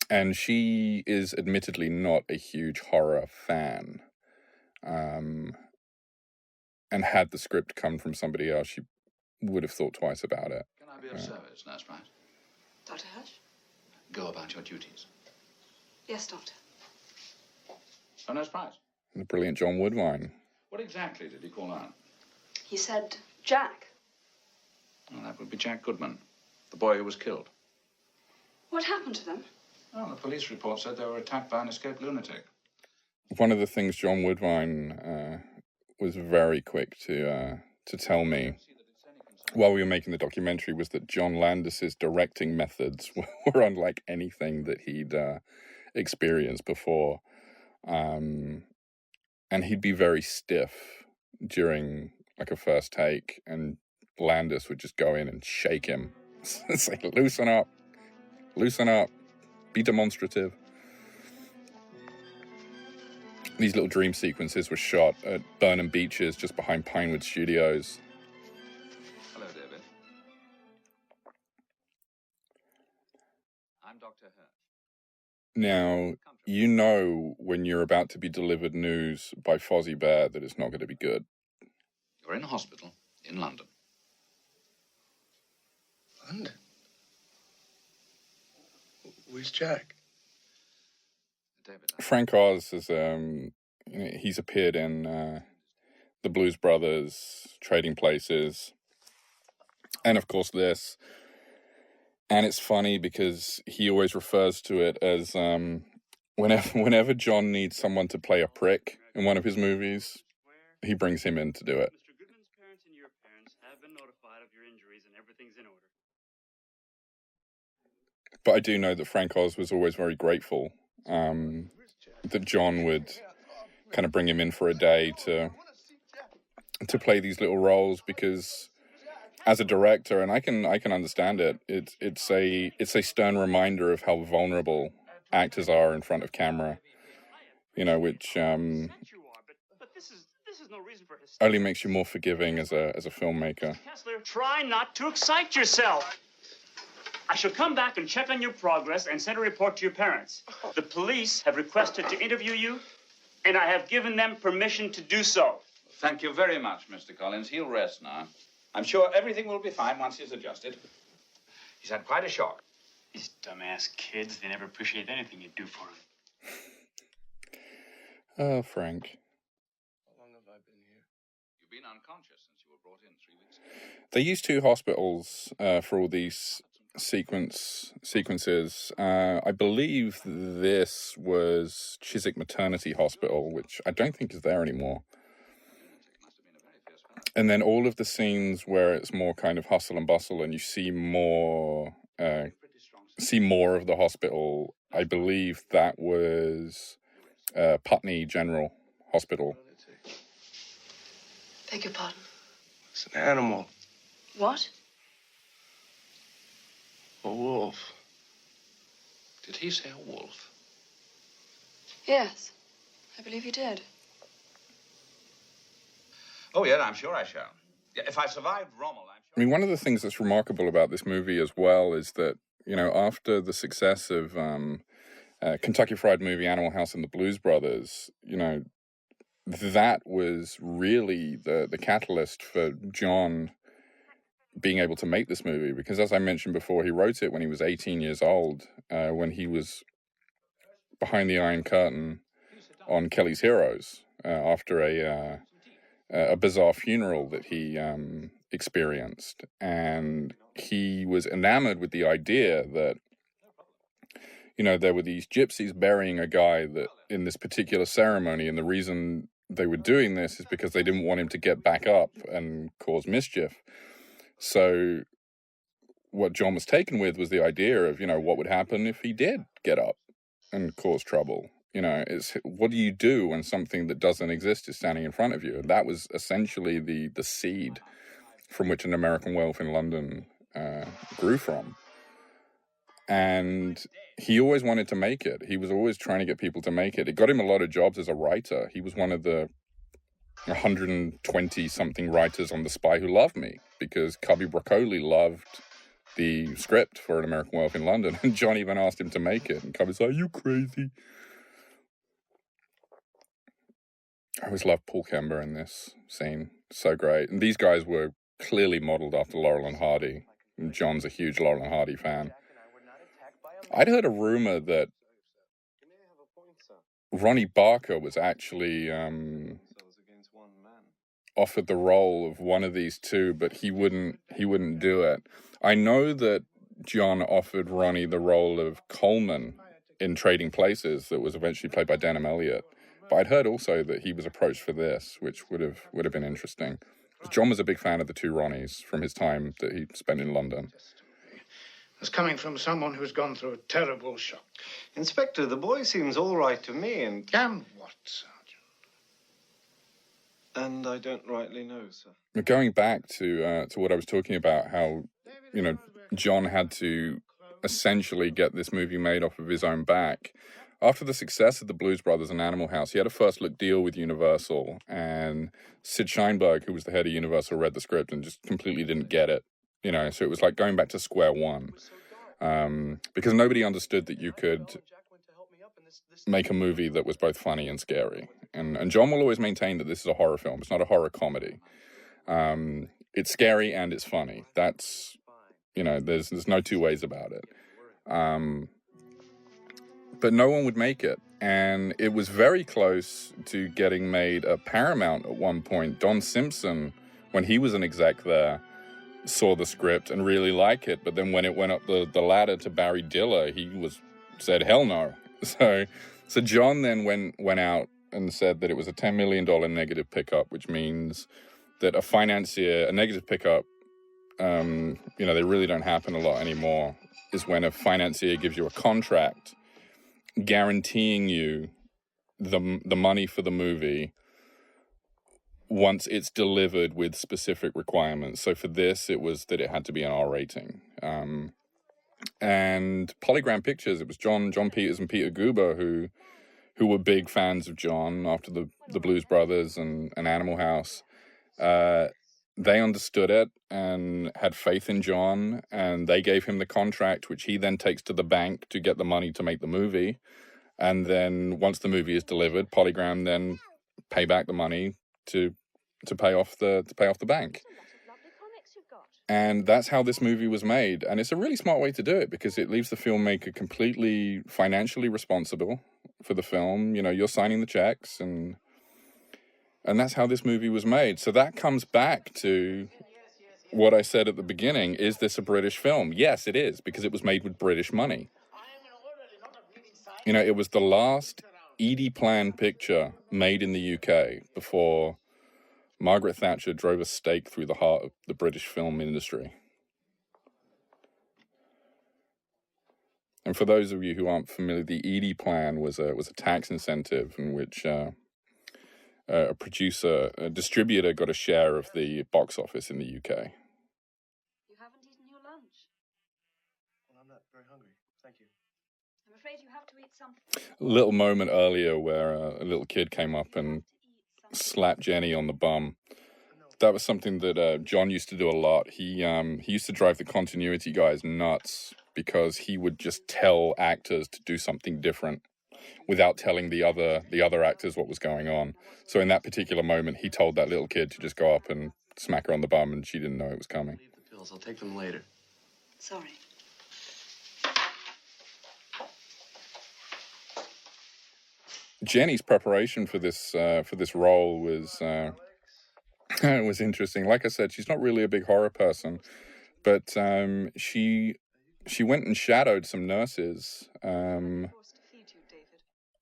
And she is admittedly not a huge horror fan. And had the script come from somebody else, she would have thought twice about it. Can I be of service, Nurse Price? Dr. Hirsch? Go about your duties. Yes, Doctor. Oh, Nurse Price. The brilliant John Woodvine. What exactly did he call out? He said, Jack. Well, that would be Jack Goodman, the boy who was killed. What happened to them? Oh, the police report said they were attacked by an escaped lunatic. One of the things John Woodvine was very quick to tell me while we were making the documentary was that John Landis's directing methods were unlike anything that he'd experienced before. And he'd be very stiff during like a first take, and Landis would just go in and shake him. It's like, loosen up, be demonstrative. These little dream sequences were shot at Burnham Beaches, just behind Pinewood Studios. Hello, David. I'm Dr. Hirsch. Now, you know when you're about to be delivered news by Fozzie Bear that it's not going to be good. You're in a hospital in London. London? Where's Jack? David. Frank Oz is, he's appeared in The Blues Brothers, Trading Places, and of course this. And it's funny because he always refers to it as whenever John needs someone to play a prick in one of his movies, he brings him in to do it. Mr. Goodman's parents and your parents have been notified of your injuries and everything's in order. But I do know that Frank Oz was always very grateful that John would kind of bring him in for a day to play these little roles, because as a director, and I can understand it, it's a stern reminder of how vulnerable actors are in front of camera, which only makes you more forgiving as a filmmaker. Kessler, try not to excite yourself. I shall come back and check on your progress and send a report to your parents. The police have requested to interview you, and I have given them permission to do so. Thank you very much, Mr. Collins. He'll rest now. I'm sure everything will be fine once he's adjusted. He's had quite a shock. These dumbass kids, they never appreciate anything you do for them. Oh, Frank. How long have I been here? You've been unconscious since you were brought in 3 weeks ago. They used 2 hospitals for all these sequences. I believe this was Chiswick Maternity Hospital, which I don't think is there anymore. And then all of the scenes where it's more kind of hustle and bustle and you see more of the hospital, I believe that was Putney General Hospital. Beg your pardon? It's an animal. What? A wolf. Did he say a wolf? Yes, I believe you did. Oh, yeah, I'm sure I shall. Yeah, if I survived Rommel, I'm sure... I mean, one of the things that's remarkable about this movie as well is that, after the success of Kentucky Fried Movie, Animal House, and the Blues Brothers, that was really the catalyst for John being able to make this movie, because as I mentioned before, he wrote it when he was 18 years old, when he was behind the Iron Curtain on Kelly's Heroes, after a bizarre funeral that he experienced. And he was enamored with the idea that, there were these gypsies burying a guy that in this particular ceremony, and the reason they were doing this is because they didn't want him to get back up and cause mischief. So what John was taken with was the idea of, what would happen if he did get up and cause trouble, You know, it's what do you do when something that doesn't exist is standing in front of you? And that was essentially the seed from which An American Werewolf in London grew from. And he always wanted to make it. He was always trying to get people to make it. It got him a lot of jobs as a writer. He was one of the 120-something writers on The Spy Who Loved Me, because Cubby Broccoli loved the script for An American Werewolf in London, and John even asked him to make it. And Cubby's like, "Are you crazy?" I always loved Paul Kember in this scene. So great. And these guys were clearly modeled after Laurel and Hardy. And John's a huge Laurel and Hardy fan. I'd heard a rumor that Ronnie Barker was actually offered the role of one of these two, but he wouldn't do it. I know that John offered Ronnie the role of Coleman in Trading Places, that was eventually played by Denham Elliott. But I'd heard also that he was approached for this, which would have been interesting. John was a big fan of the two Ronnies from his time that he spent in London. It's coming from someone who's gone through a terrible shock. Inspector, the boy seems all right to me, and... Damn what, Sergeant? And I don't rightly know, sir. Going back to what I was talking about, how, you know, John had to essentially get this movie made off of his own back. After the success of the Blues Brothers and Animal House, he had a first-look deal with Universal, and Sid Sheinberg, who was the head of Universal, read the script and just completely didn't get it. You know, so it was like going back to square one, because nobody understood that you could make a movie that was both funny and scary. And John will always maintain that this is a horror film. It's not a horror comedy. It's scary and it's funny. That's, you know, there's no two ways about it. But no one would make it. And it was very close to getting made at Paramount at one point. Don Simpson, when he was an exec there, saw the script and really liked it. But then when it went up the ladder to Barry Diller, he said, hell no. So John then went out and said that it was a $10 million negative pickup, which means that a negative pickup, you know, they really don't happen a lot anymore, is when a financier gives you a contract guaranteeing you the money for the movie once it's delivered with specific requirements. So for this, it was that it had to be an R rating. And Polygram Pictures, it was John Peters and Peter Guber who were big fans of John after the Blues Brothers and Animal House. They understood it and had faith in John, and they gave him the contract, which he then takes to the bank to get the money to make the movie. And then once the movie is delivered, Polygram then pay back the money to pay off the bank. And that's how this movie was made. And it's a really smart way to do it, because it leaves the filmmaker completely financially responsible for the film. You know, you're signing the checks, and that's how this movie was made. So that comes back to what I said at the beginning. Is this a British film? Yes, it is, because it was made with British money. You know, it was the last Edie Plan picture made in the UK before Margaret Thatcher drove a stake through the heart of the British film industry. And for those of you who aren't familiar, the Edie Plan was a tax incentive in which a distributor got a share of the box office in the UK. You haven't eaten your lunch. Well, I'm not very hungry. Thank you. I'm afraid you have to eat something. A little moment earlier where a little kid came up and slapped Jenny on the bum. That was something that John used to do a lot. He used to drive the continuity guys nuts, because he would just tell actors to do something different without telling the other actors what was going on. So in that particular moment, he told that little kid to just go up and smack her on the bum, and she didn't know it was coming. Leave the pills. I'll take them later. Sorry. Jenny's preparation for this role was was interesting. Like I said, she's not really a big horror person, but she went and shadowed some nurses on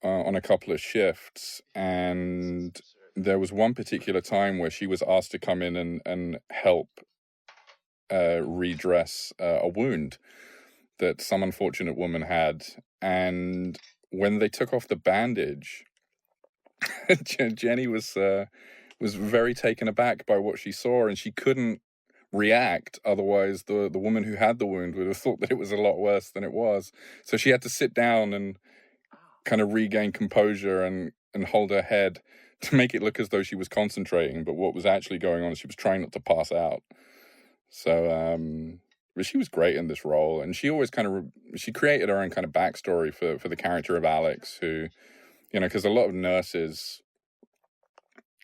a couple of shifts, and there was one particular time where she was asked to come in and help redress a wound that some unfortunate woman had. And when they took off the bandage, Jenny was very taken aback by what she saw, and she couldn't react. Otherwise, the woman who had the wound would have thought that it was a lot worse than it was. So she had to sit down and kind of regain composure and hold her head to make it look as though she was concentrating. But what was actually going on is she was trying not to pass out. So, but she was great in this role, and she always she created her own kind of backstory for the character of Alex, who, because a lot of nurses,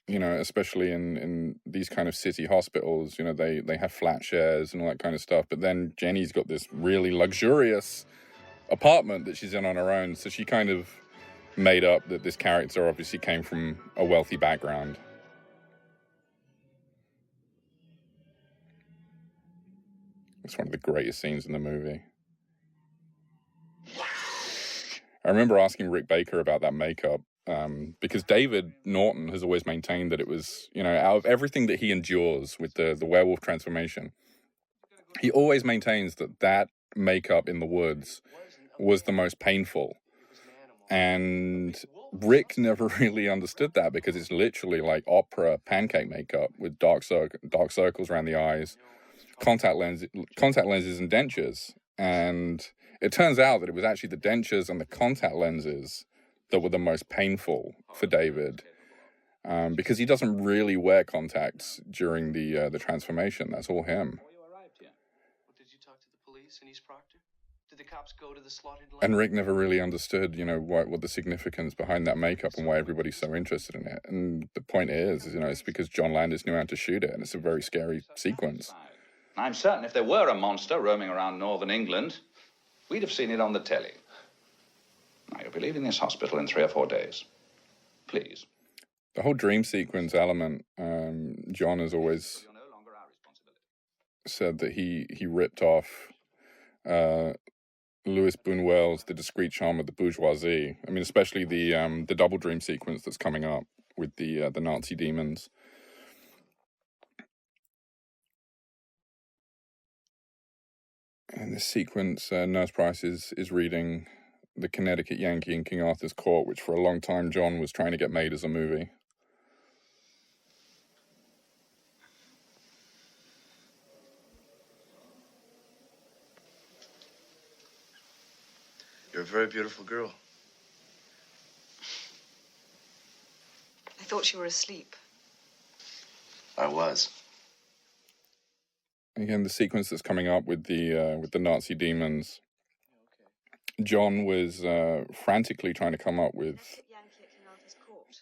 especially in these kind of city hospitals, they have flat shares and all that kind of stuff. But then Jenny's got this really luxurious apartment that she's in on her own. So she kind of made up that this character obviously came from a wealthy background. It's one of the greatest scenes in the movie. I remember asking Rick Baker about that makeup, because David Naughton has always maintained that it was, out of everything that he endures with the werewolf transformation, he always maintains that makeup in the woods was the most painful. And Rick never really understood that, because it's literally like opera pancake makeup with dark circles around the eyes, contact lenses and dentures. And it turns out that it was actually the dentures and the contact lenses that were the most painful for David, because he doesn't really wear contacts during the transformation. That's all him. Did you talk to the police in East Proctor? Did the cops go to the slaughtered lamb? And Rick never really understood, what the significance behind that makeup and why everybody's so interested in it. And the point is, it's because John Landis knew how to shoot it, and it's a very scary sequence. I'm certain if there were a monster roaming around northern England, we'd have seen it on the telly. Now, you'll be leaving this hospital in 3 or 4 days. Please. The whole dream sequence element, John has always said that he ripped off Louis Buñuel's The Discreet Charm of the Bourgeoisie. I mean, especially the double dream sequence that's coming up with the Nazi demons. In this sequence, Nurse Price is reading The Connecticut Yankee in King Arthur's Court, which for a long time John was trying to get made as a movie. You're a very beautiful girl. I thought you were asleep. I was. Again, the sequence that's coming up with the Nazi demons. John was frantically trying to come up with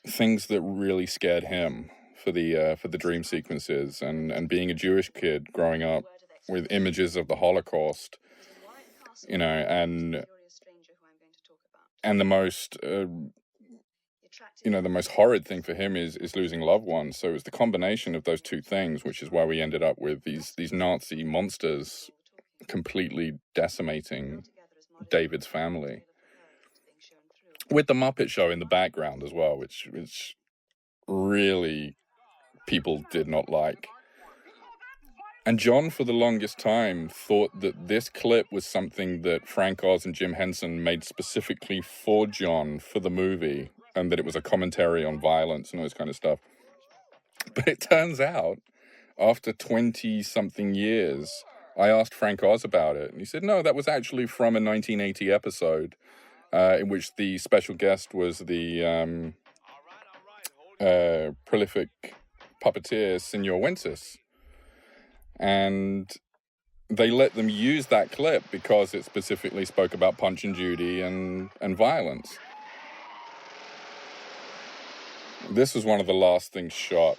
things that really scared him for the dream sequences, and being a Jewish kid growing up with images of the Holocaust, and the most the most horrid thing for him is losing loved ones. So it's the combination of those two things, which is why we ended up with these Nazi monsters completely decimating David's family, with the Muppet Show in the background as well, which really people did not like. And John, for the longest time, thought that this clip was something that Frank Oz and Jim Henson made specifically for John for the movie, and that it was a commentary on violence and all this kind of stuff. But it turns out, after 20-something years, I asked Frank Oz about it, and he said, no, that was actually from a 1980 episode in which the special guest was the prolific puppeteer Senor Wences. And they let them use that clip because it specifically spoke about Punch and Judy and violence. This was one of the last things shot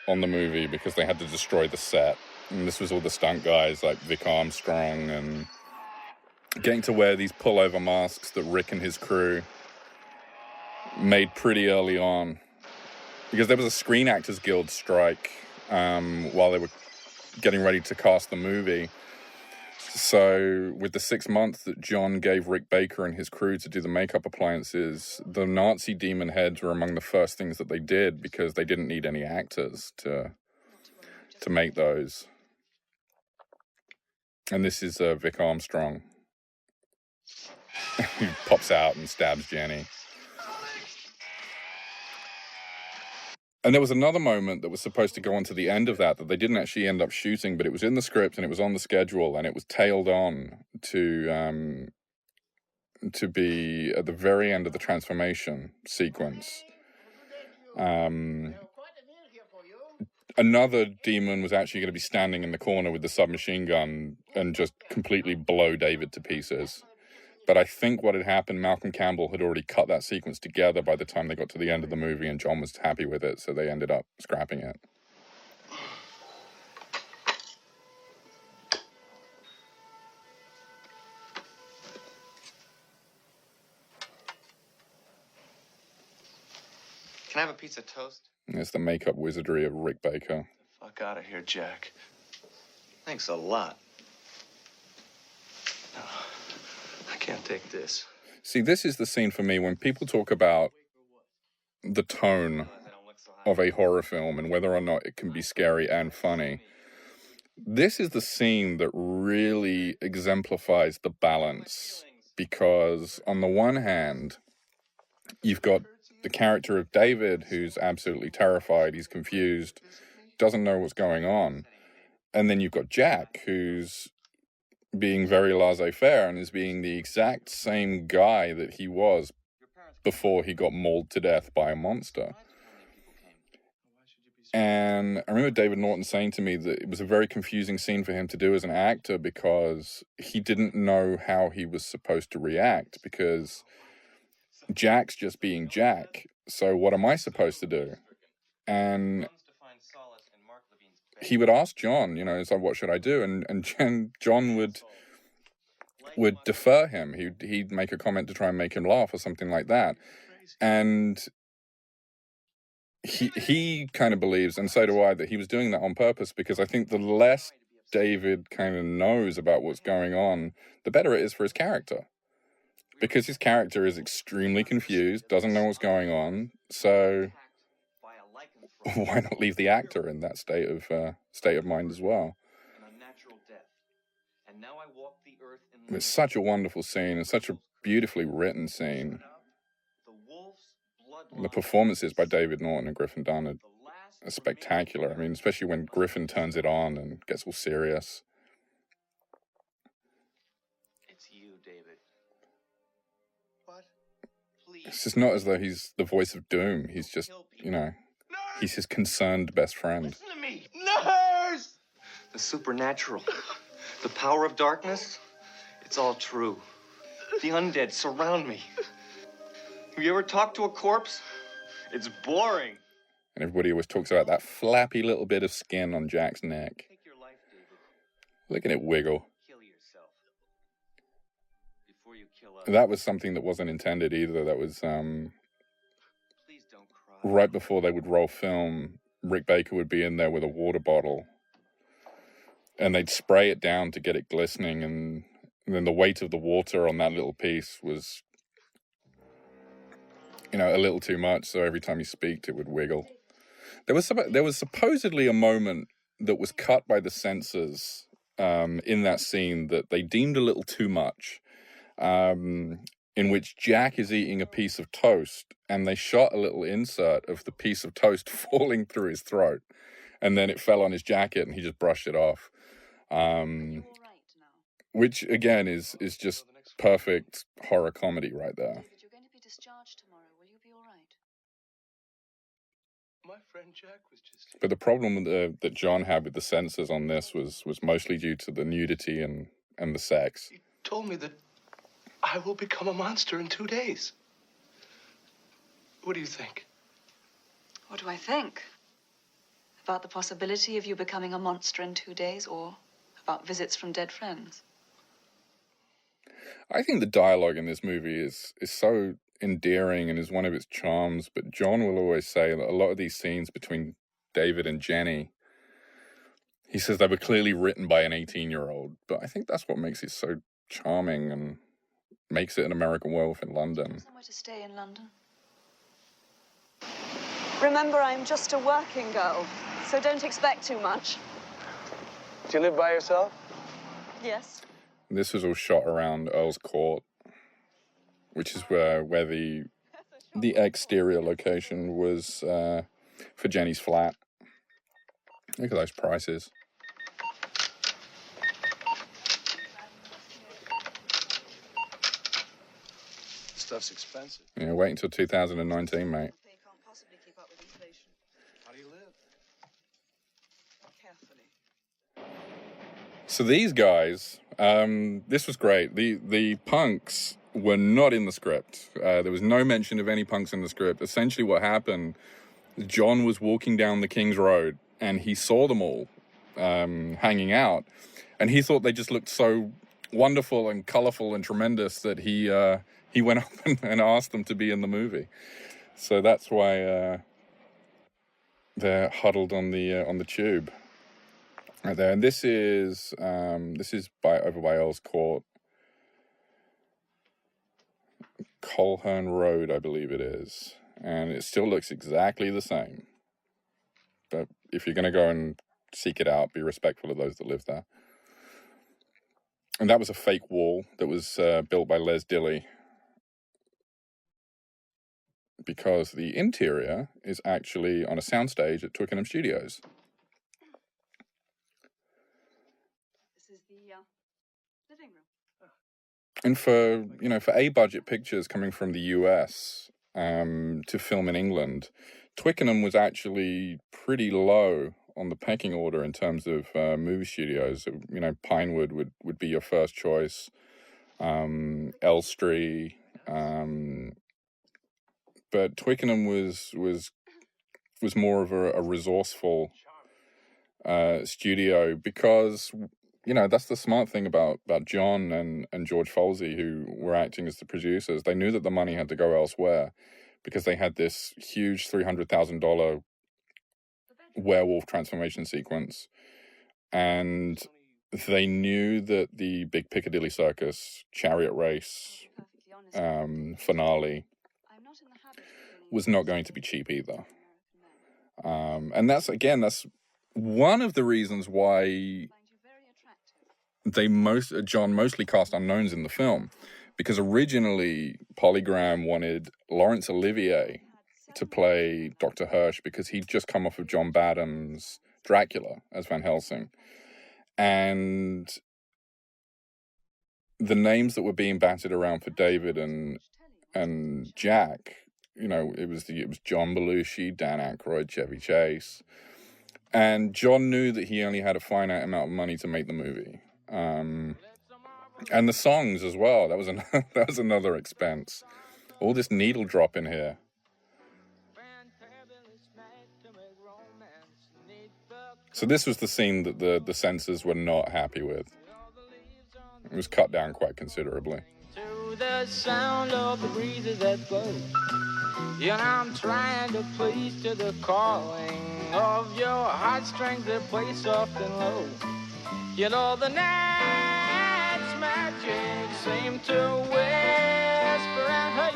on the movie because they had to destroy the set. And this was all the stunt guys like Vic Armstrong, and getting to wear these pullover masks that Rick and his crew made pretty early on. Because there was a Screen Actors Guild strike while they were getting ready to cast the movie. So with the 6 months that John gave Rick Baker and his crew to do the makeup appliances, the Nazi demon heads were among the first things that they did, because they didn't need any actors to make those. And this is Vic Armstrong. who pops out and stabs Jenny. And there was another moment that was supposed to go on to the end of that they didn't actually end up shooting, but it was in the script and it was on the schedule, and it was tailed on to be at the very end of the transformation sequence. Another demon was actually going to be standing in the corner with the submachine gun and just completely blow David to pieces. But I think what had happened, Malcolm Campbell had already cut that sequence together by the time they got to the end of the movie, and John was happy with it, so they ended up scrapping it. Can I have a piece of toast? And it's the makeup wizardry of Rick Baker. Fuck out of here, Jack. Thanks a lot. I can't take this. See, this is the scene for me when people talk about the tone of a horror film and whether or not it can be scary and funny. This is the scene that really exemplifies the balance, because on the one hand, you've got the character of David, who's absolutely terrified, he's confused, doesn't know what's going on. And then you've got Jack, who's being very laissez-faire and is being the exact same guy that he was before he got mauled to death by a monster. And I remember David Naughton saying to me that it was a very confusing scene for him to do as an actor, because he didn't know how he was supposed to react, because Jack's just being Jack. So what am I supposed to do? And he would ask John, you know, it's like, what should I do? And John would defer him. He'd make a comment to try and make him laugh or something like that. And he kind of believes, and so do I, that he was doing that on purpose, because I think the less David kind of knows about what's going on, the better it is for his character. Because his character is extremely confused, doesn't know what's going on, so why not leave the actor in that state of mind as well? It's such a wonderful scene, and such a beautifully written scene. The performances by David Naughton and Griffin Dunn are spectacular. I mean, especially when Griffin turns it on and gets all serious. It's you, David. What? Please. It's just not as though he's the voice of doom. He's just, you know, he's his concerned best friend. Listen to me. Nurse! The supernatural. The power of darkness. It's all true. The undead surround me. Have you ever talked to a corpse? It's boring. And everybody always talks about that flappy little bit of skin on Jack's neck. Take your life, David. Look at it wiggle. Kill yourself. Before you kill us. That was something that wasn't intended either. That was, Please don't cry. right before they would roll film, Rick Baker would be in there with a water bottle. And they'd spray it down to get it glistening, and then the weight of the water on that little piece was, you know, a little too much, so every time he speaked, it would wiggle. There was supposedly a moment that was cut by the censors in that scene that they deemed a little too much, in which Jack is eating a piece of toast, and they shot a little insert of the piece of toast falling through his throat, and then it fell on his jacket, and he just brushed it off. Which, again, is just perfect horror comedy right there. You're going to be discharged tomorrow. Will you be all right? My friend Jack was just... But the problem that John had with the censors on this was mostly due to the nudity and the sex. He told me that I will become a monster in 2 days. What do you think? What do I think? About the possibility of you becoming a monster in 2 days, or about visits from dead friends? I think the dialogue in this movie is so endearing and is one of its charms, but John will always say that a lot of these scenes between David and Jenny, he says they were clearly written by an 18-year-old, but I think that's what makes it so charming and makes it an American Werewolf in London. Somewhere to stay in London? Remember, I'm just a working girl, so don't expect too much. Do you live by yourself? Yes. This was all shot around Earl's Court. which is where the exterior location was for Jenny's flat. Look at those prices. Stuff's expensive. Yeah, wait until 2019, mate. How do you live? Carefully. So these guys, this was great. The punks were not in the script. There was no mention of any punks in the script. Essentially what happened, John was walking down the King's Road and he saw them all hanging out. And he thought they just looked so wonderful and colorful and tremendous that he went up and asked them to be in the movie. So that's why they're huddled on the tube right there. And this is over by Earl's Court, Coleherne Road, I believe it is, and it still looks exactly the same. But if you're going to go and seek it out, be respectful of those that live there. And that was a fake wall that was built by Les Dilley, because the interior is actually on a soundstage at Twickenham Studios. This is the living room. And for A-budget pictures coming from the US to film in England, Twickenham was actually pretty low on the pecking order in terms of movie studios. Pinewood would be your first choice, Elstree, but Twickenham was more of a resourceful studio, because that's the smart thing about John and George Folsey, who were acting as the producers. They knew that the money had to go elsewhere because they had this huge $300,000 werewolf transformation sequence, and they knew that the big Piccadilly Circus chariot race finale was not going to be cheap either. And that's one of the reasons why John mostly cast unknowns in the film, because originally Polygram wanted Laurence Olivier to play Dr. Hirsch, because he'd just come off of John Badham's Dracula as Van Helsing. And the names that were being batted around for David and Jack, it was John Belushi, Dan Aykroyd, Chevy Chase. And John knew that he only had a finite amount of money to make the movie. And the songs as well. That was another expense. All this needle drop in here. So this was the scene that the censors were not happy with. It was cut down quite considerably. To the sound of the breezes that blow, I'm trying to please to the calling of your heartstrings that play soft and low. The night's magic seem to whisper and hate.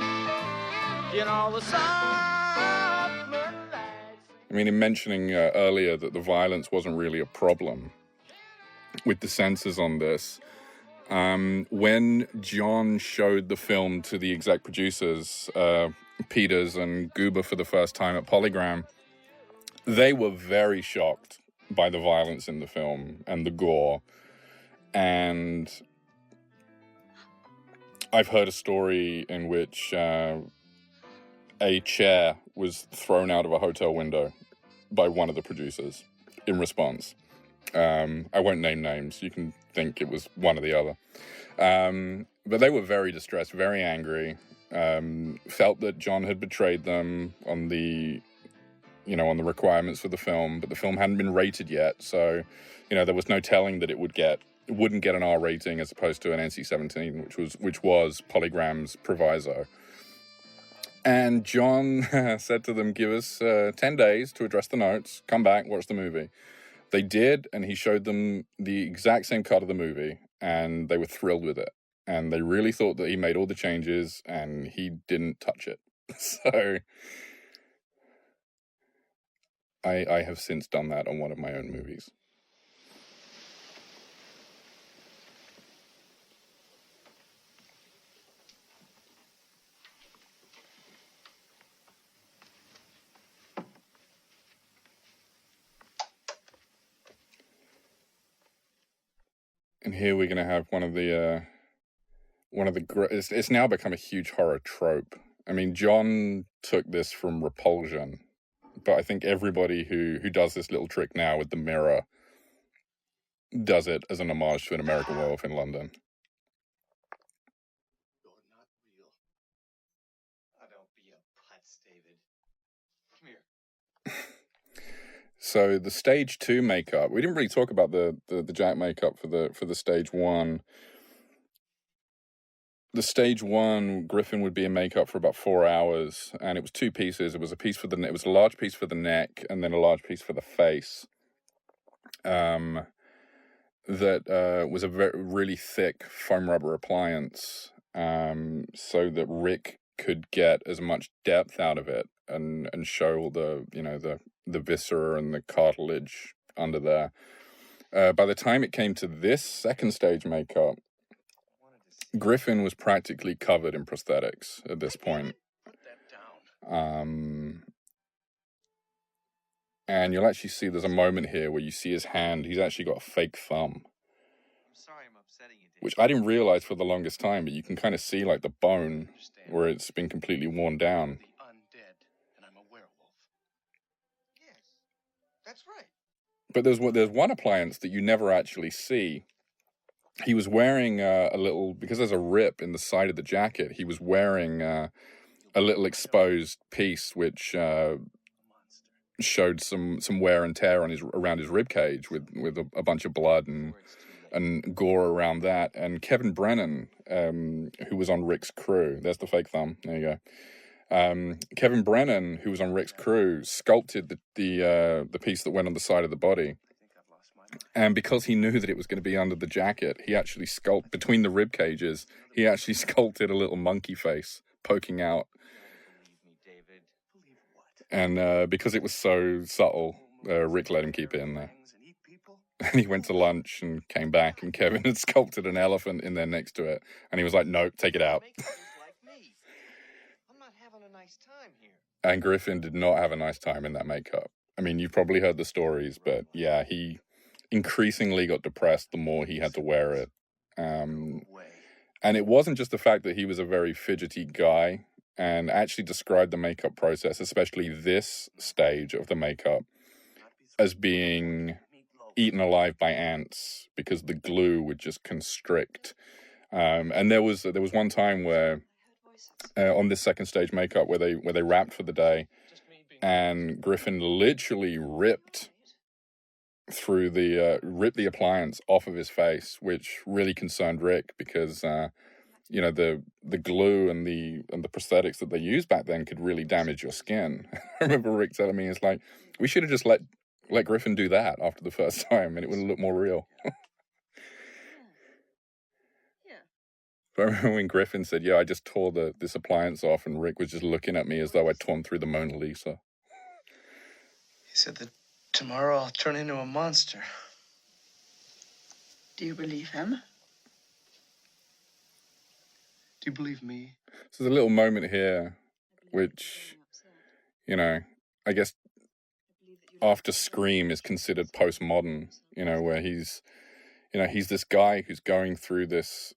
The soft moonlight. I mean, in mentioning earlier that the violence wasn't really a problem with the censors on this, when John showed the film to the exec producers, Peters and Goober, for the first time at Polygram, they were very shocked by the violence in the film and the gore. And I've heard a story in which a chair was thrown out of a hotel window by one of the producers in response. I won't name names. You can think it was one or the other. But they were very distressed, very angry, felt that John had betrayed them on the requirements for the film, but the film hadn't been rated yet. So, there was no telling that it wouldn't get an R rating as opposed to an NC-17, which was Polygram's proviso. And John said to them, give us 10 days to address the notes, come back, watch the movie. They did, and he showed them the exact same cut of the movie, and they were thrilled with it. And they really thought that he made all the changes, and he didn't touch it. So I have since done that on one of my own movies. And here we're going to have one of the it's now become a huge horror trope. I mean, John took this from Repulsion, but I think everybody who does this little trick now with the mirror does it as an homage to an American Werewolf in London. You're not real. Oh, don't be a putz, David. Come here. So the stage 2 makeup, we didn't really talk about the Jack makeup for the stage 1. The stage 1, Griffin would be in makeup for about 4 hours, and it was 2 pieces. It was a large piece for the neck, and then a large piece for the face. That was a really thick foam rubber appliance, so that Rick could get as much depth out of it and show all the viscera and the cartilage under there. By the time it came to this second stage makeup, Griffin was practically covered in prosthetics at this point. And you'll actually see there's a moment here where you see his hand. He's actually got a fake thumb. I'm sorry I'm upsetting you, David. Which I didn't realize for the longest time, but you can kind of see like the bone where it's been completely worn down. Undead, and I'm a werewolf. Yes, that's right. But there's one appliance that you never actually see. He was wearing a little, because there's a rip in the side of the jacket, he was wearing a little exposed piece which showed some wear and tear on around his rib cage with a bunch of blood and gore around that. And Kevin Brennan, who was on Rick's crew, there's the fake thumb, there you go. Kevin Brennan, who was on Rick's crew, sculpted the piece that went on the side of the body. And because he knew that it was going to be under the jacket, he actually sculpted, between the rib cages, he actually sculpted a little monkey face poking out. And because it was so subtle, Rick let him keep it in there. And he went to lunch and came back, and Kevin had sculpted an elephant in there next to it. And he was like, nope, take it out. I'm not having a nice time here. And Griffin did not have a nice time in that makeup. I mean, you've probably heard the stories, but yeah, he increasingly got depressed the more he had to wear it. And it wasn't just the fact that he was a very fidgety guy, and actually described the makeup process, especially this stage of the makeup, as being eaten alive by ants because the glue would just constrict. And there was one time where on this second stage makeup where they wrapped for the day, and Griffin literally ripped the appliance off of his face, which really concerned Rick because the glue and the prosthetics that they used back then could really damage your skin. I remember Rick telling me, it's like, we should have just let Griffin do that after the first time and it would look more real. But I remember when Griffin said, yeah, I just tore this appliance off, and Rick was just looking at me as though I'd torn through the Mona Lisa. He said that tomorrow I'll turn into a monster. Do you believe him? Do you believe me? So there's a little moment here, which, I guess after Scream is considered postmodern, where he's this guy who's going through this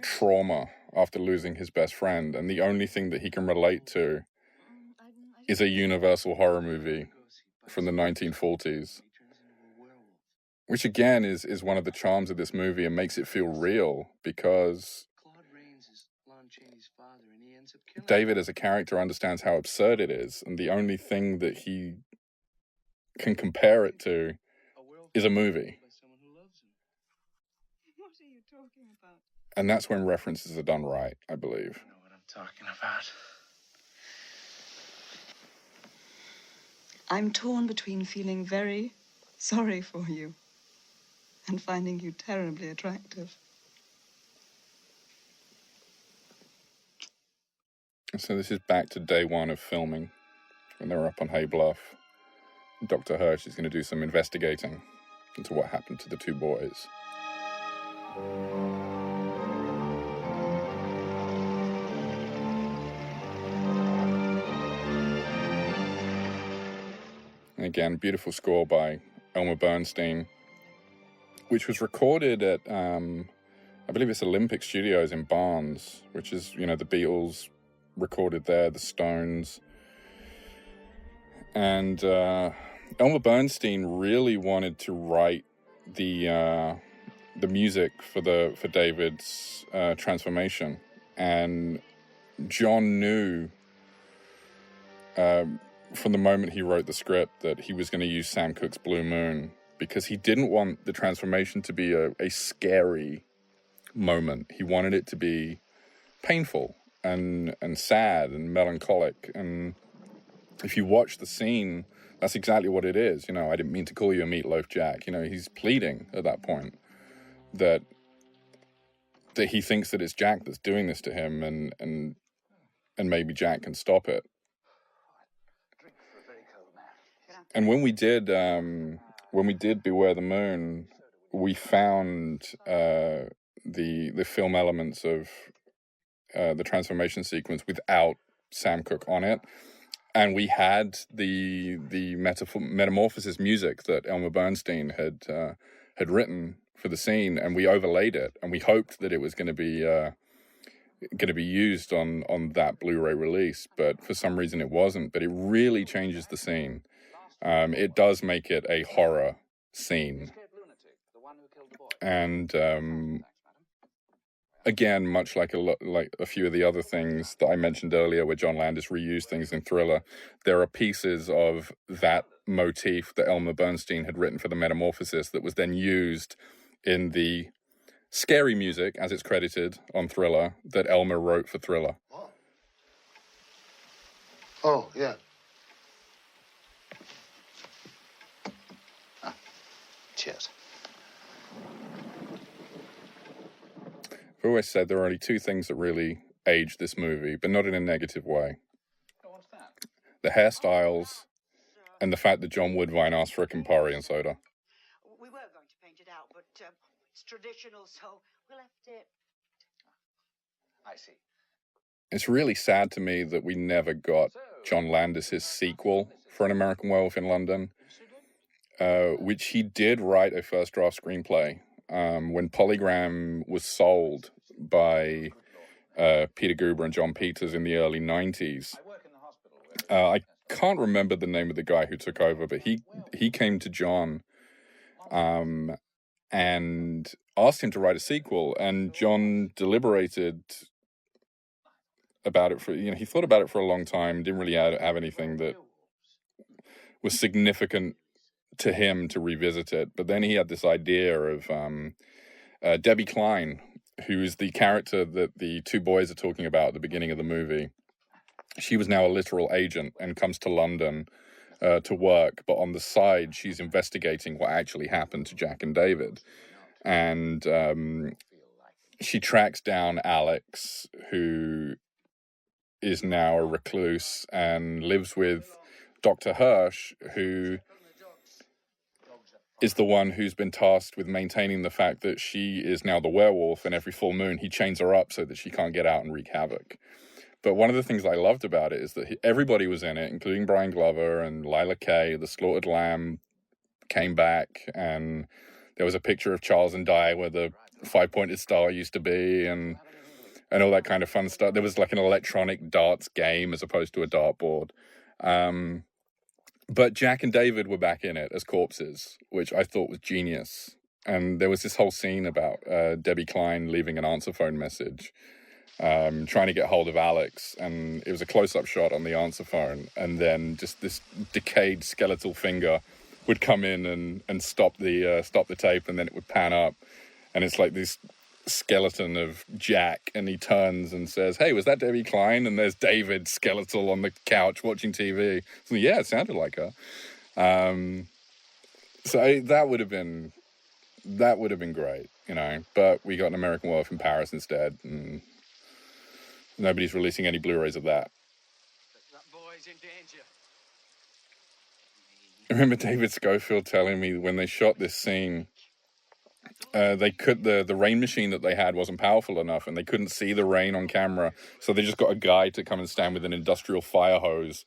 trauma after losing his best friend, and the only thing that he can relate to is a universal horror movie from the 1940s, which again is one of the charms of this movie and makes it feel real, because David as a character understands how absurd it is, and the only thing that he can compare it to is a movie. What are you talking about? And that's when references are done right, I believe. I know what I'm talking about. I'm torn between feeling very sorry for you and finding you terribly attractive. So this is back to day one of filming, when they were up on Hay Bluff. Dr. Hirsch is going to do some investigating into what happened to the two boys. Again, beautiful score by Elmer Bernstein. which was recorded at, I believe it's Olympic Studios in Barnes, which is, the Beatles recorded there, the Stones. And Elmer Bernstein really wanted to write the music for David's transformation, and John knew from the moment he wrote the script that he was going to use Sam Cooke's Blue Moon, because he didn't want the transformation to be a scary moment. He wanted it to be painful and sad and melancholic. And if you watch the scene, that's exactly what it is. I didn't mean to call you a meatloaf, Jack. He's pleading at that point that he thinks that it's Jack that's doing this to him, and maybe Jack can stop it. And when we did Beware the Moon, we found the film elements of the transformation sequence without Sam Cooke on it, and we had the metamorphosis music that Elmer Bernstein had written for the scene, and we overlaid it, and we hoped that it was going to be used on that Blu-ray release, but for some reason it wasn't. But it really changes the scene. It does make it a horror scene, and again, much like a few of the other things that I mentioned earlier, where John Landis reused things in Thriller, there are pieces of that motif that Elmer Bernstein had written for the Metamorphosis that was then used in the scary music, as it's credited on Thriller, that Elmer wrote for Thriller. Oh, yeah. Cheers. I've always said there are only two things that really aged this movie, but not in a negative way. The hairstyles and the fact that John Woodvine asked for a Campari and soda. We were going to paint it out, but it's traditional, so we left it. I see. It's really sad to me that we never got John Landis's sequel for An American Werewolf in London, which he did write a first draft screenplay. When Polygram was sold by Peter Guber and John Peters in the early 90s, I can't remember the name of the guy who took over, but he came to John and asked him to write a sequel, and John deliberated about it he thought about it for a long time, didn't really have anything that was significant to him to revisit it. But then he had this idea of Debbie Klein, who is the character that the two boys are talking about at the beginning of the movie. She was now a literal agent and comes to London to work, but on the side she's investigating what actually happened to Jack and David. And she tracks down Alex, who is now a recluse and lives with Dr. Hirsch, who is the one who's been tasked with maintaining the fact that she is now the werewolf, and every full moon he chains her up so that she can't get out and wreak havoc. But one of the things I loved about it is that everybody was in it, including Brian Glover and Lila Kay. The Slaughtered Lamb came back, and there was a picture of Charles and Di where the 5-pointed star used to be, and all that kind of fun stuff. There was like an electronic darts game as opposed to a dartboard. But Jack and David were back in it as corpses, which I thought was genius. And there was this whole scene about Debbie Klein leaving an answer phone message, trying to get hold of Alex. And it was a close-up shot on the answer phone. And then just this decayed skeletal finger would come in and stop the tape, and then it would pan up. And it's like this skeleton of Jack, and he turns and says, "Hey, was that Debbie Klein?" And there's David skeletal on the couch watching TV. So yeah, it sounded like her. So that would have been great, but we got An American Werewolf in Paris instead, and nobody's releasing any Blu-rays of that. That boy's in danger. I remember David Schofield telling me when they shot this scene, the rain machine that they had wasn't powerful enough, and they couldn't see the rain on camera, so they just got a guy to come and stand with an industrial fire hose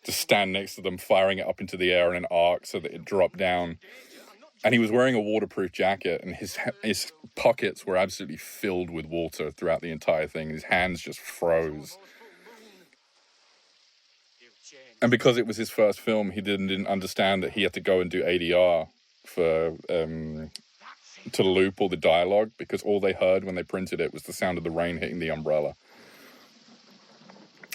to stand next to them, firing it up into the air in an arc so that it dropped down. And he was wearing a waterproof jacket, and his pockets were absolutely filled with water throughout the entire thing. His hands just froze. And because it was his first film, he didn't understand that he had to go and do ADR for to loop all the dialogue, because all they heard when they printed it was the sound of the rain hitting the umbrella.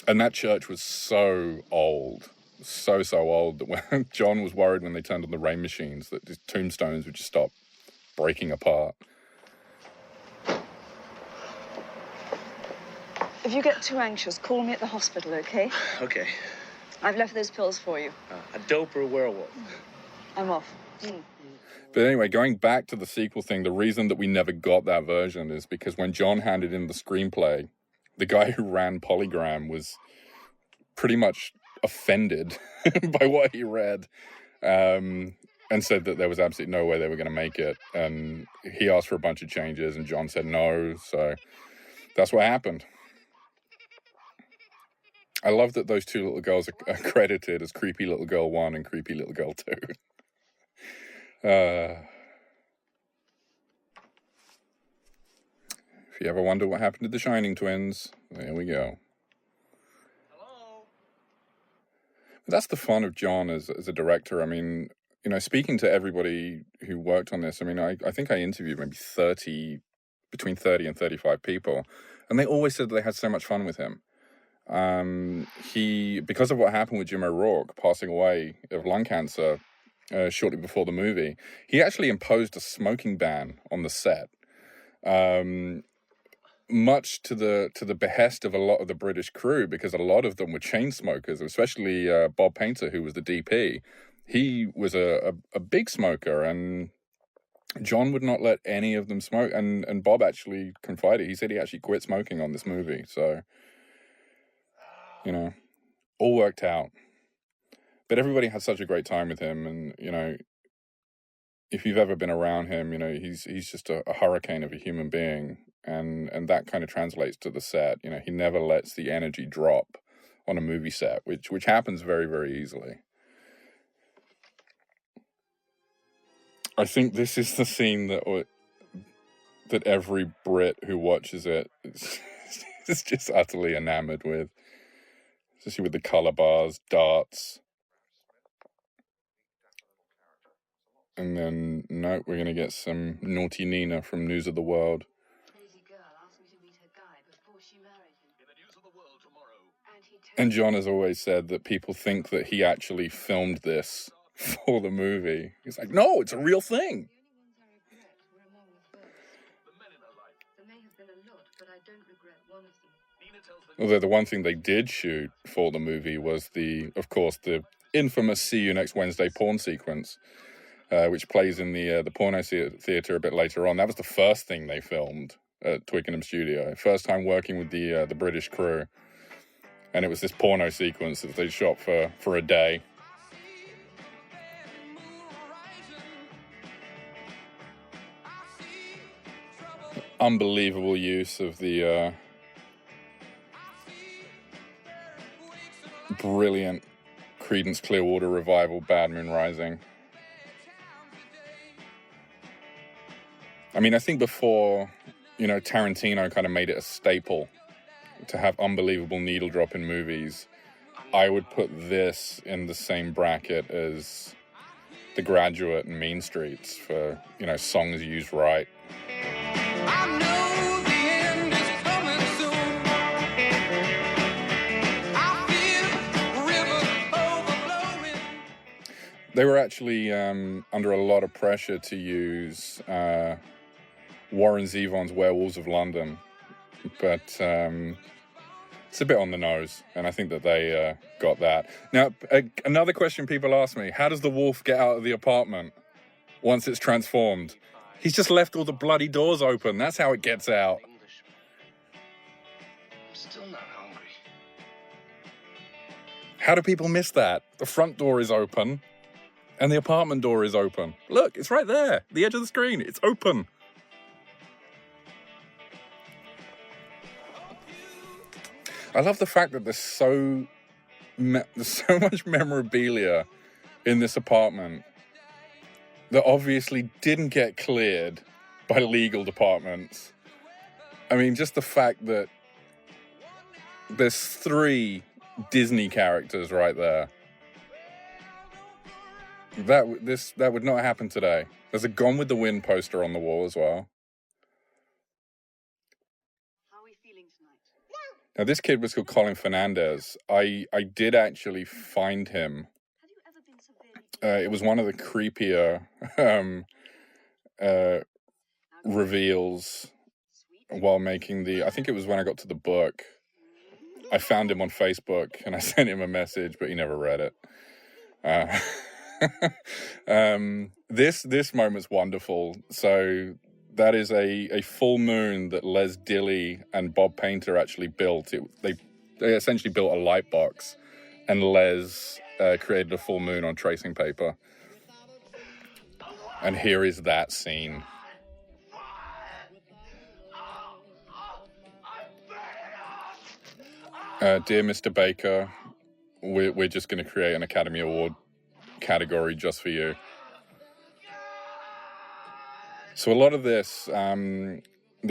And that church was so old, so old, that when John was worried when they turned on the rain machines that the tombstones would just stop breaking apart. If you get too anxious, call me at the hospital, okay? Okay. I've left those pills for you. A dope or a werewolf? I'm off. But anyway, going back to the sequel thing, the reason that we never got that version is because when John handed in the screenplay, the guy who ran Polygram was pretty much offended by what he read, and said that there was absolutely no way they were going to make it. And he asked for a bunch of changes, and John said no. So that's what happened. I love that those two little girls are credited as Creepy Little Girl 1 and Creepy Little Girl 2. If you ever wonder what happened to the Shining twins, there we go. But that's the fun of John as a director. I mean, you know, speaking to everybody who worked on this, I mean, I think I interviewed maybe between 30 and 35 people, and they always said that they had so much fun with him. Because of what happened with Jim O'Rourke passing away of lung cancer shortly before the movie, he actually imposed a smoking ban on the set, much to the behest of a lot of the British crew, because a lot of them were chain smokers, especially Bob Painter, who was the DP. He was a big smoker, and John would not let any of them smoke. And Bob actually confided, he said he actually quit smoking on this movie. So, you know, all worked out. But everybody had such a great time with him. And, you know, if you've ever been around him, you know, he's just a hurricane of a human being. And that kind of translates to the set. You know, he never lets the energy drop on a movie set, which happens very, very easily. I think this is the scene that every Brit who watches it is just utterly enamored with. Especially with the colour bars, darts. And then, no, we're going to get some Naughty Nina from News of the World. And John has always said that people think that he actually filmed this for the movie. He's like, no, it's a real thing. Although the one thing they did shoot for the movie was of course, the infamous "See You Next Wednesday" porn sequence, which plays in the porno theater a bit later on. That was the first thing they filmed at Twickenham Studio. First time working with the British crew, and it was this porno sequence that they shot for a day. Unbelievable use of the brilliant Creedence Clearwater Revival Bad Moon Rising. I mean, I think before, you know, Tarantino kind of made it a staple to have unbelievable needle drop in movies, I would put this in the same bracket as The Graduate and Mean Streets for, you know, songs used right. They were actually under a lot of pressure to use Warren Zevon's Werewolves of London, but it's a bit on the nose, and I think that they got that. Now, another question people ask me, how does the wolf get out of the apartment once it's transformed? He's just left all the bloody doors open. That's how it gets out. I'm still not hungry. How do people miss that? The front door is open. And the apartment door is open. Look, it's right there. The edge of the screen. It's open. I love the fact that there's so much memorabilia in this apartment. that obviously didn't get cleared by legal departments. I mean, just the fact that there's 3 Disney characters right there. That would not happen today. There's a Gone with the Wind poster on the wall as well. How are we feeling tonight? Now, this kid was called Colin Fernandez. I did actually find him. It was one of the creepier reveals while making the... I think it was when I got to the book. I found him on Facebook and I sent him a message, but he never read it. This moment's wonderful. So that is a full moon that Les Dilley and Bob Painter actually built. They essentially built a light box, and Les created a full moon on tracing paper. And here is that scene. Dear Mr. Baker, we're just going to create an Academy Award category just for you. So a lot of this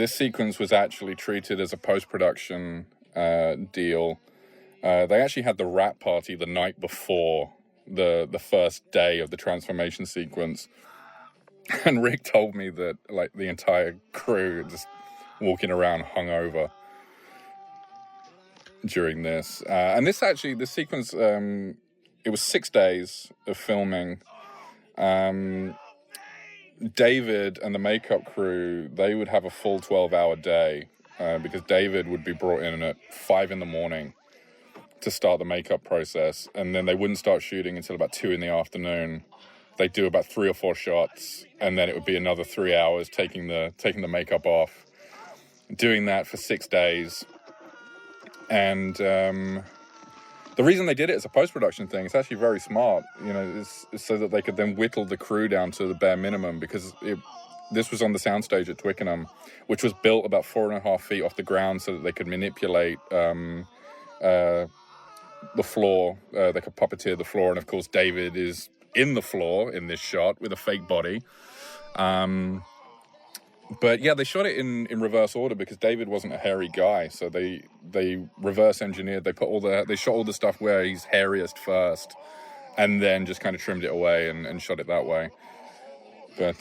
sequence was actually treated as a post-production deal. They actually had the wrap party the night before the first day of the transformation sequence. And Rick told me that like the entire crew just walking around hungover during this. And this sequence, it was 6 days of filming. David and the makeup crew, they would have a full 12-hour day because David would be brought in at 5 a.m. to start the makeup process, and then they wouldn't start shooting until about 2 p.m. They'd do about 3 or 4 shots, and then it would be another 3 hours taking the makeup off, doing that for 6 days. And the reason they did it as a post-production thing, it's actually very smart, is so that they could then whittle the crew down to the bare minimum, because this was on the soundstage at Twickenham, which was built about 4.5 feet off the ground so that they could manipulate the floor. They could puppeteer the floor, and of course David is in the floor in this shot with a fake body. But yeah, they shot it in reverse order because David wasn't a hairy guy, so they reverse engineered. They shot all the stuff where he's hairiest first, and then just kind of trimmed it away and shot it that way. But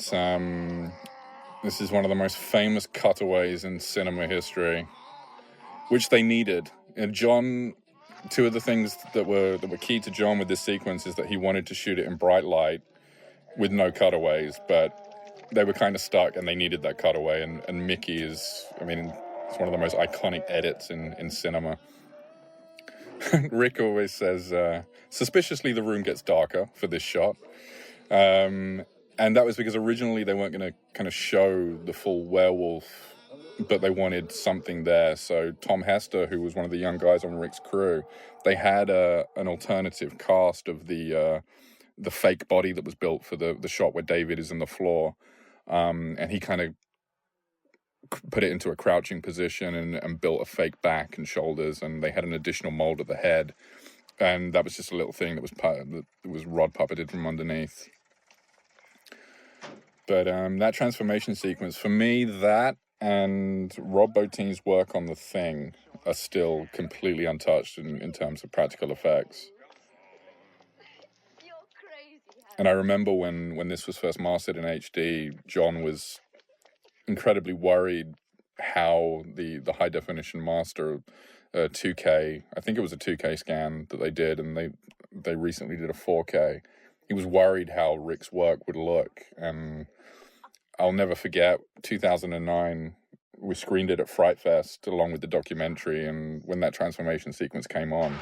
this is one of the most famous cutaways in cinema history, which they needed. And John, 2 of the things that were key to John with this sequence is that he wanted to shoot it in bright light with no cutaways, but they were kind of stuck and they needed that cutaway, and Mickey it's one of the most iconic edits in cinema. Rick always says, suspiciously the room gets darker for this shot. And that was because originally they weren't going to kind of show the full werewolf, but they wanted something there. So Tom Hester, who was one of the young guys on Rick's crew, they had an alternative cast of the fake body that was built for the shot where David is in the floor. And he kind of put it into a crouching position and built a fake back and shoulders, and they had an additional mold at the head, and that was just a little thing that was rod puppeted from underneath. But that transformation sequence, for me, that and Rob Bottin's work on The Thing are still completely untouched in terms of practical effects. And I remember when this was first mastered in HD, John was incredibly worried how the high definition master 2K, I think it was a 2K scan that they did, and they recently did a 4K. He was worried how Rick's work would look, and I'll never forget 2009. We screened it at Fright Fest along with the documentary, and when that transformation sequence came on,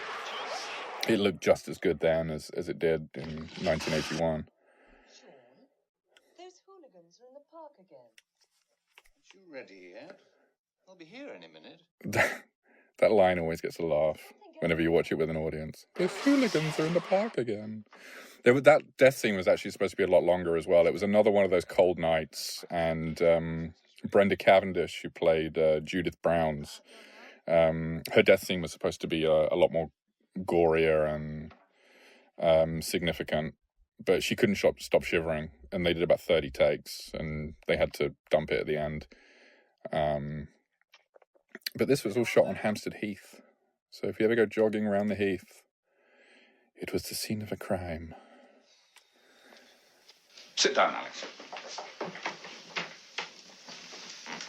it looked just as good then as it did in 1981. Those hooligans are in the park again. Aren't you ready yet? I'll be here any minute. That line always gets a laugh whenever you watch it with an audience. Those hooligans are in the park again. That death scene was actually supposed to be a lot longer as well. It was another one of those cold nights, and Brenda Cavendish, who played Judith Browns, her death scene was supposed to be a lot more gorier and significant. but she couldn't stop shivering, and they did about 30 takes, and they had to dump it at the end. But this was all shot on Hampstead Heath. So if you ever go jogging around the Heath, it was the scene of a crime. Sit down, Alex.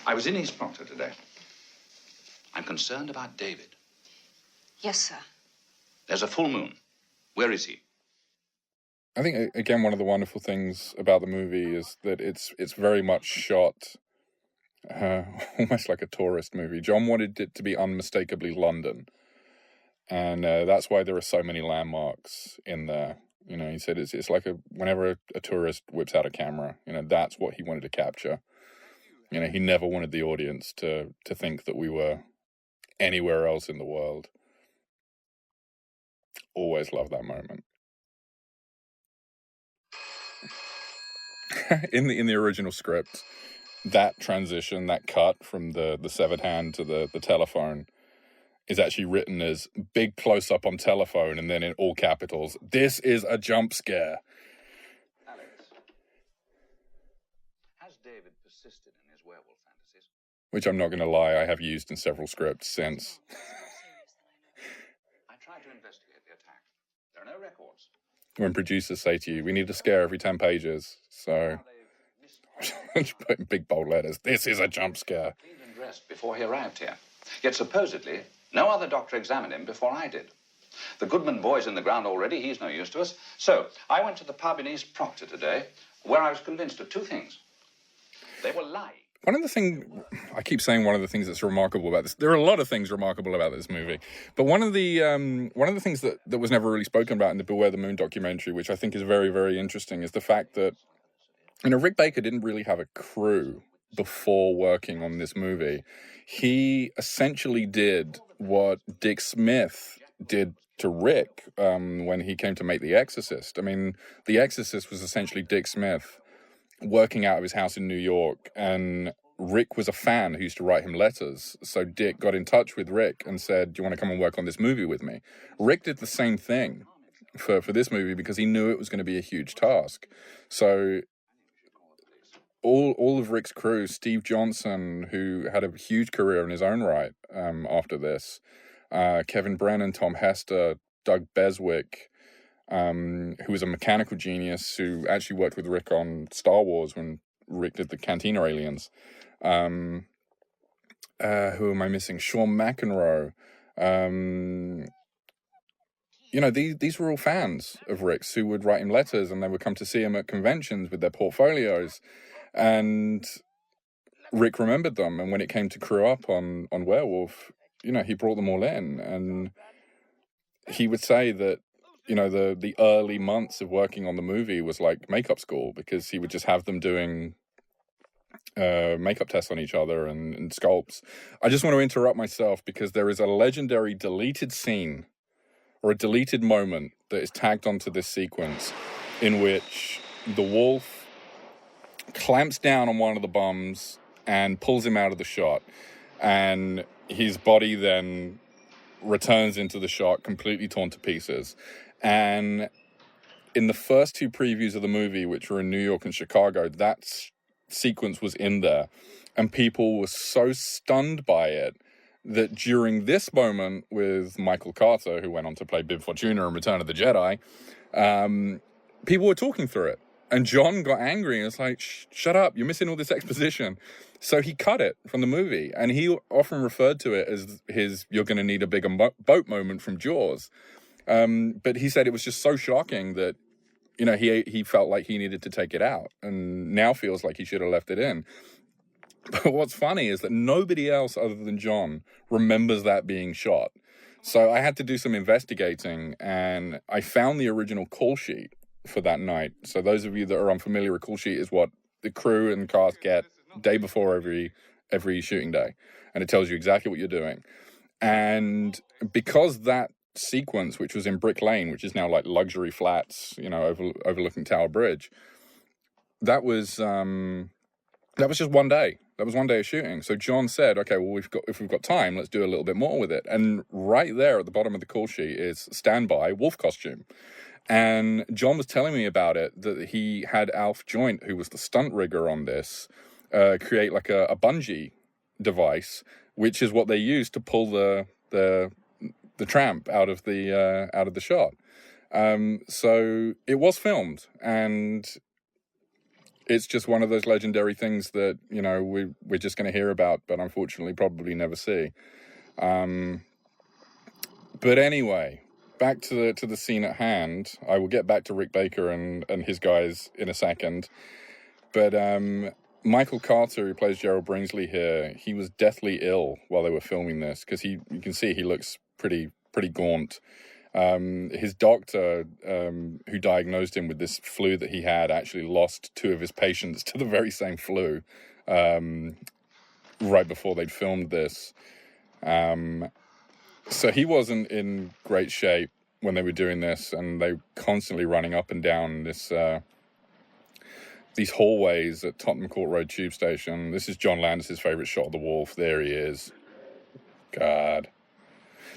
I was in East Proctor today. I'm concerned about David. Yes, sir. There's a full moon. Where is he? I think, again, one of the wonderful things about the movie is that it's very much shot almost like a tourist movie. John wanted it to be unmistakably London. And that's why there are so many landmarks in there. You know, he said it's like whenever a tourist whips out a camera, you know, that's what he wanted to capture. You know, he never wanted the audience to think that we were anywhere else in the world. Always love that moment. in the original script, that transition, that cut from the severed hand to the telephone is actually written as big close-up on telephone and then in all capitals, "This is a jump scare." Alex, has David persisted in his werewolf fantasies? Which I'm not going to lie, I have used in several scripts since. I tried to investigate the attack. There are no records. When producers say to you, we need a scare every 10 pages, so just put in big bold letters, "This is a jump scare." Cleaned and dressed before he arrived here. Yet supposedly, no other doctor examined him before I did. The Goodman boy's in the ground already. He's no use to us. So I went to the pub in East Proctor today, where I was convinced of two things. They were lying. One of the things that's remarkable about this, there are a lot of things remarkable about this movie, but one of the things that was never really spoken about in the Beware the Moon documentary, which I think is very, very interesting, is the fact that, you know, Rick Baker didn't really have a crew before working on this movie. He essentially did what Dick Smith did to Rick when he came to make The Exorcist. I mean, The Exorcist was essentially Dick Smith working out of his house in New York, and Rick was a fan who used to write him letters. So Dick got in touch with Rick and said, "Do you want to come and work on this movie with me?" Rick did the same thing for this movie because he knew it was going to be a huge task. So all of Rick's crew, Steve Johnson, who had a huge career in his own right after this, Kevin Brennan, Tom Hester, Doug Beswick, who was a mechanical genius who actually worked with Rick on Star Wars when Rick did the Cantina Aliens. Who am I missing? Sean McEnroe. You know, these were all fans of Rick's who would write him letters, and they would come to see him at conventions with their portfolios. And Rick remembered them, and when it came to crew up on Werewolf, you know, he brought them all in. And he would say that, you know, the early months of working on the movie was like makeup school, because he would just have them doing makeup tests on each other and sculpts. I just want to interrupt myself because there is a legendary deleted scene or a deleted moment that is tagged onto this sequence in which the wolf clamps down on one of the bums and pulls him out of the shot, and his body then returns into the shot completely torn to pieces. And in the first two previews of the movie, which were in New York and Chicago, that sequence was in there, and people were so stunned by it that during this moment with Michael Carter, who went on to play Bib Fortuna in Return of the Jedi, people were talking through it. And John got angry and was like, "Shut up, you're missing all this exposition." So he cut it from the movie, and he often referred to it as his "you're going to need a bigger boat" moment from Jaws. But he said it was just so shocking that, you know, he felt like he needed to take it out, and now feels like he should have left it in. But what's funny is that nobody else other than John remembers that being shot. So I had to do some investigating, and I found the original call sheet for that night. So those of you that are unfamiliar, a call sheet is what the crew and cast get day before every shooting day, and it tells you exactly what you're doing. And because that sequence, which was in Brick Lane, which is now like luxury flats, you know, overlooking Tower Bridge, that was just one day. That was one day of shooting. So John said, "Okay, well, if we've got time, let's do a little bit more with it." And right there at the bottom of the call sheet is standby wolf costume. And John was telling me about it, that he had Alf Joint, who was the stunt rigger on this, create like a bungee device, which is what they used to pull the tramp out of the shot. So it was filmed, and it's just one of those legendary things that, you know, we're just going to hear about, but unfortunately probably never see. But anyway, back to the scene at hand. I will get back to Rick Baker and his guys in a second. But Michael Carter, who plays Gerald Bringsley here, he was deathly ill while they were filming this, because you can see he looks pretty gaunt. His doctor, who diagnosed him with this flu that he had, actually lost 2 of his patients to the very same flu right before they'd filmed this. So he wasn't in great shape when they were doing this, and they were constantly running up and down these hallways at Tottenham Court Road Tube Station. This is John Landis's favourite shot of the Wolf. There he is. God.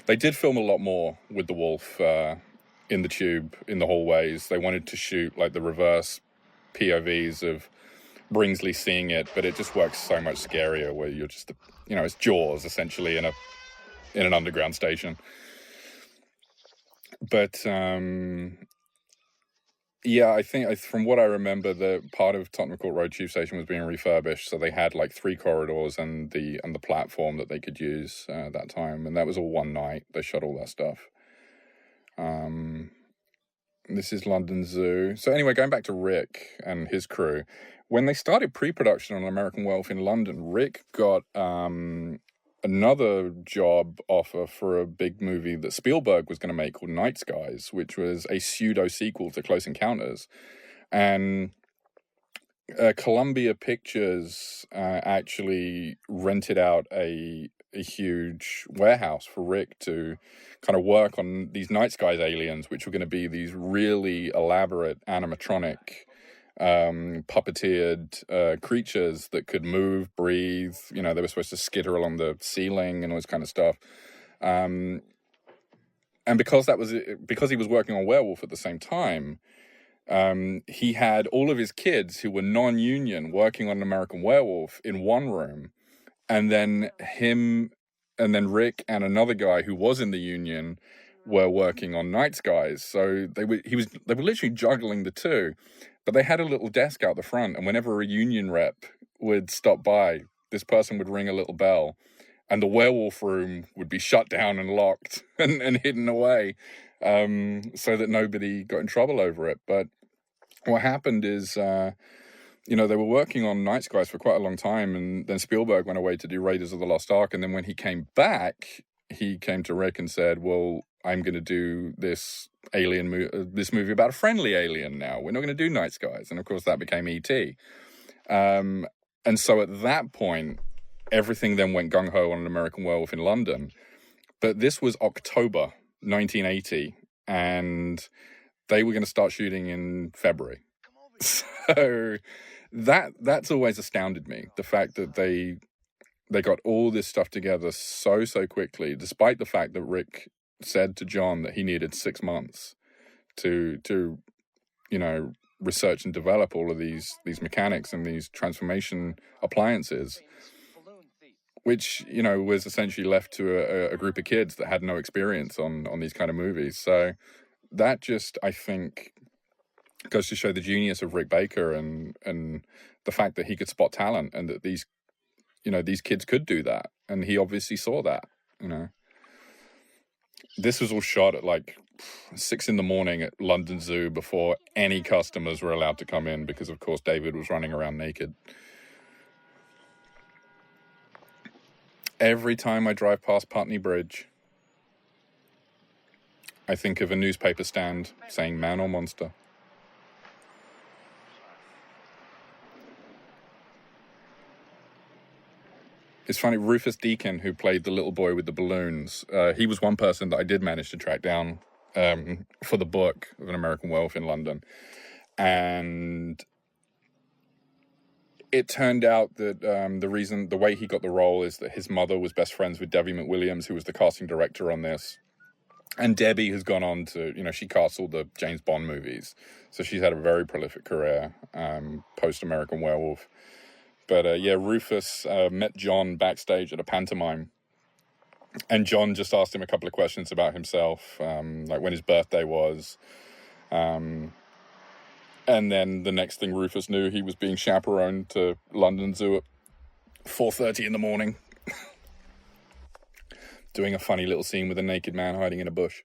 They did film a lot more with the Wolf in the tube, in the hallways. They wanted to shoot like the reverse POVs of Bringsley seeing it, but it just works so much scarier, where you're just, you know, it's Jaws essentially in an underground station. But yeah, I think from what I remember, the part of Tottenham Court Road Tube Station was being refurbished, so they had like 3 corridors and the platform that they could use at that time, and that was all one night. They shot all that stuff. This is London Zoo. So anyway, going back to Rick and his crew, when they started pre-production on American Werewolf in London, Rick got another job offer for a big movie that Spielberg was going to make called Night Skies, which was a pseudo-sequel to Close Encounters. And Columbia Pictures actually rented out a huge warehouse for Rick to kind of work on these Night Skies aliens, which were going to be these really elaborate animatronic puppeteered creatures that could move, breathe. You know, they were supposed to skitter along the ceiling and all this kind of stuff. And because he was working on Werewolf at the same time, he had all of his kids who were non-union working on American Werewolf in one room, and then Rick and another guy who was in the union were working on Night Skies. So they were literally juggling the two. But they had a little desk out the front, and whenever a union rep would stop by, this person would ring a little bell, and the werewolf room would be shut down and locked and hidden away, so that nobody got in trouble over it. But what happened is, you know, they were working on Night Skies for quite a long time, and then Spielberg went away to do Raiders of the Lost Ark, and then when he came back, he came to Rick and said, well, I'm going to do this movie about a friendly alien now. We're not going to do Night Skies. And of course that became E.T. And so at that point, everything then went gung-ho on an American Werewolf in London. But this was October 1980, and they were going to start shooting in February. So that's always astounded me, the fact that they got all this stuff together so quickly, despite the fact that Rick said to John that he needed 6 months to you know, research and develop all of these mechanics and these transformation appliances, which, you know, was essentially left to a group of kids that had no experience on these kind of movies. So that just, I think, goes to show the genius of Rick Baker and the fact that he could spot talent, and that these kids could do that, and he obviously saw that. You know, this was all shot at like 6 a.m. at London Zoo before any customers were allowed to come in, because of course David was running around naked. Every time I drive past Putney Bridge, I think of a newspaper stand saying man or monster. It's funny, Rufus Deakin, who played the little boy with the balloons, he was one person that I did manage to track down for the book of An American Werewolf in London. And it turned out that the way he got the role is that his mother was best friends with Debbie McWilliams, who was the casting director on this. And Debbie has gone on to, she casts all the James Bond movies. So she's had a very prolific career, post-American Werewolf. But Rufus met John backstage at a pantomime. And John just asked him a couple of questions about himself, like when his birthday was. And then the next thing Rufus knew, he was being chaperoned to London Zoo at 4:30 in the morning. Doing a funny little scene with a naked man hiding in a bush.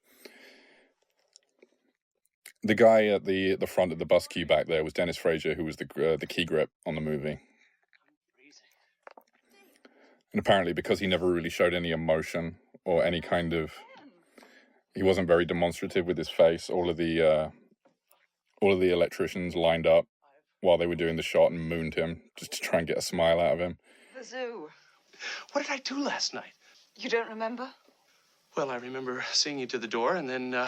The guy at the front of the bus queue back there was Dennis Fraser, who was the key grip on the movie. And apparently, because he never really showed any emotion or any kind of, he wasn't very demonstrative with his face. All of the electricians lined up while they were doing the shot and mooned him just to try and get a smile out of him. The zoo. What did I do last night? You don't remember? Well, I remember seeing you to the door and then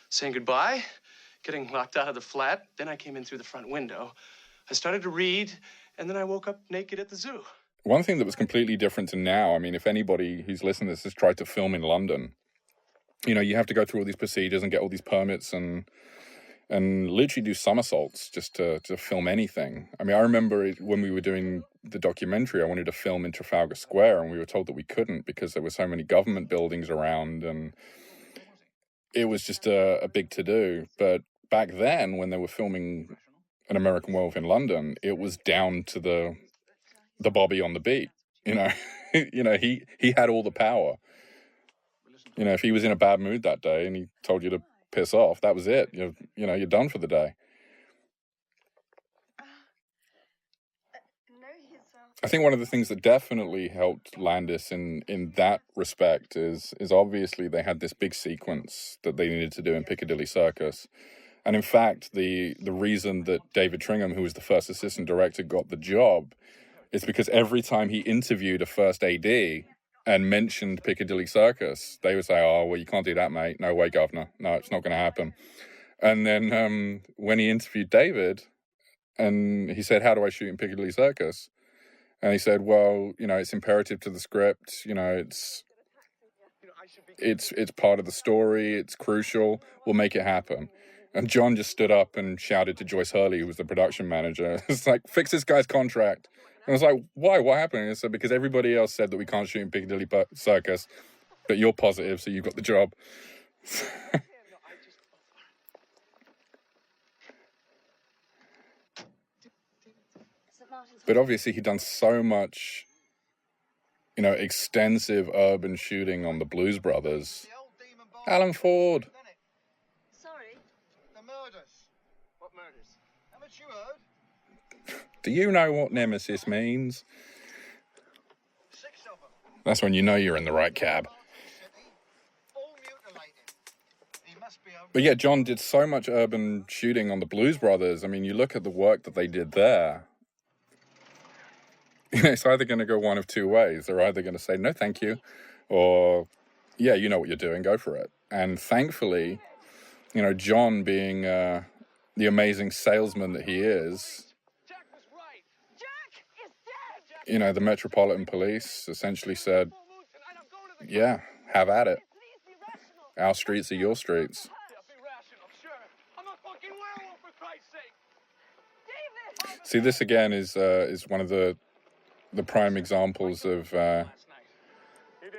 saying goodbye, getting locked out of the flat. Then I came in through the front window. I started to read, and then I woke up naked at the zoo. One thing that was completely different to now, I mean, if anybody who's listening to this has tried to film in London, you have to go through all these procedures and get all these permits and literally do somersaults just to film anything. I mean, I remember when we were doing the documentary, I wanted to film in Trafalgar Square, and we were told that we couldn't because there were so many government buildings around, and it was just a big to-do. But back then, when they were filming An American Werewolf in London, it was down to the Bobby on the beat. He had all the power. If he was in a bad mood that day and he told you to piss off, that was it. You're done for the day. I think one of the things that definitely helped Landis in that respect is obviously they had this big sequence that they needed to do in Piccadilly Circus. And in fact, the reason that David Tringham, who was the first assistant director, got the job is because every time he interviewed a first AD and mentioned Piccadilly Circus, they would say, "Oh, well, you can't do that, mate. No way, governor. No, it's not going to happen." And then when he interviewed David, and he said, "How do I shoot in Piccadilly Circus?" And he said, "Well, it's imperative to the script. It's part of the story. It's crucial. We'll make it happen." And John just stood up and shouted to Joyce Hurley, who was the production manager, "It's like, fix this guy's contract." And I was like, "Why? What happened?" And he said, "Because everybody else said that we can't shoot in Piccadilly Circus, but you're positive, so you've got the job." But obviously he'd done so much, extensive urban shooting on the Blues Brothers. Alan Ford. Sorry. The murders. What murders? Haven't you heard? Do you know what nemesis means? That's when you know you're in the right cab. But yeah, John did so much urban shooting on the Blues Brothers. I mean, you look at the work that they did there. It's either going to go one of two ways. They're either going to say, "No, thank you," or, "Yeah, you know what you're doing, go for it." And thankfully, John being the amazing salesman that he is, the Metropolitan Police essentially said, "Yeah, have at it. Our streets are your streets." See, this again is one of the prime examples of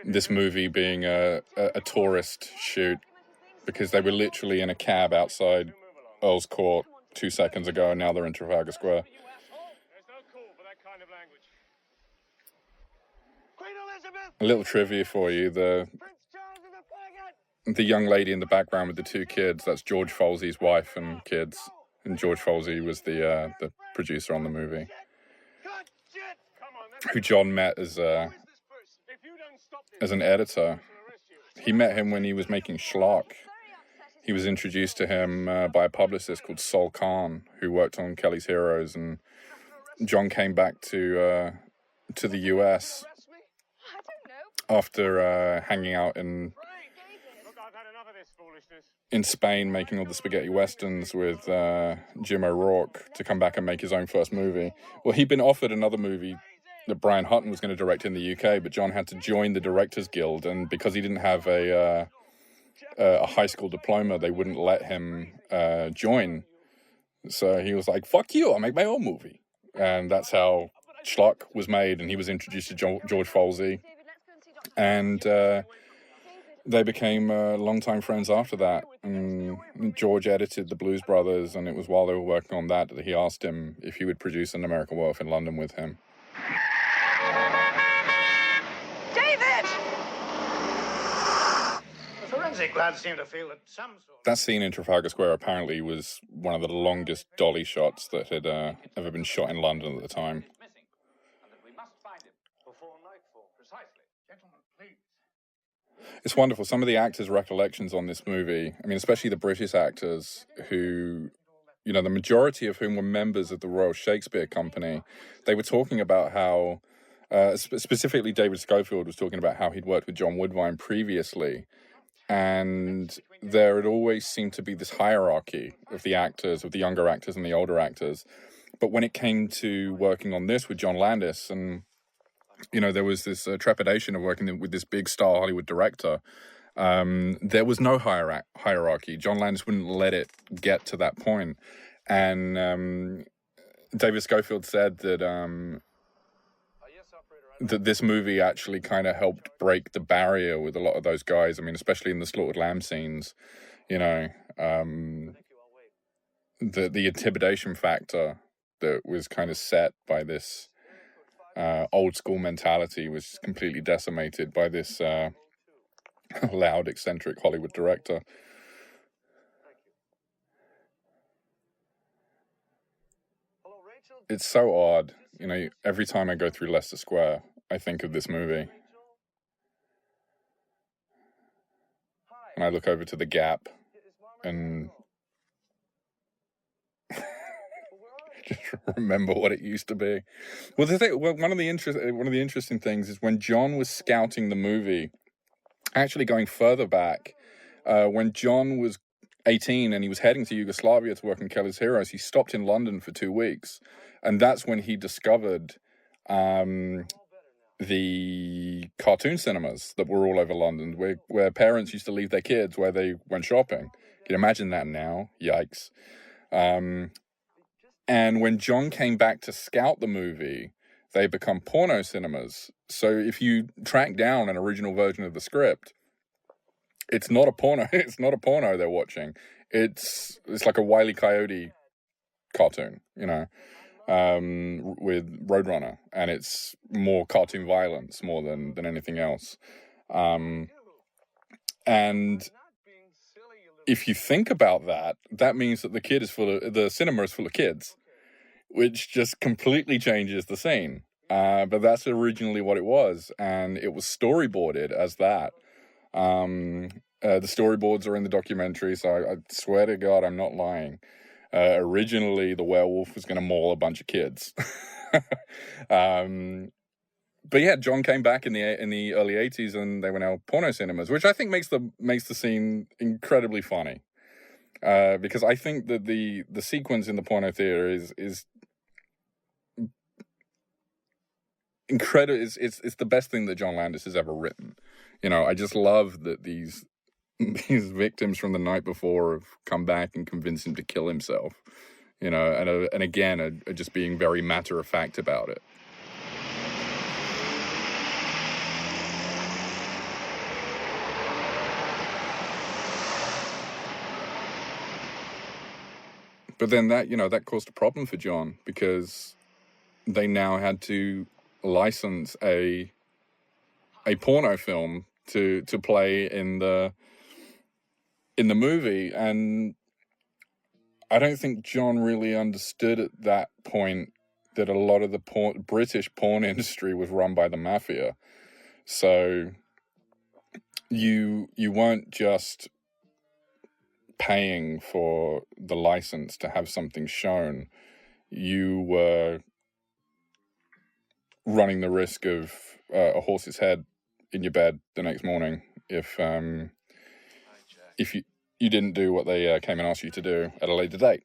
this movie being a tourist shoot, because they were literally in a cab outside Earl's Court 2 seconds ago, and now they're in Trafalgar Square. A little trivia for you: the young lady in the background with the two kids, that's George Folsey's wife and kids, and George Folsey was the producer on the movie, who John met as an editor. He met him when he was making Schlock. He was introduced to him by a publicist called Sol Khan, who worked on Kelly's Heroes, and John came back to the US after hanging out in Spain, making all the spaghetti westerns with Jim O'Rourke, to come back and make his own first movie. Well, he'd been offered another movie that Brian Hutton was going to direct in the UK, but John had to join the Directors Guild, and because he didn't have a a high school diploma, they wouldn't let him join. So he was like, fuck you, I'll make my own movie. And that's how Schlock was made, and he was introduced to George Folsey. And they became longtime friends after that. And George edited The Blues Brothers, and it was while they were working on that he asked him if he would produce An American Werewolf in London with him. David! The forensic lads seem to feel that some sort That scene in Trafalgar Square apparently was one of the longest dolly shots that had ever been shot in London at the time. It's wonderful. Some of the actors' recollections on this movie, I mean, especially the British actors who, you know, the majority of whom were members of the Royal Shakespeare Company, they were talking about how, specifically David Schofield was talking about how he'd worked with John Woodvine previously. And there had always seemed to be this hierarchy of the actors, of the younger actors and the older actors. But when it came to working on this with John Landis, and, you know, there was this trepidation of working with this big star Hollywood director, there was no hierarchy. John Landis wouldn't let it get to that point. And David Schofield said that that this movie actually kind of helped break the barrier with a lot of those guys. I mean, especially in the slaughtered lamb scenes, you know, the intimidation factor that was kind of set by this old school mentality was completely decimated by this loud, eccentric Hollywood director. It's so odd. You know, every time I go through Leicester Square, I think of this movie. And I look over to the Gap and just remember what it used to be. Well, one of the interesting things is when John was scouting the movie, actually going further back, when John was 18 and he was heading to Yugoslavia to work on Kelly's Heroes, he stopped in London for 2 weeks. And that's when he discovered the cartoon cinemas that were all over London, where parents used to leave their kids where they went shopping. Can you imagine that now? Yikes. And when John came back to scout the movie, they become porno cinemas. So if you track down an original version of the script, it's not a porno. It's not a porno they're watching. It's like a Wile E. Coyote cartoon, you know, with Roadrunner, and it's more cartoon violence more than anything else. And if you think about that, that means that the cinema is full of kids, which just completely changes the scene. But that's originally what it was, and it was storyboarded as that. The storyboards are in the documentary, so I swear to God, I'm not lying. Originally, the werewolf was going to maul a bunch of kids. But yeah, John came back in the early 80s, and they were now porno cinemas, which I think makes the scene incredibly funny. Because I think that the sequence in the porno theater is incredible. It's the best thing that John Landis has ever written. You know, I just love that these victims from the night before have come back and convinced him to kill himself. You know, and again, are just being very matter of fact about it. But then that caused a problem for John, because they now had to license a porno film to play in the movie, and I don't think John really understood at that point that a lot of the British porn industry was run by the mafia. So you weren't just paying for the license to have something shown. You were running the risk of a horse's head in your bed the next morning if you didn't do what they came and asked you to do at a later date.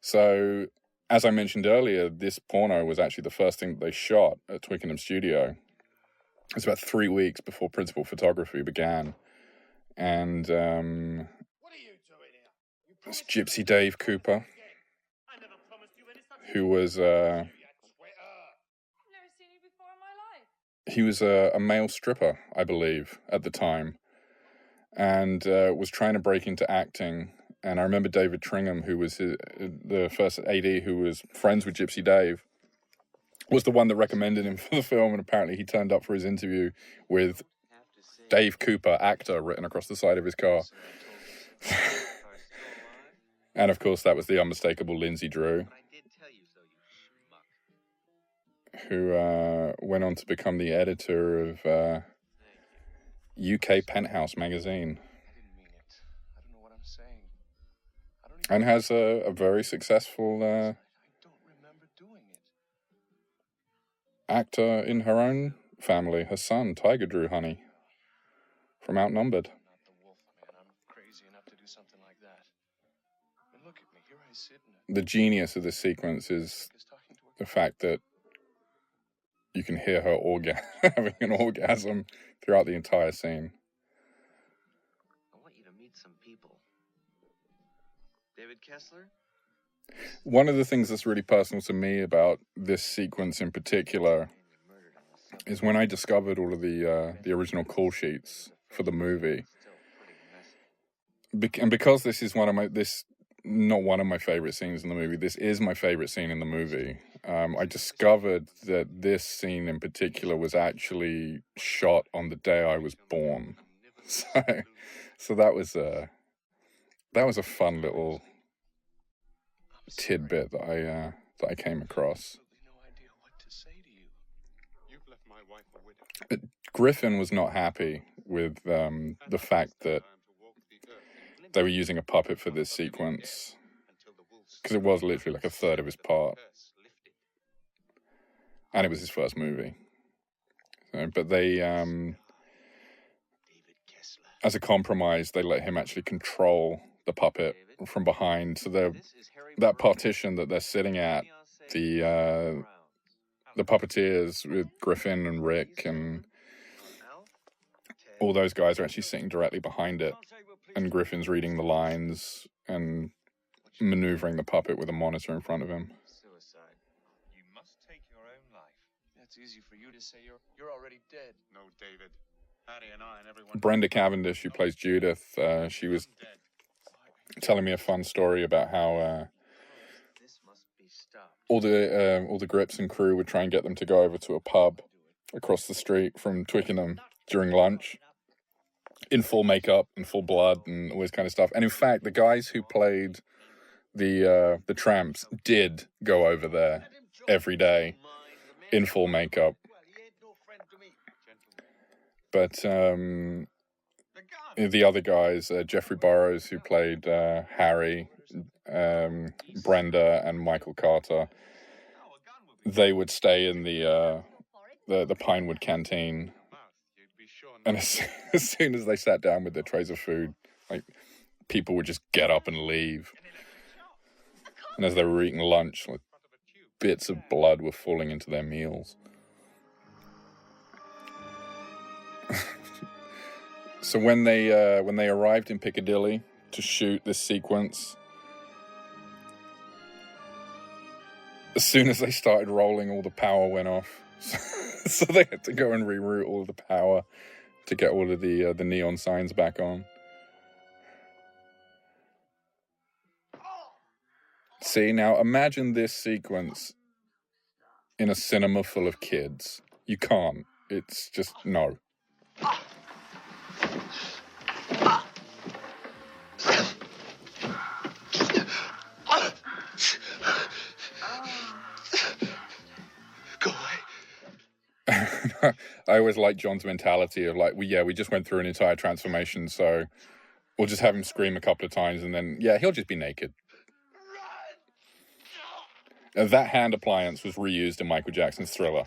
So, as I mentioned earlier, this porno was actually the first thing that they shot at Twickenham Studio. It was about 3 weeks before principal photography began. and it's Gypsy Dave Cooper, who was he was a male stripper, I believe, at the time, and was trying to break into acting. And I remember David Tringham, who was the first AD who was friends with Gypsy Dave, was the one that recommended him for the film, and apparently he turned up for his interview with Dave Cooper, actor, written across the side of his car. And of course that was the unmistakable Lindsay Drew, who went on to become the editor of UK Penthouse magazine. And has a very successful actor in her own family, her son, Tiger Drew Honey, from Outnumbered. The genius of this sequence is the fact that you can hear her having an orgasm throughout the entire scene. I want you to meet some people. David Kessler? One of the things that's really personal to me about this sequence in particular is when I discovered all of the original call sheets for the movie. And because this is not one of my favorite scenes in the movie, this is my favorite scene in the movie. I discovered that this scene in particular was actually shot on the day I was born. So that was a fun little tidbit that I came across. Griffin was not happy with the fact that they were using a puppet for this sequence, because it was literally like a third of his part, and it was his first movie. But they, as a compromise, they let him actually control the puppet from behind. So that partition that they're sitting at, the puppeteers with Griffin and Rick and all those guys are actually sitting directly behind it, and Griffin's reading the lines and maneuvering the puppet with a monitor in front of him. Suicide. You must take your own life. That's easy for you to say. You're already dead. No, David. Hattie and I and everyone. Brenda Cavendish, who plays Judith, she was telling me a fun story about how all the Grips and crew would try and get them to go over to a pub across the street from Twickenham during lunch, in full makeup and full blood and all this kind of stuff. And in fact, the guys who played the Tramps did go over there every day in full makeup. But the other guys, Jeffrey Burrows, who played Harry, Brenda, and Michael Carter, they would stay in the Pinewood canteen. And as soon as they sat down with their trays of food, like, people would just get up and leave. And as they were eating lunch, like, bits of blood were falling into their meals. So when they arrived in Piccadilly to shoot this sequence, as soon as they started rolling, all the power went off. So they had to go and reroute all of the power to get all of the neon signs back on. See, now imagine this sequence in a cinema full of kids. You can't. It's just, no. I always like John's mentality of like, we just went through an entire transformation, so we'll just have him scream a couple of times and then, he'll just be naked. That hand appliance was reused in Michael Jackson's Thriller.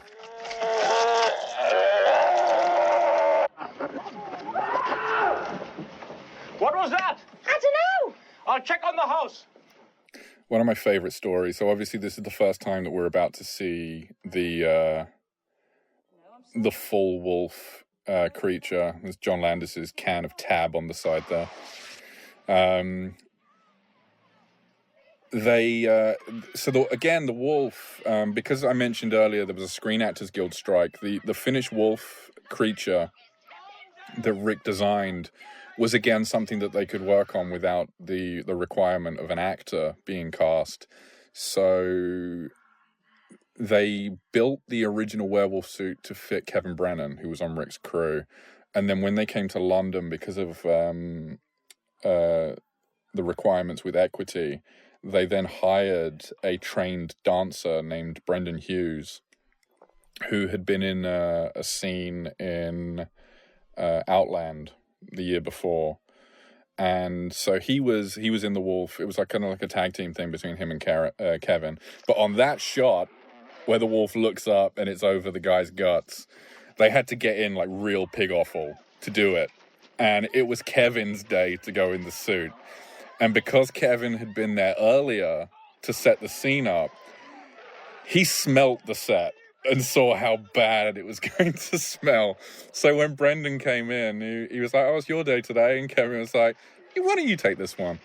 What was that? I don't know. I'll check on the house. One of my favorite stories. So obviously this is the first time that we're about to see the full Wolf creature. There's John Landis's can of Tab on the side there. The wolf, because I mentioned earlier there was a Screen Actors Guild strike, the Finnish wolf creature that Rick designed was again something that they could work on without the requirement of an actor being cast. So they built the original werewolf suit to fit Kevin Brennan, who was on Rick's crew. And then when they came to London, because of the requirements with equity, they then hired a trained dancer named Brendan Hughes, who had been in a scene in Outland the year before. And so he was in the wolf. It was like kind of like a tag team thing between him and Kevin. But on that shot where the wolf looks up and it's over the guy's guts, they had to get in like real pig offal to do it. And it was Kevin's day to go in the suit. And because Kevin had been there earlier to set the scene up, he smelt the set and saw how bad it was going to smell. So when Brendan came in, he was like, "Oh, it's your day today." And Kevin was like, "Why don't you take this one?"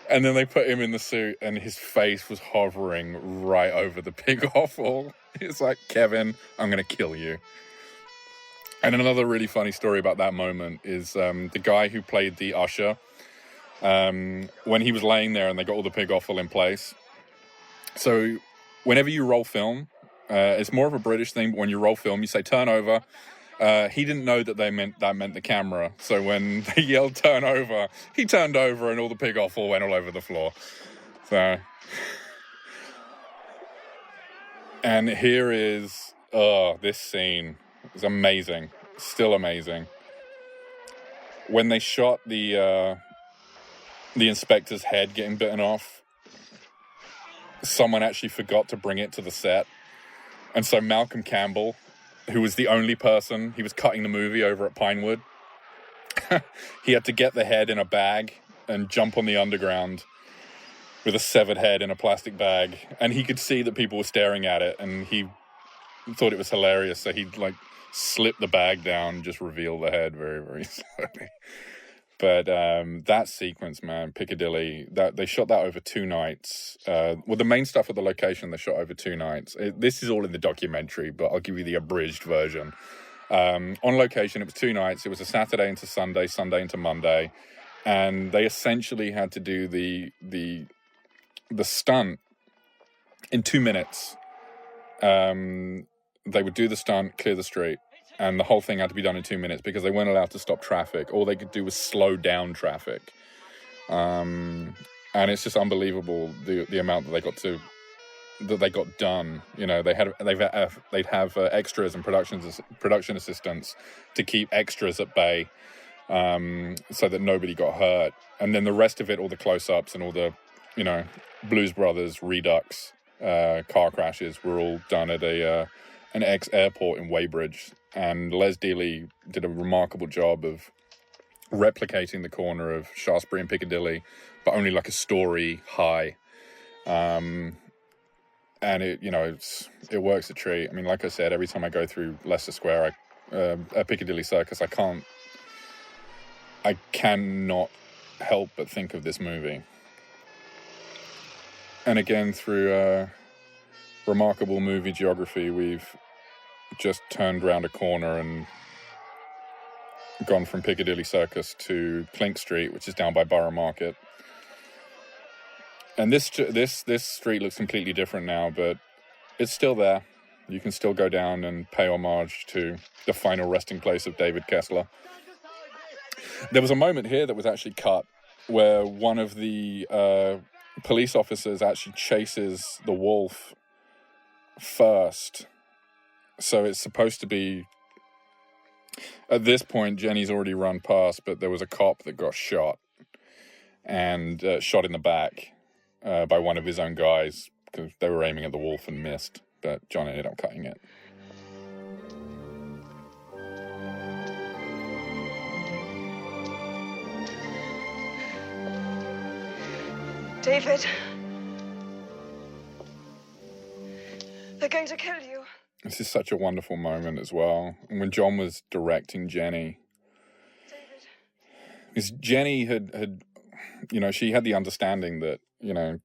And then they put him in the suit and his face was hovering right over the pig offal. It's like, "Kevin, I'm going to kill you." And another really funny story about that moment is the guy who played the usher, when he was laying there and they got all the pig offal in place. So whenever you roll film, it's more of a British thing, but when you roll film, you say turn over. He didn't know that meant the camera. So when they yelled turn over, he turned over and all the pig offal went all over the floor. So, and here is, this scene is amazing. Still amazing. When they shot the inspector's head getting bitten off, someone actually forgot to bring it to the set. And so Malcolm Campbell, who was the only person, he was cutting the movie over at Pinewood. He had to get the head in a bag and jump on the underground with a severed head in a plastic bag. And he could see that people were staring at it and he thought it was hilarious. So he'd like slip the bag down, just reveal the head very, very slowly. But that sequence, man, Piccadilly, that they shot that over 2 nights. The main stuff at the location they shot over 2 nights. This is all in the documentary, but I'll give you the abridged version. On location, it was 2 nights. It was a Saturday into Sunday, Sunday into Monday, and they essentially had to do the stunt in 2 minutes. They would do the stunt, clear the street. And the whole thing had to be done in 2 minutes because they weren't allowed to stop traffic. All they could do was slow down traffic. And it's just unbelievable the amount that they got done. You know, they'd have extras and production assistants to keep extras at bay, so that nobody got hurt. And then the rest of it, all the close-ups and all the, Blues Brothers, Redux, car crashes were all done at an ex-airport in Weybridge. And Les Dealey did a remarkable job of replicating the corner of Shaftesbury and Piccadilly, but only like a story high. And it works a treat. I mean, like I said, every time I go through Leicester Square, Piccadilly Circus, I cannot help but think of this movie. And again, through remarkable movie geography, we've just turned round a corner and gone from Piccadilly Circus to Clink Street, which is down by Borough Market. And this street looks completely different now, but it's still there. You can still go down and pay homage to the final resting place of David Kessler. There was a moment here that was actually cut where one of the police officers actually chases the wolf first. So it's supposed to be, at this point, Jenny's already run past, but there was a cop that got shot and shot in the back by one of his own guys because they were aiming at the wolf and missed, but John ended up cutting it. David, they're going to kill you. This is such a wonderful moment as well. And when John was directing Jenny, because Jenny had, you know, she had the understanding that, you know,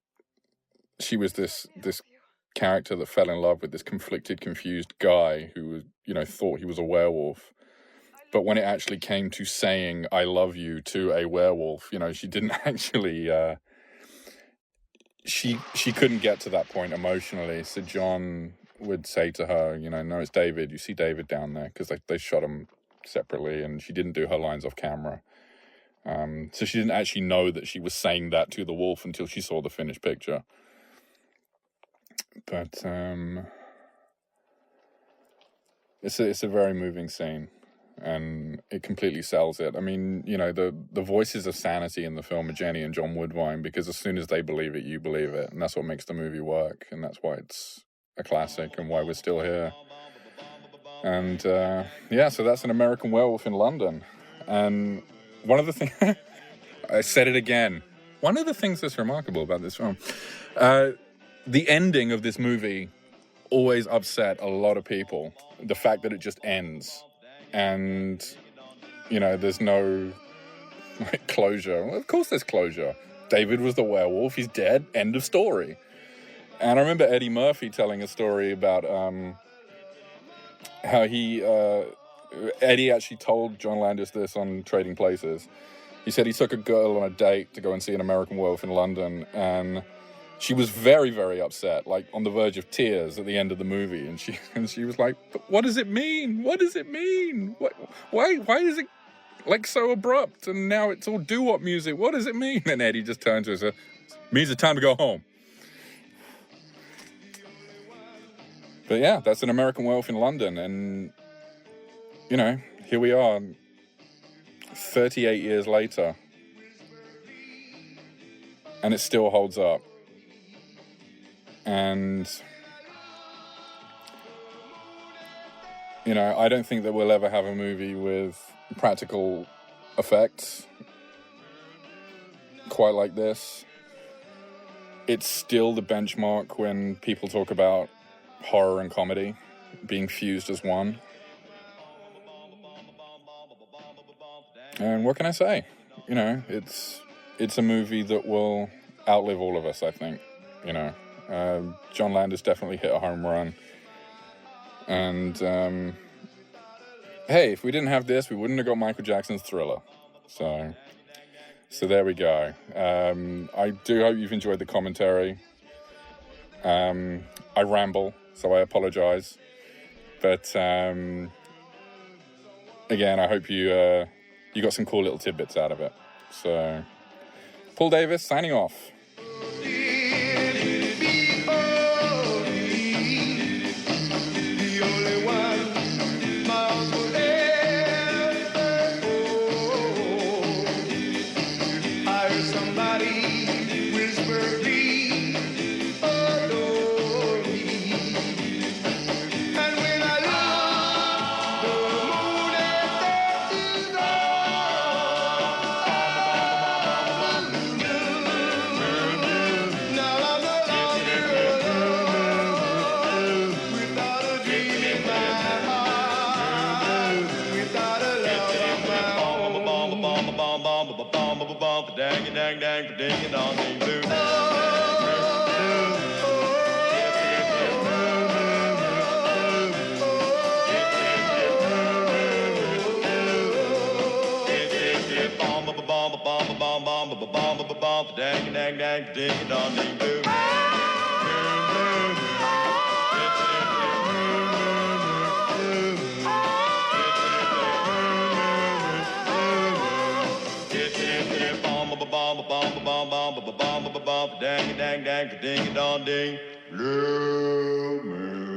she was this character that fell in love with this conflicted, confused guy who was, you know, thought he was a werewolf. But when it actually came to saying "I love you" to a werewolf, you know, she didn't actually. She couldn't get to that point emotionally. So John would say to her, you know, "No, it's David. You see David down there," because they shot him separately, and she didn't do her lines off camera. So she didn't actually know that she was saying that to the wolf until she saw the finished picture. But it's a very moving scene, and it completely sells it. I mean, you know, the voices of sanity in the film are Jenny and John Woodvine, because as soon as they believe it, you believe it, and that's what makes the movie work, and that's why it's a classic and why we're still here. And yeah, so that's An American Werewolf in London. And one of the things, I said it again, one of the things that's remarkable about this film, the ending of this movie always upset a lot of people. The fact that it just ends, and, you know, there's no like closure. Well, of course there's closure. David was the werewolf, he's dead, end of story. And I remember Eddie Murphy telling a story about how Eddie actually told John Landis this on Trading Places. He said he took a girl on a date to go and see An American Werewolf in London, and she was very, very upset, like on the verge of tears at the end of the movie. And she was like, "But what does it mean? What does it mean? Why is it like so abrupt? And now it's all doo-wop music. What does it mean?" And Eddie just turned to her and said, "It means it's time to go home." But yeah, that's An American Werewolf in London. And, you know, here we are, 38 years later, and it still holds up. And, you know, I don't think that we'll ever have a movie with practical effects quite like this. It's still the benchmark when people talk about horror and comedy being fused as one. And what can I say? You know, it's a movie that will outlive all of us, I think, you know. John Landis definitely hit a home run. And, hey, if we didn't have this, we wouldn't have got Michael Jackson's Thriller. So there we go. I do hope you've enjoyed the commentary. I ramble, so I apologize. But, again, I hope you got some cool little tidbits out of it. So, Paul Davis, signing off. Dang, dang, dang, ding, dong, ding, doo. Dang, dang, dang, ding, dong, ding. Blue moon.